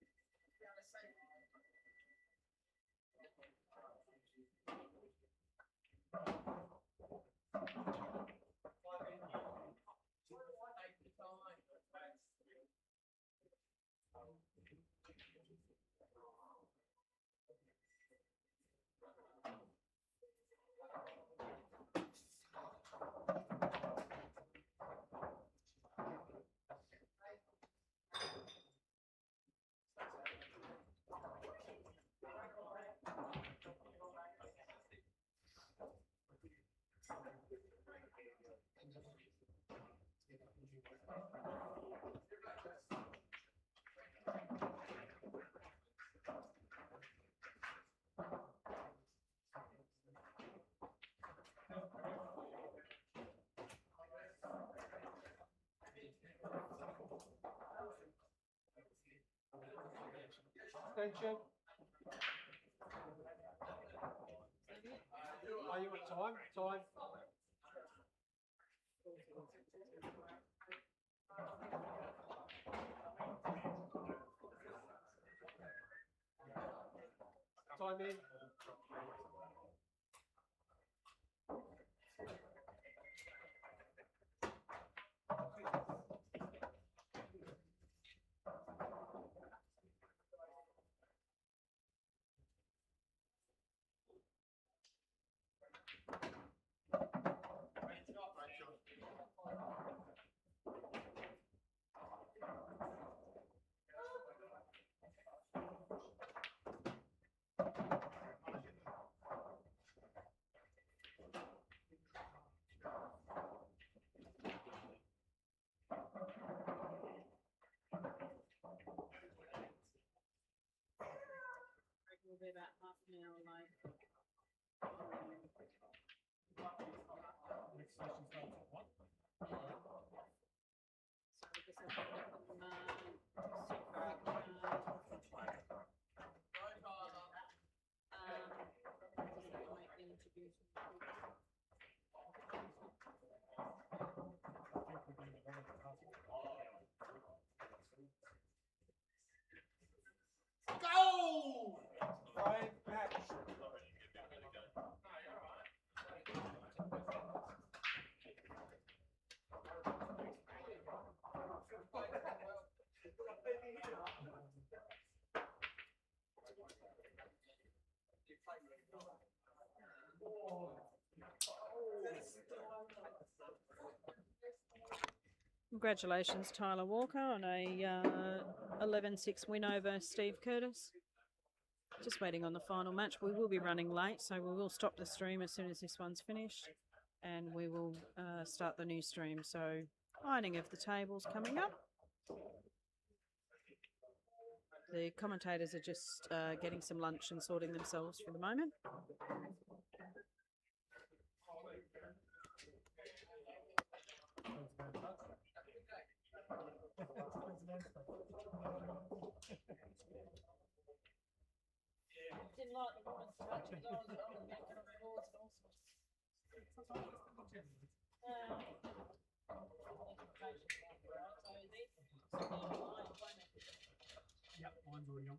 Attention. Are you at time? Time. Time in. We'll be about half an hour late. Next session starts at what? So we just have to get them super, just have to make the interviews. I think we're doing a lot of Go! Right, match. Congratulations, Tyler Walker, on a 11-6 win over Steve Curtis. Just waiting on the final match. We will be running late, so we will stop the stream as soon as this one's finished, and we will start the new stream. So ironing of the tables coming up. The commentators are just getting some lunch and sorting themselves for the moment. Didn't like the woman's touch it, I was making up records and all sorts. Yep, mine's already on.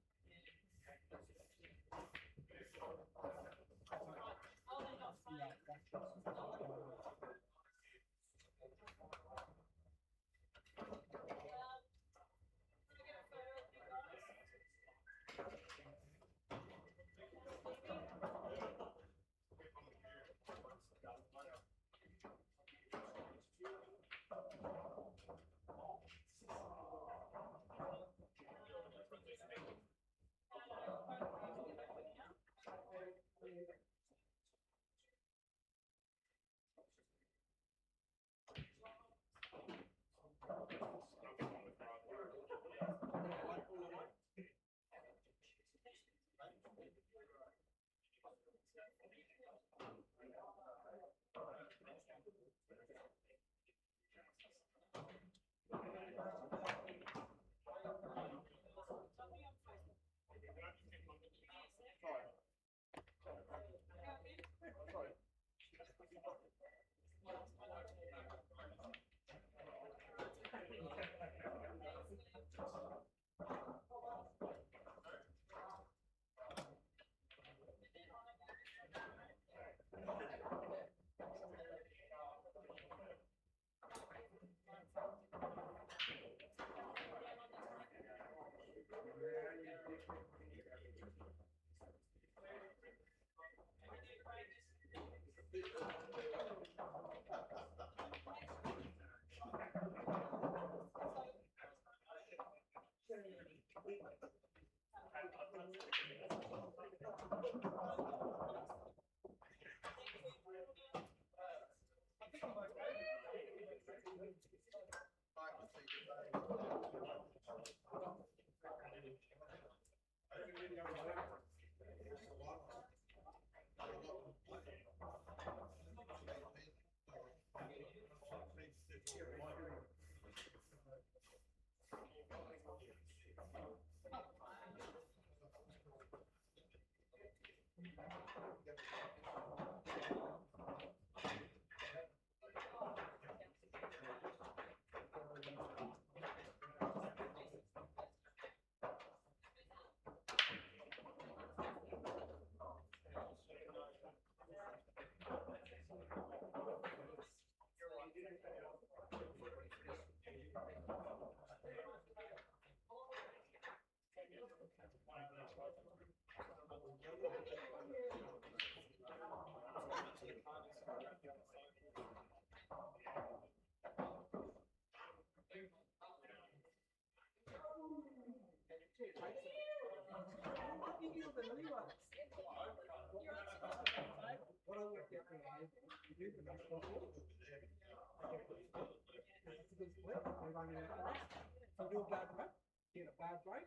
So you'll bad rep, get a bad break,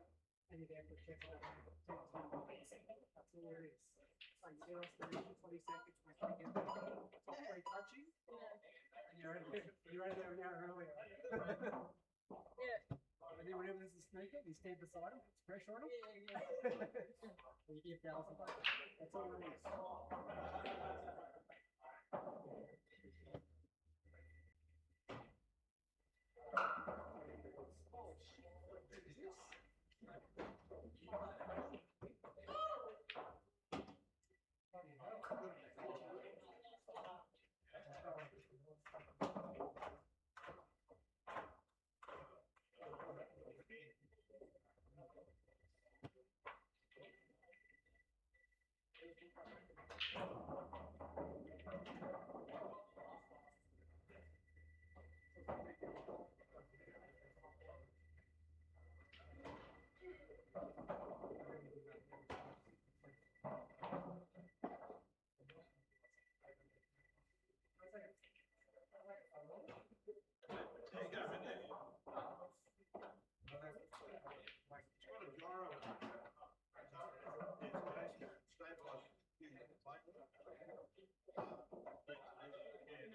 and you're there for a check on that's all it is. Like 0 to 20 seconds, my top three touching. And you're over there an hour earlier. And then whenever there's a sneaker, you stand beside him, puts pressure on him. And you give thousand. That's all it is.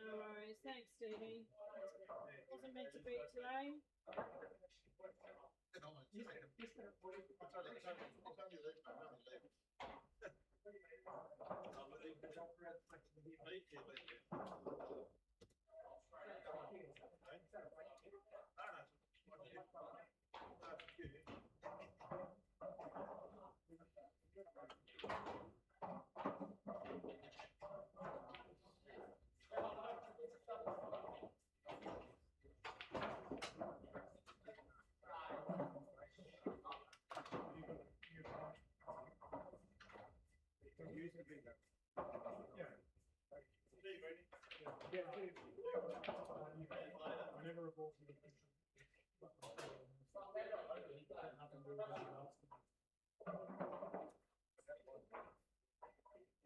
No worries. Thanks, Stevie. Wasn't meant to be today. Whenever a ball's in the picture,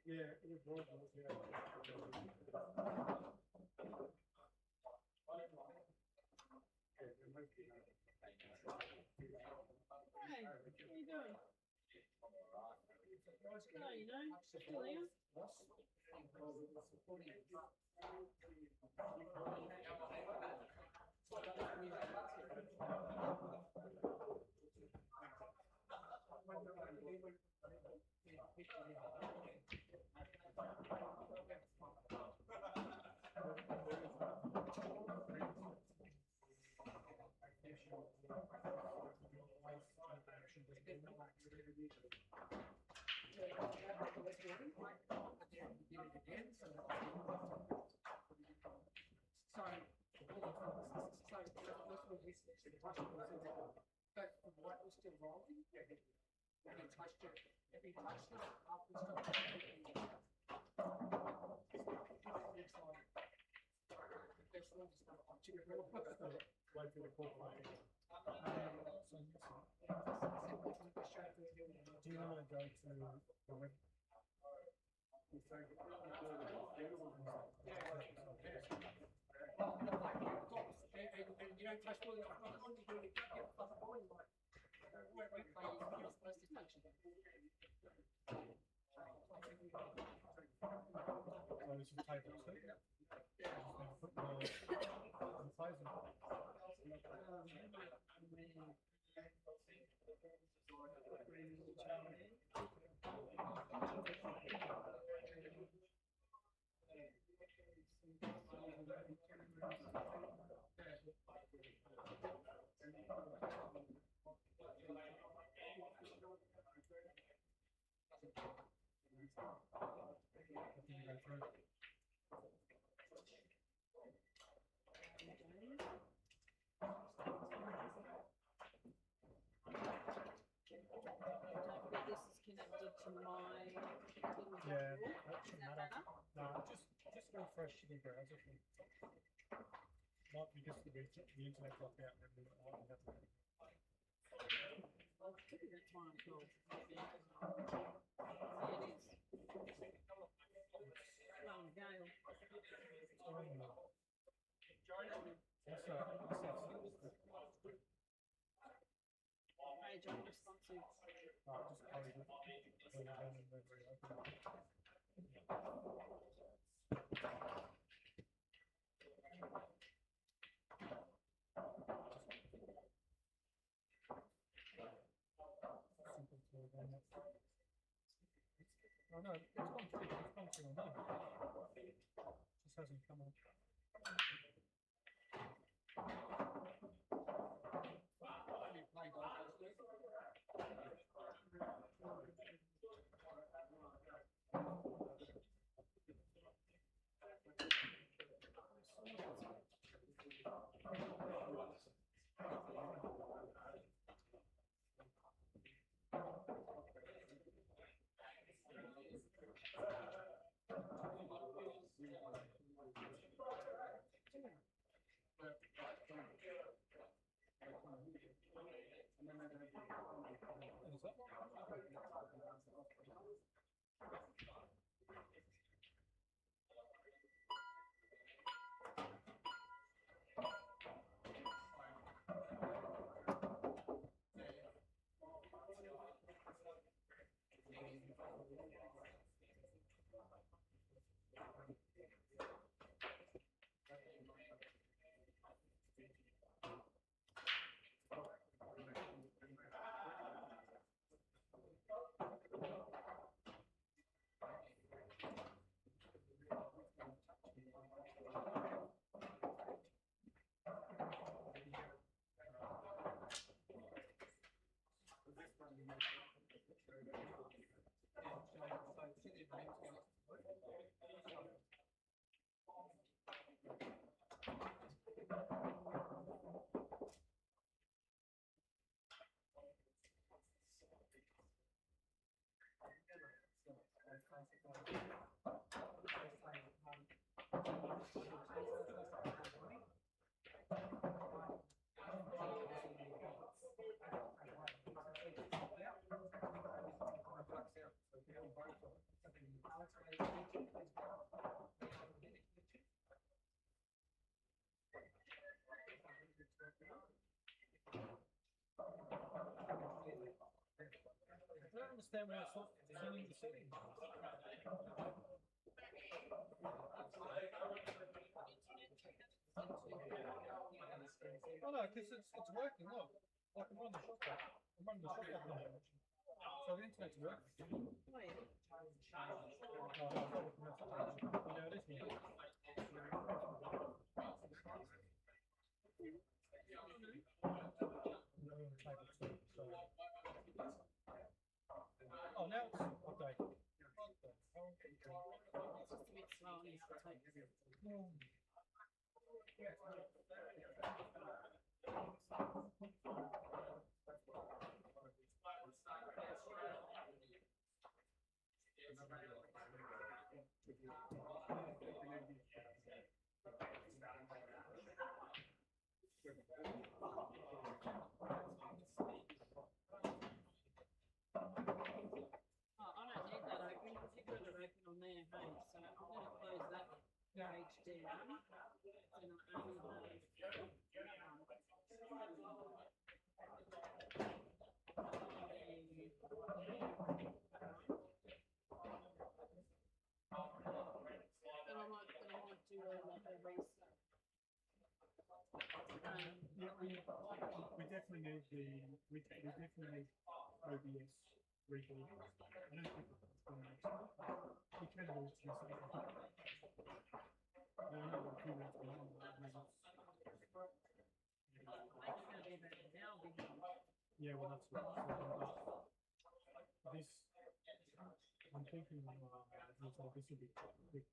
yeah, it was wrong. Yeah. Hey, what are you doing? No, you know, still here. But the white was still rolling, and he touched it. If he touched it after the stop, do you want to go to the web? And you don't touch ball, I'm not going to do it, get the ball in like, where you're supposed to touch it. So this is type of thing? Yeah. Put the size in. This is connected to my Yeah, that shouldn't matter. No, just refresh the browser. Might be just the internet blocked out and everything like that. That's why I'm cool. Yeah, it is. Long gale. Hey, John, responsive. Just close it. Close it down and then reopen it. Oh no, it's gone through. It's gone through on that. Just hasn't come on. understand why it's not sending the settings. Oh no, because it's working, look. Like I'm running the shop back. I'm running the shop back now. So the internet's working. Oh, yeah. Yeah, it is working. Oh, now it's okay. It's just a bit slow on this tape. Oh, I don't need that open because you've got it open on there, hey. So I'm going to close that page down. And I only have and I might do like a restart. Yeah, we definitely need we definitely need OBS reboot. I don't think it's going to we can do it to yourself. I don't know what you want to do. Yeah, well that's what this I'm thinking this will be quick.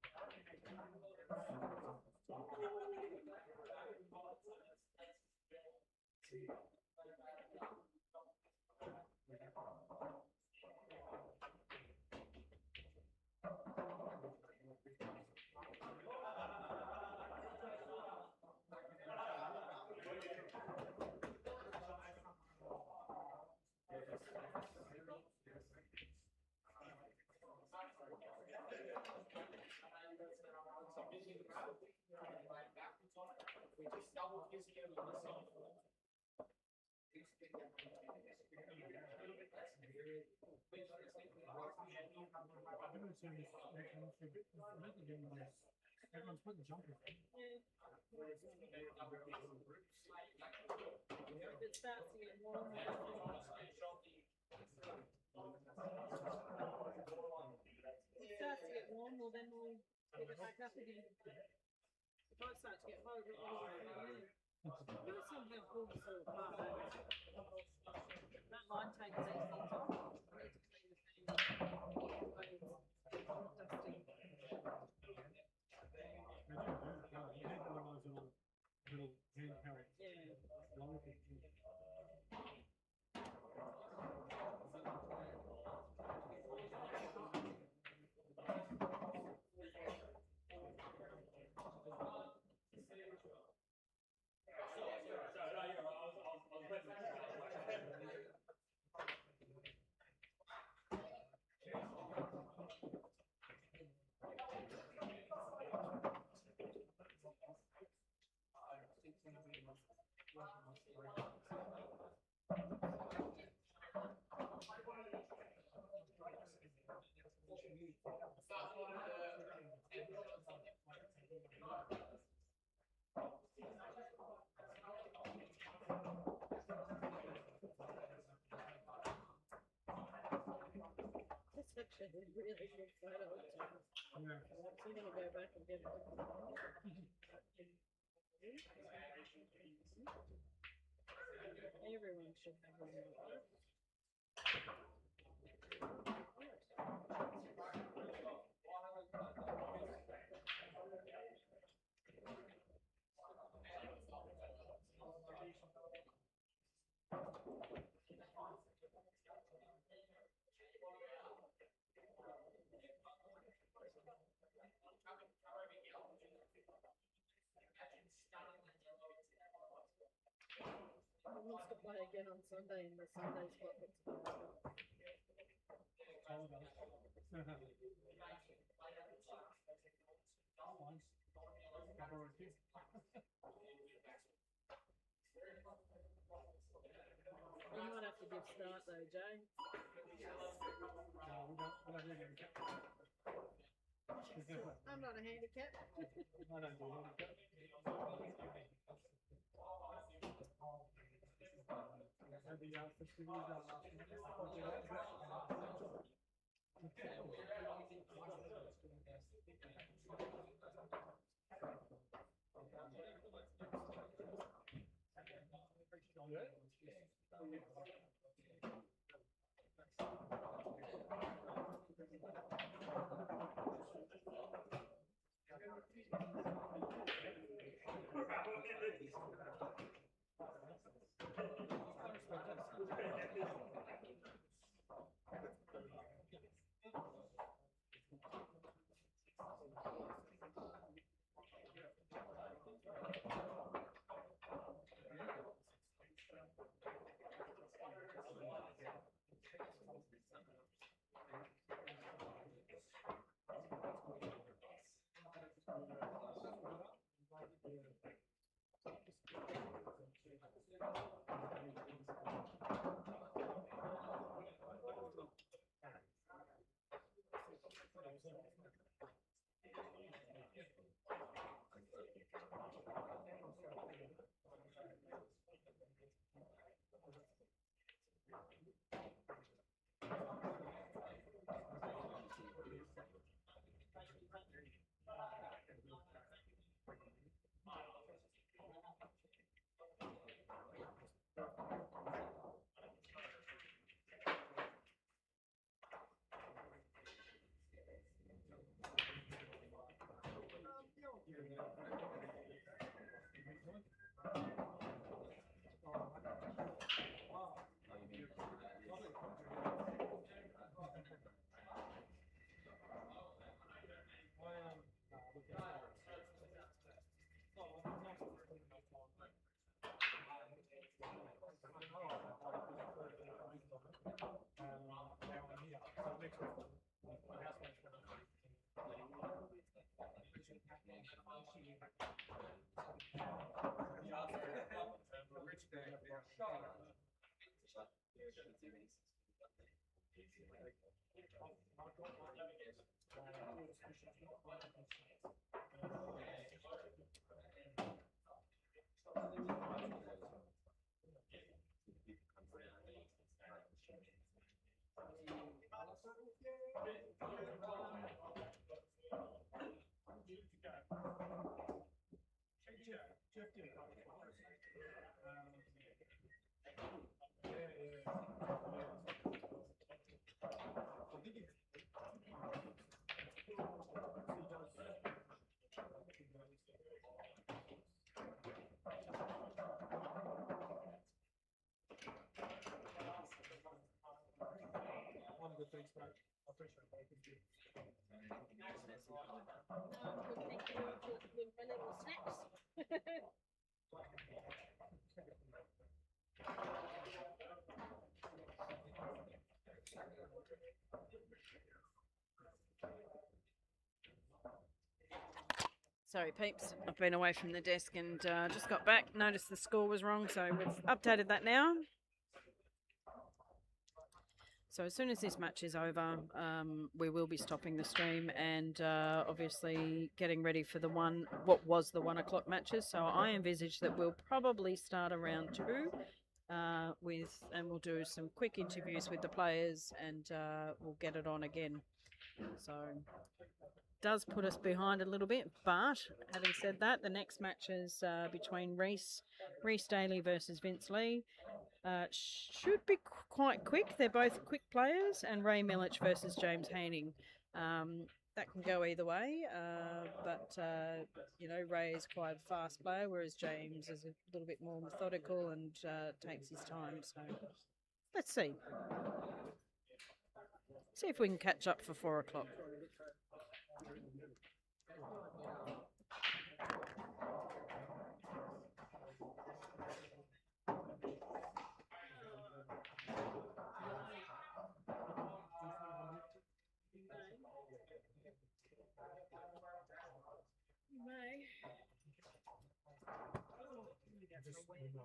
Everyone's putting jumpers. If it starts to get warm, if it starts to get warm, well then we'll pick it back up again. If I start to get hot, it will you know somehow pulls it all apart. That line takes these things off. I need to clean the thing. But it's dusty. You did one of those little handheld. Yeah. That's actually a really good photo. I'm actually going to go back and get it. Everyone should have one of those. He wants to play again on Sunday in the Sunday spot. You might have to give safe start though, Jay. No, we don't really get I'm not a handicap. I don't do handicap. And the festivities are last Thanks, mate. I appreciate it. Thank you. Good, thank you with my little snaps. Sorry, peeps. I've been away from the desk and just got back. Noticed the score was wrong, so we've updated that now. So as soon as this match is over, we will be stopping the stream and obviously getting ready for what was the 1 o'clock matches. So I envisage that we'll probably start around 2 and we'll do some quick interviews with the players and we'll get it on again. So does put us behind a little bit, but having said that, the next match is between Reece Daly versus Vince Lee. Should be quite quick. They're both quick players, and Ray Milich versus James Haining. That can go either way, but you know, Ray is quite a fast player, whereas James is a little bit more methodical and takes his time. So let's see. See if we can catch up for 4 o'clock.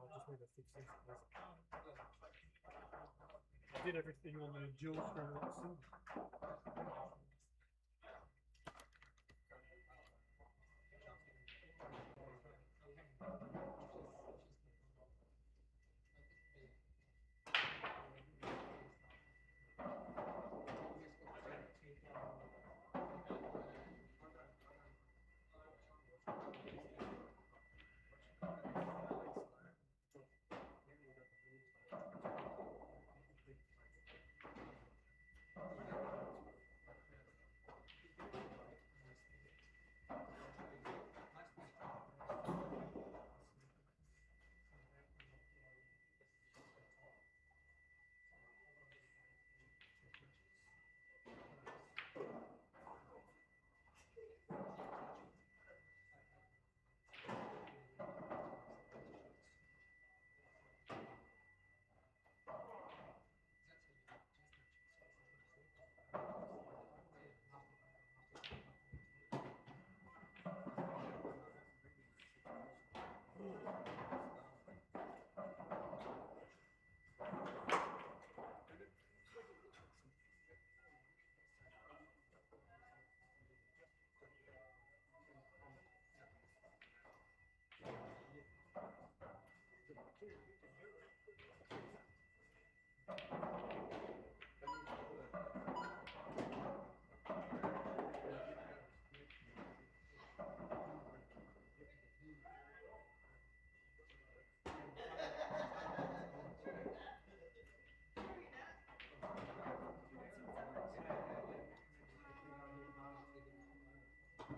I just need to fix this. did everything on the dual screen like silver.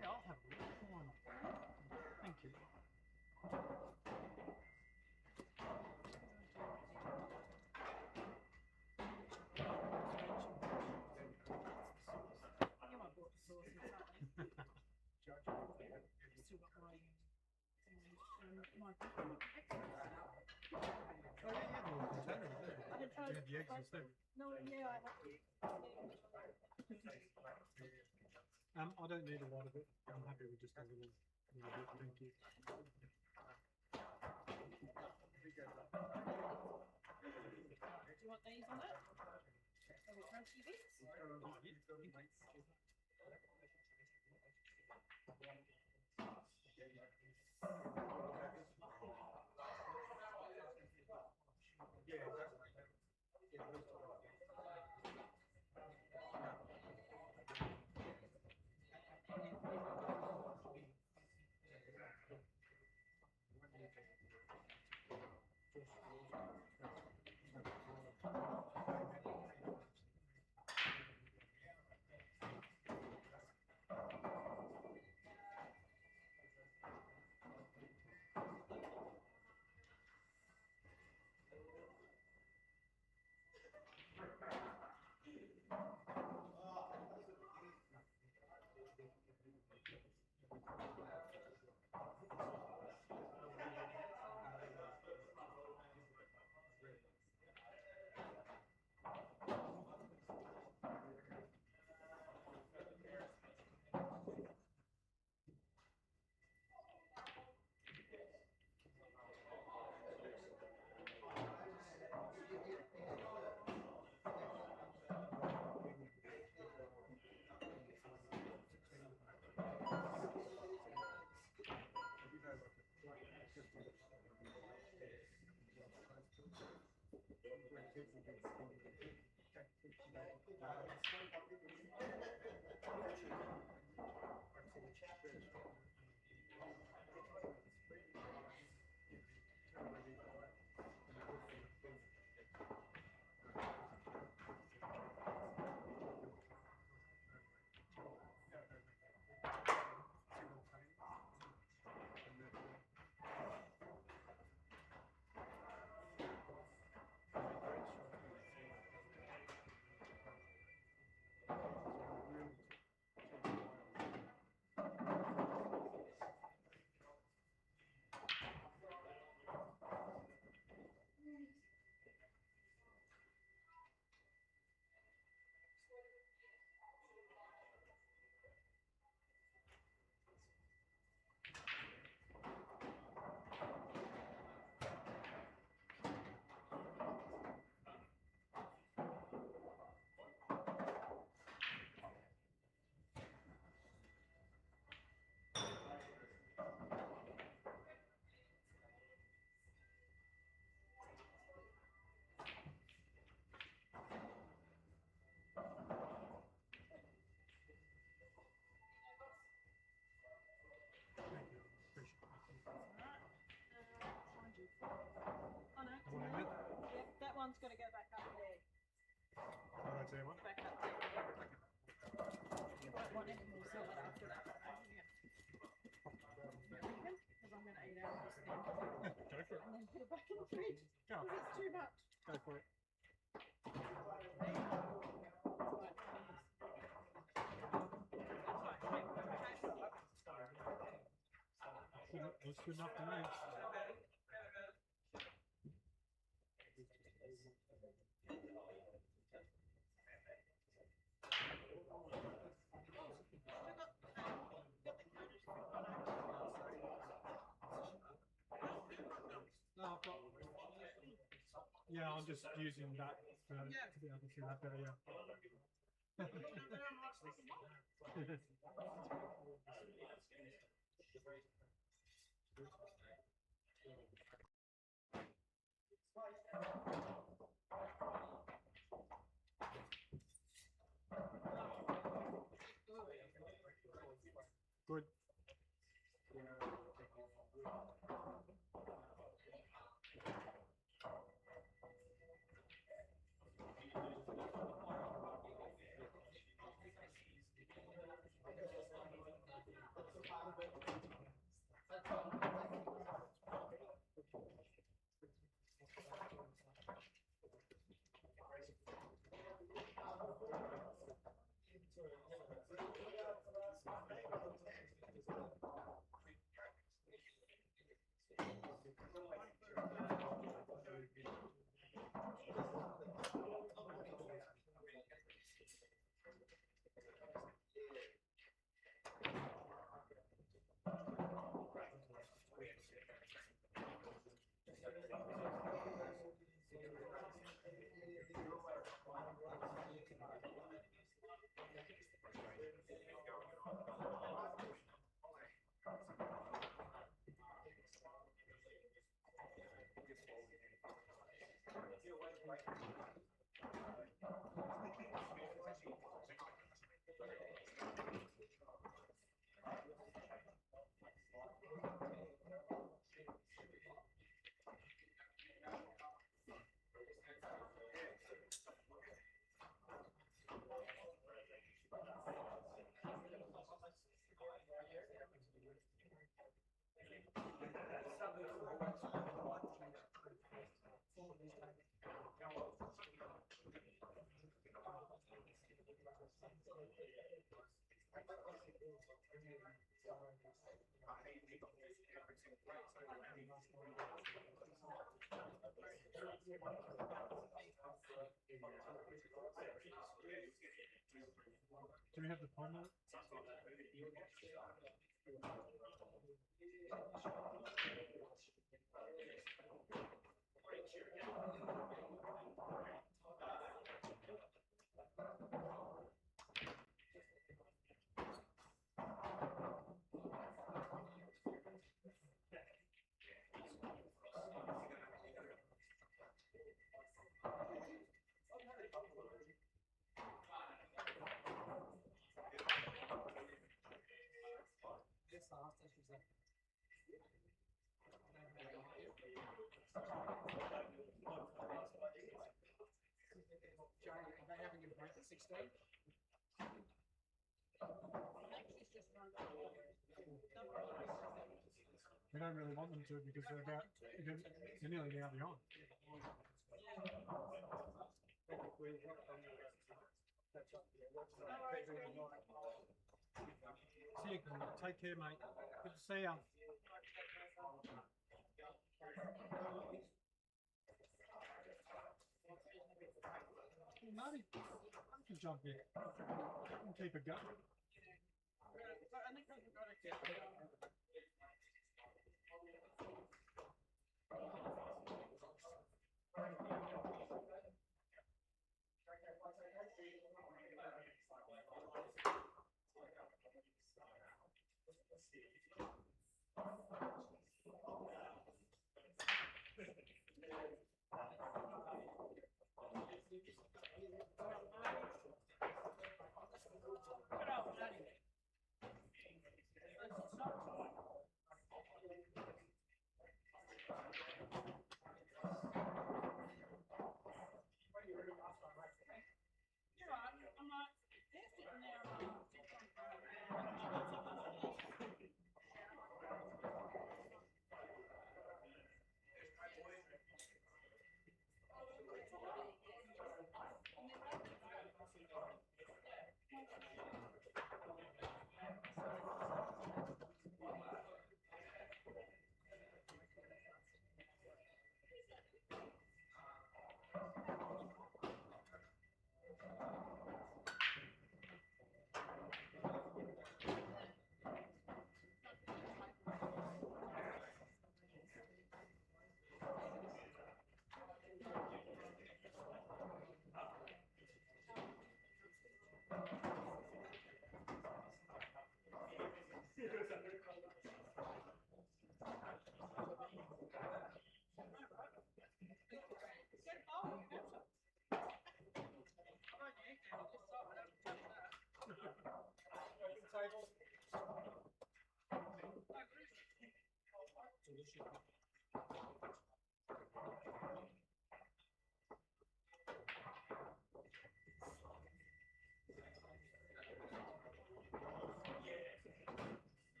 Yeah, I'll have a look. Why not? Thank you. You might bought the sauce and something. Still got my Oh, yeah, you had more container there. I didn't You had the eggs instead. No, yeah, I have. I don't need a lot of it. I'm happy with just a little bit. Thank you. Do you want these on it? Little crunchy bits? Oh, yeah. got to go back up there. RT11. Back up there. You won't want any more salad after that. Because I'm going to eat out of this thing. Go for it. And then put it back in the fridge. Go. It's too much. Go for it. That's good enough to me. No, I've got. Yeah, I'm just using that to be able to see that better. Yeah. Good. Do we have the pommel? We don't really want them to because they're nearly now behind. See you, Colin. Take care, mate. Good to see you. Marty, you can jump in. You can keep it going.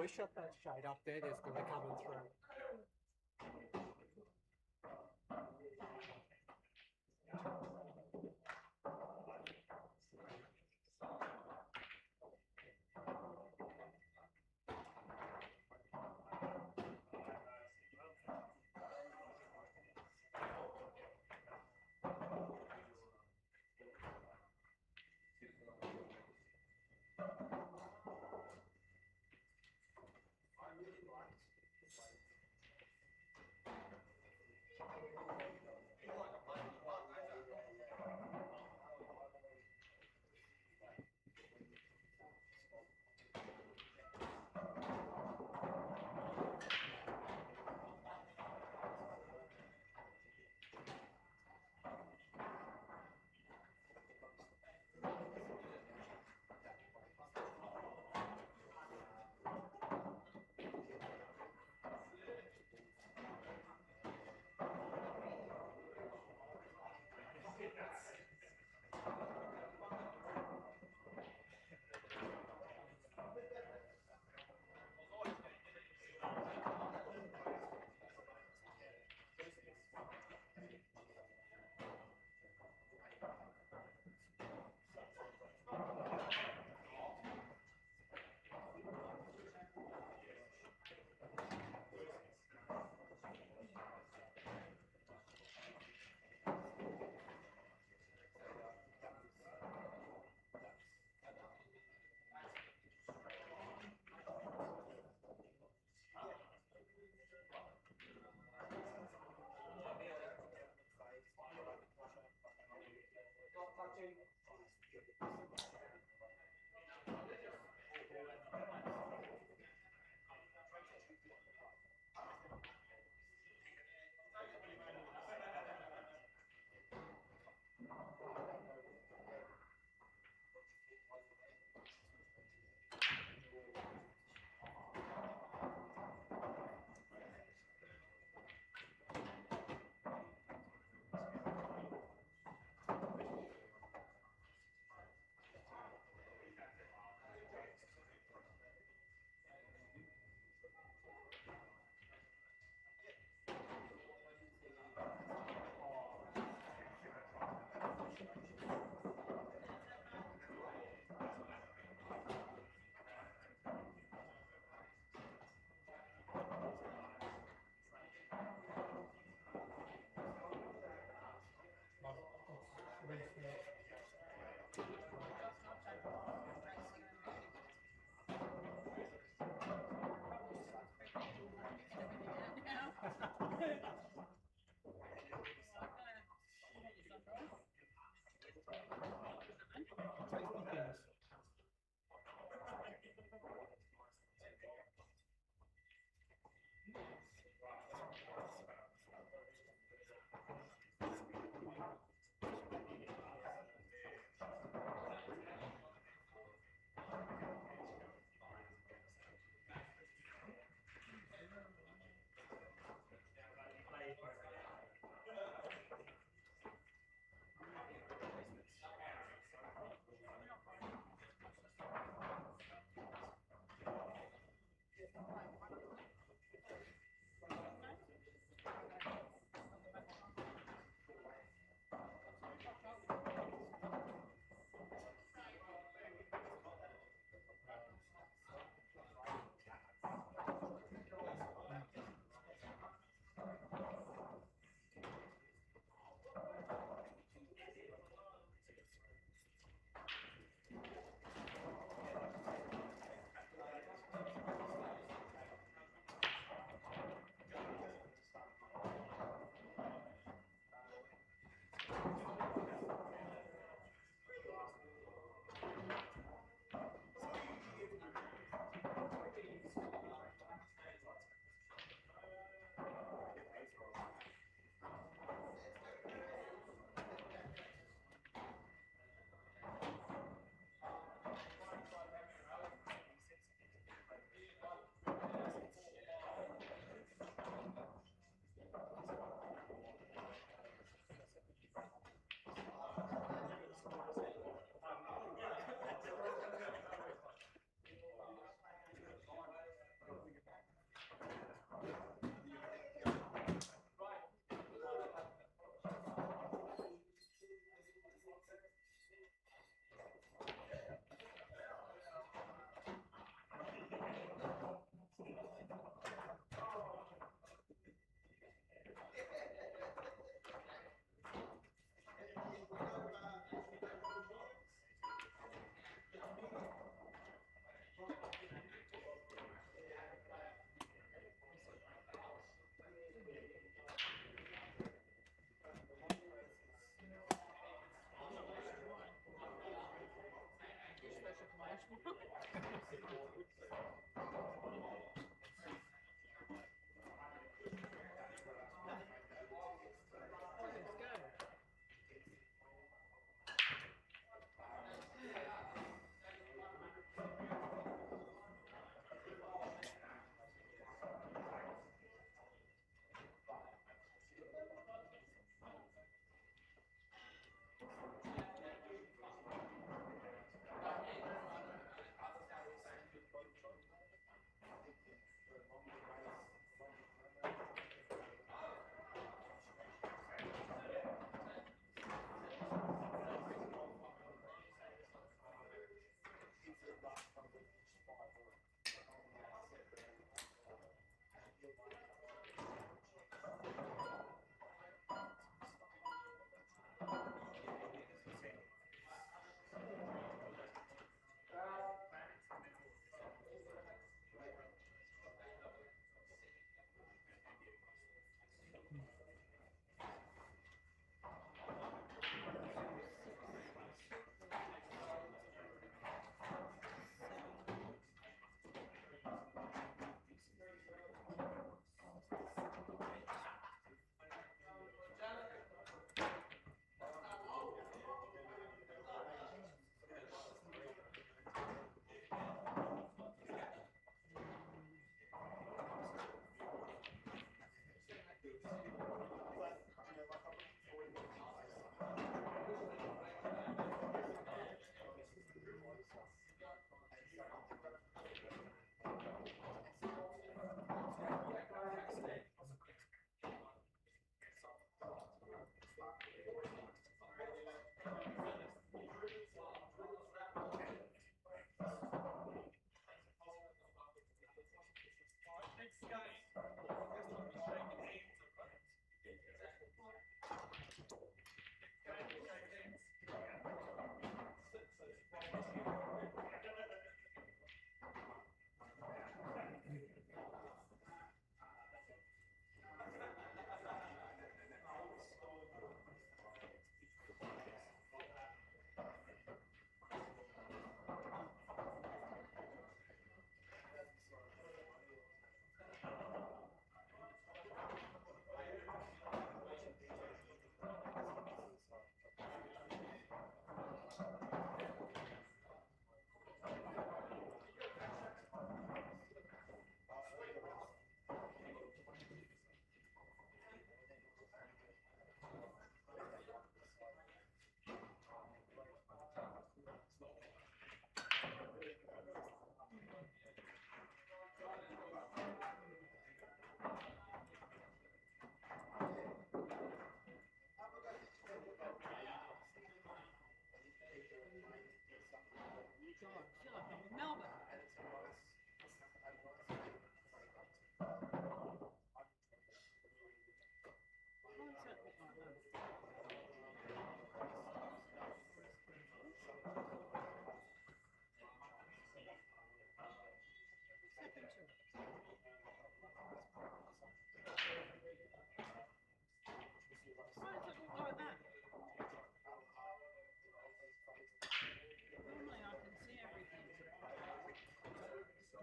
push up that shade up there, there's going to coming through.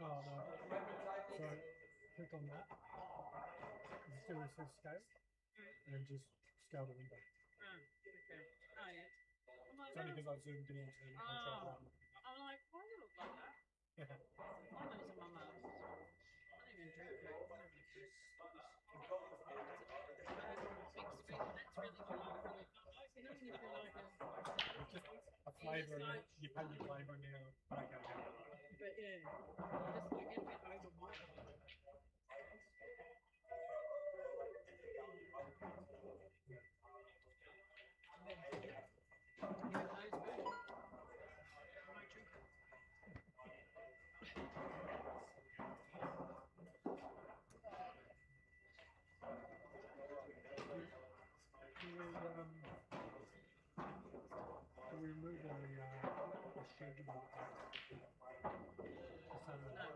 Oh no. So click on that. Just do a scale and just scale the window. Okay. Oh, yeah. It's only because I zoomed in into the control room. I'm like, why do you look like that? Yeah. I know some mum I don't even drink that. Big sweet. That's really good. I really quite like. You know when you feel like It's just a flavour, like- you pay your flavour now. Okay, yeah. but yeah, just I get a bit overwhelmed. Can we remove the schedule? The Saturday?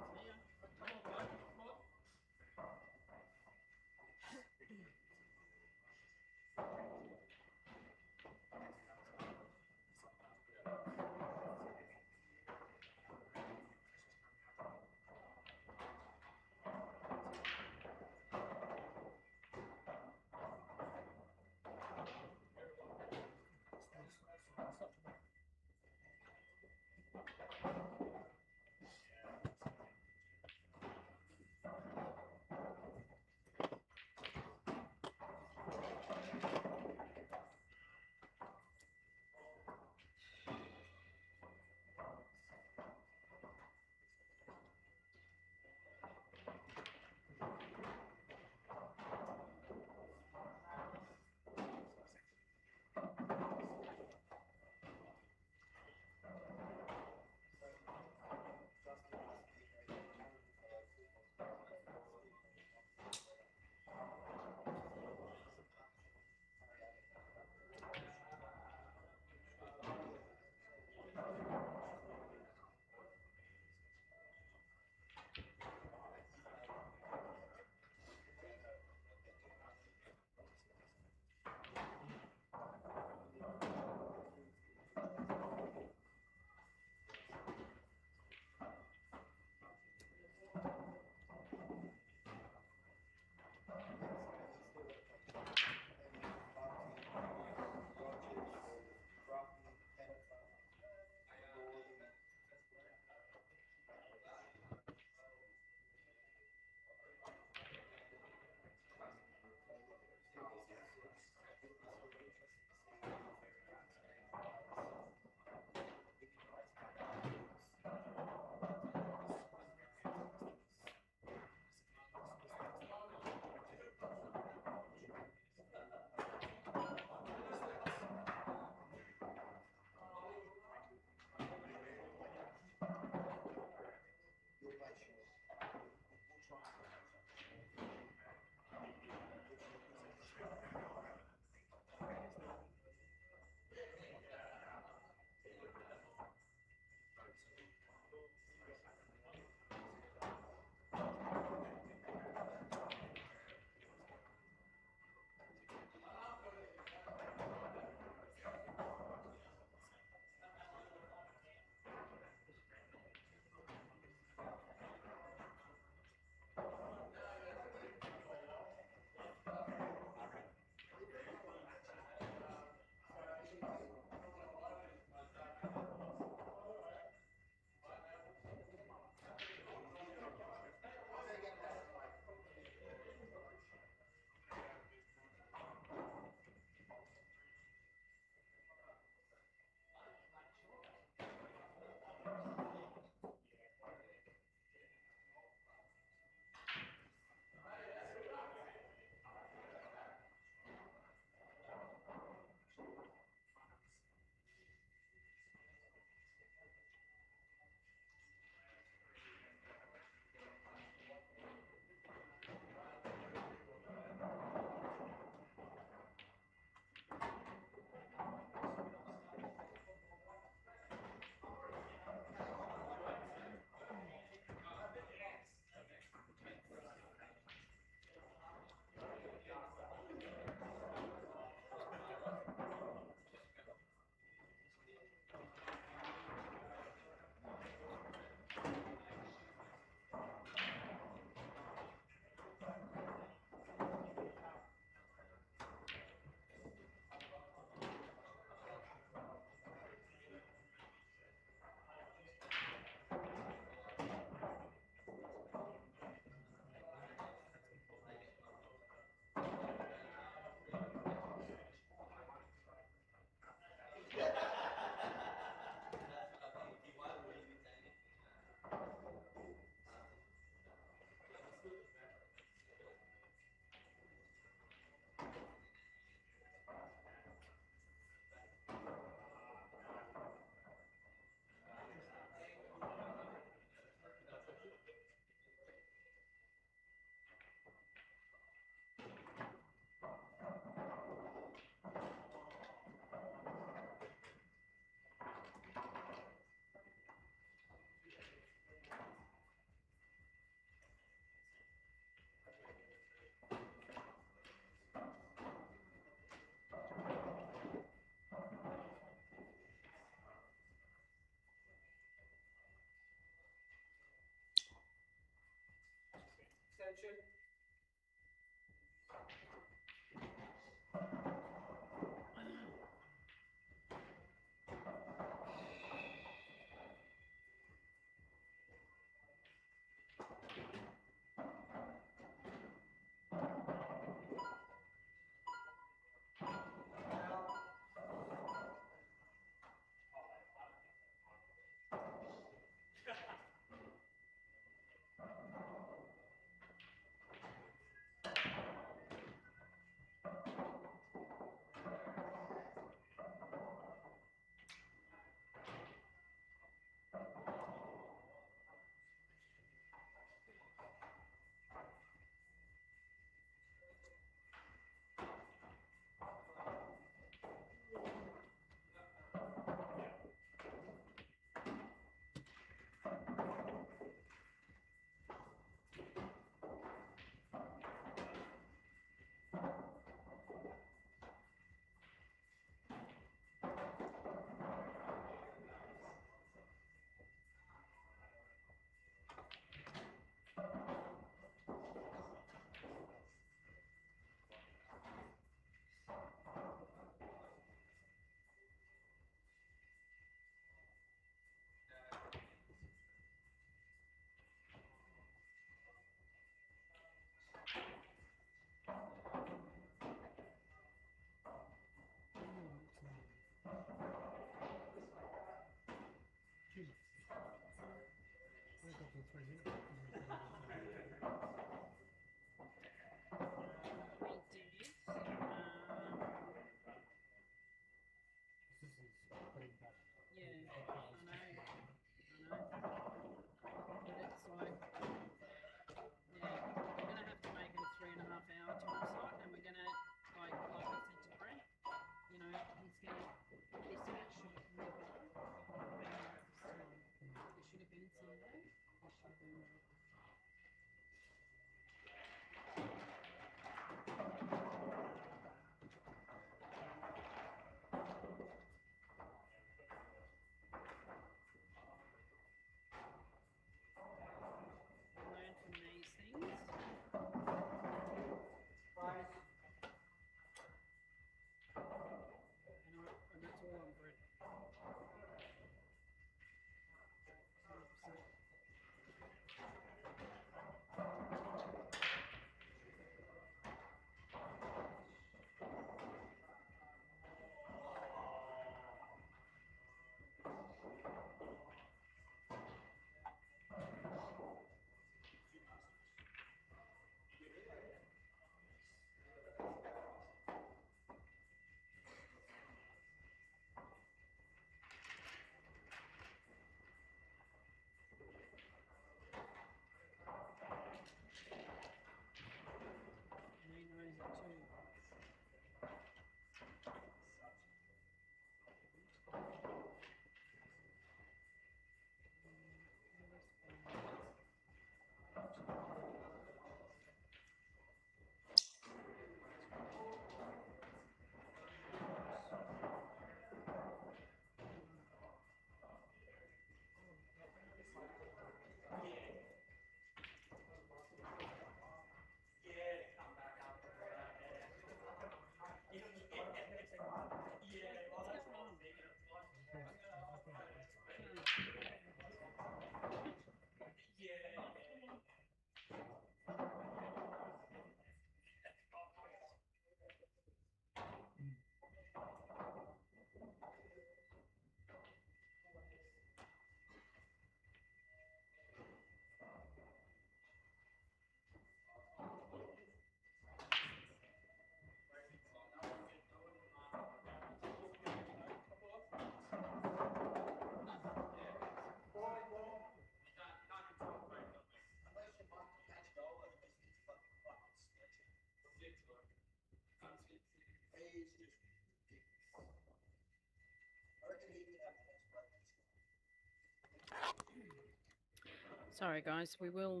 Sorry, guys. We will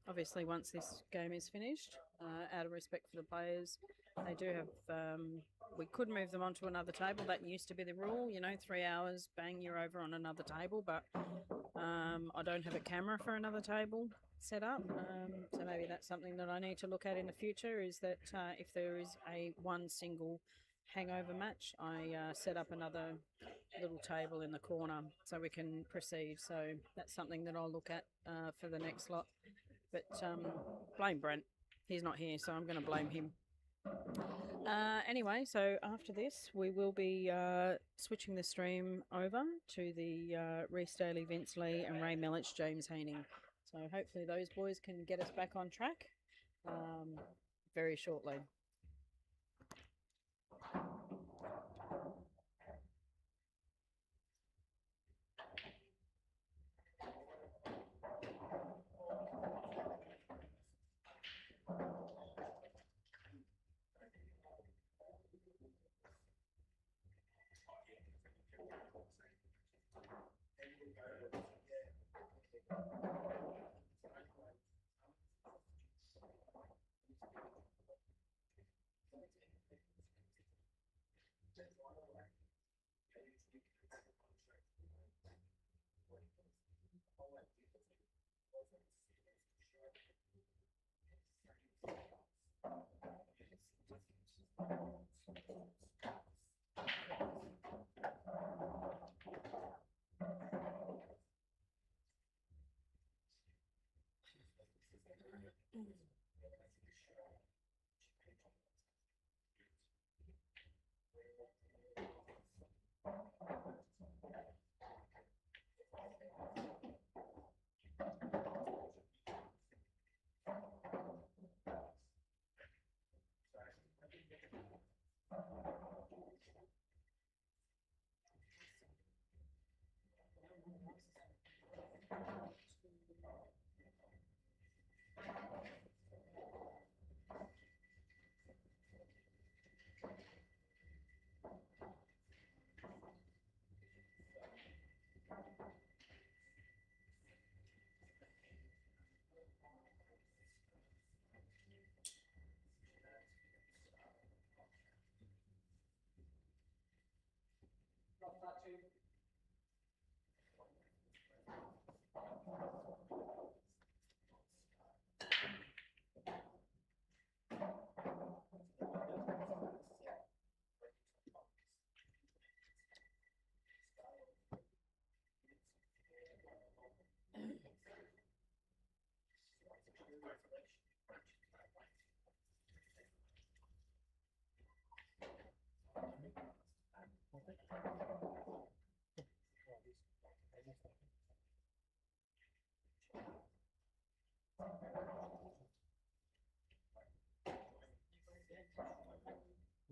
obviously once this game is finished, out of respect for the players, they do have we could move them onto another table. That used to be the rule, you know, 3 hours, bang, you're over on another table. But I don't have a camera for another table set up, so maybe that's something that I need to look at in the future. Is that if there is one single hangover match, I set up another little table in the corner so we can proceed. So that's something that I'll look at for the next lot. But blame Brent. He's not here, so I'm going to blame him. Anyway, so after this, we will be switching the stream over to the Reece Daly, Vince Lee, and Ray Melich, James Haining. So hopefully those boys can get us back on track very shortly.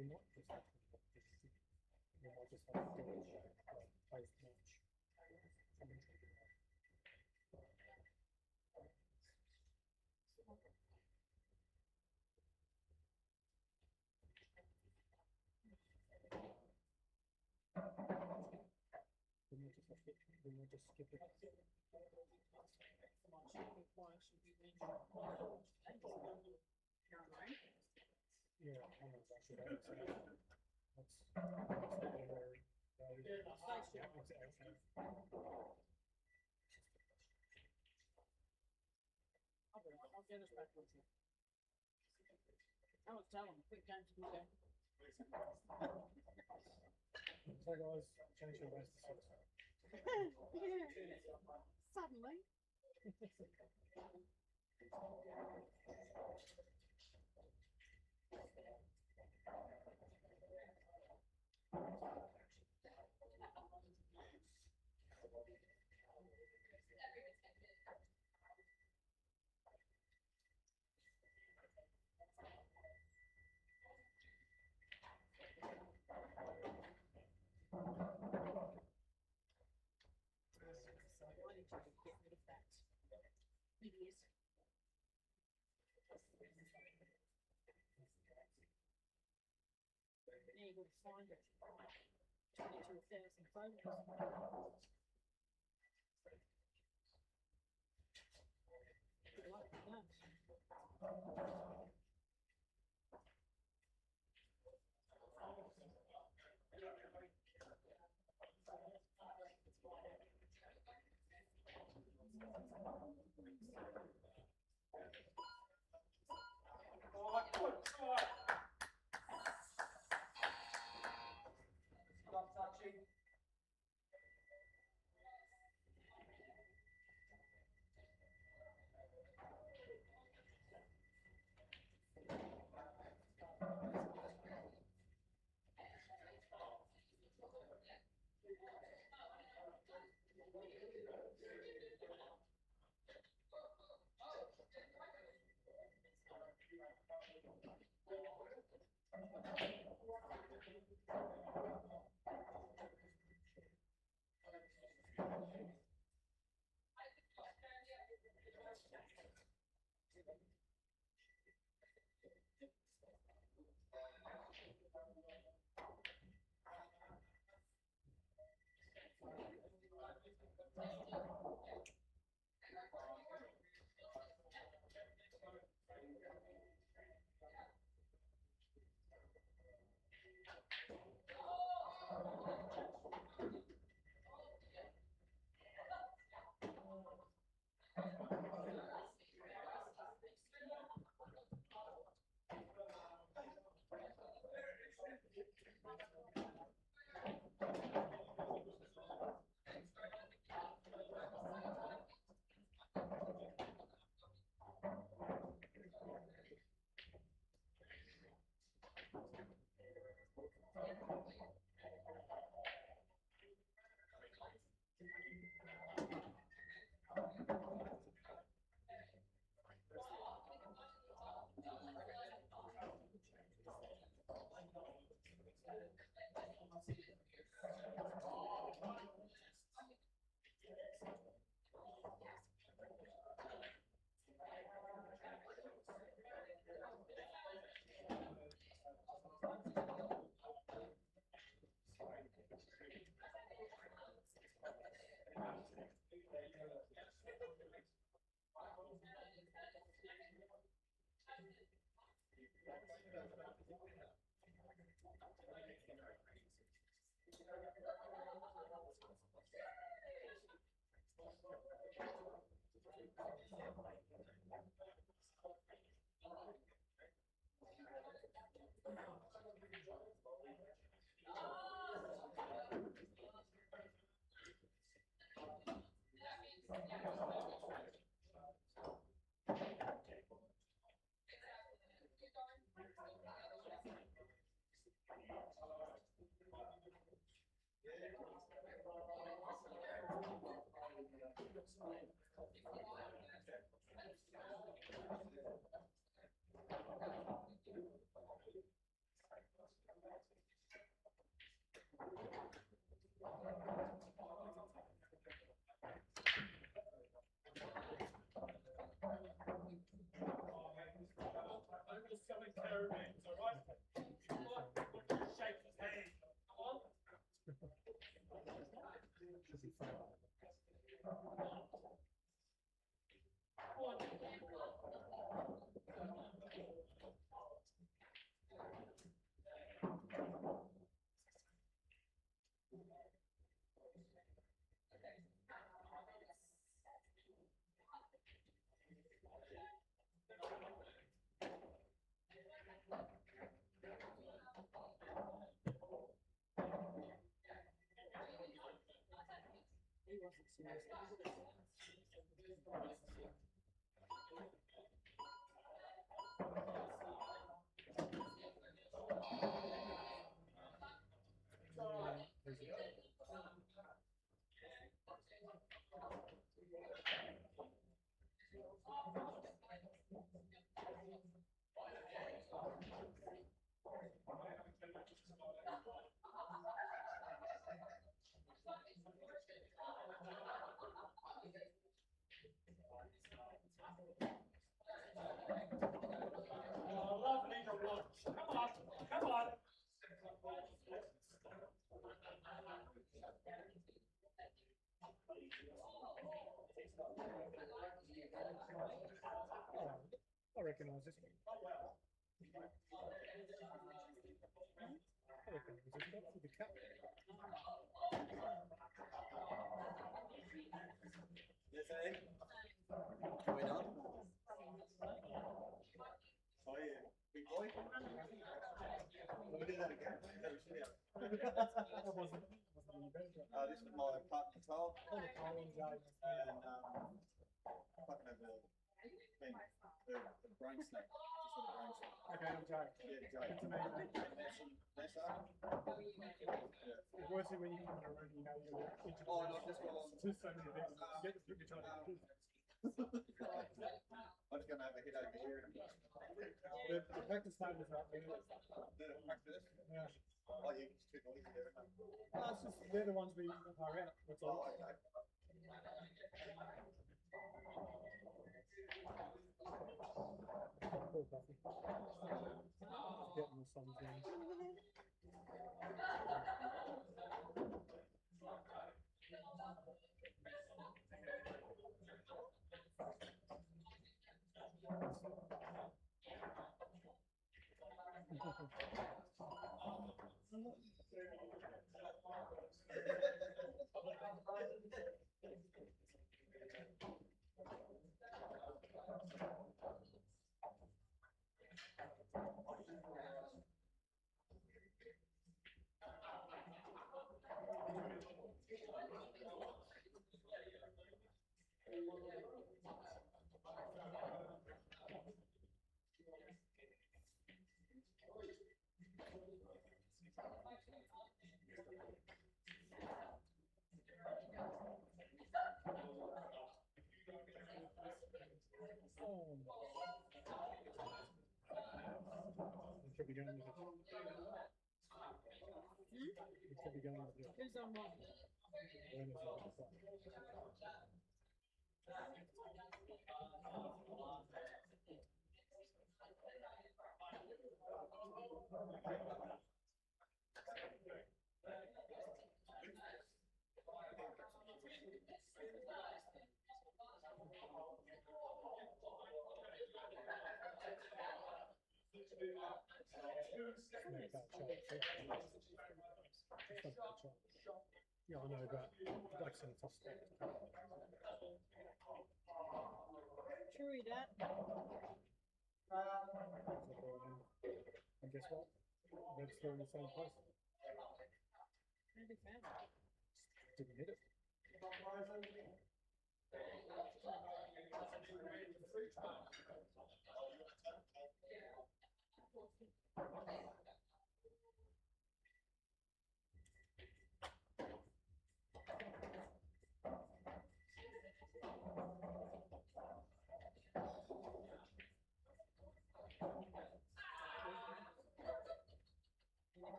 We might just have to do this. We might just have to do it post match. We might just skip it. Yeah, I know exactly that. I'll get us back on track. I was telling them, quick game to be there. So guys, change your best to 6. Suddenly. Able to find it. 22,000 photos. Good luck with that. I recognise this one. I recognise this one with the cap. Yes, eh? Going on? Oh yeah, big boy. We'll do that again. That wasn't any better. This is my partner Carl, Oh, the Collins, and fucking have the thing, the brain snake. Just for the brain snake. okay, I'm Jay. Yeah, Joe. Good to meet you. Nessa. It's worse when you come in a room, you know you're introduced. Oh, not just one. Just so many things. You get the picture trying to do. I'm just gonna have a hit over here. The practice time is right there. Practice. Yeah. Oh, yeah, it's too noisy there. Isn't it? No, it's just, they're the ones we hire out. That's all. Oh, okay. Poor Buffy. Getting the sun's down. We could be going with it. We could be going with it. Who's on what? Werner's on the side. Make that shot. Just make that shot. Yeah, I know, but Black's in a tough spot. True that. And guess what? Red's still in the same place. Maybe fair. Didn't hit it. Try and cut it and screw it.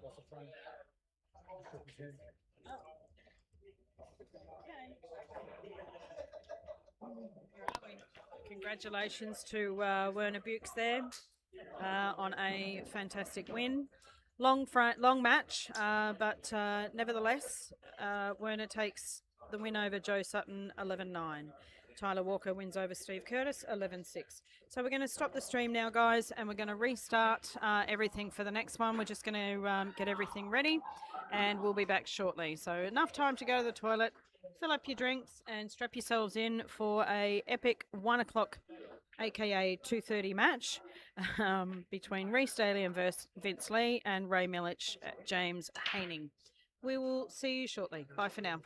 That's a frame. Shook his head. Congratulations to Werner Beukes there on a fantastic win. Long match, but nevertheless, Werner takes the win over Joe Sutton 11-9. Tyler Walker wins over Steve Curtis 11-6. So we're going to stop the stream now, guys, and we're going to restart everything for the next one. We're just going to get everything ready, and we'll be back shortly. So enough time to go to the toilet, fill up your drinks, and strap yourselves in for a epic 1 o'clock, aka 2:30 match between Rhys Daly and Vince Lee and Ray Milich, James Haining. We will see you shortly. Bye for now.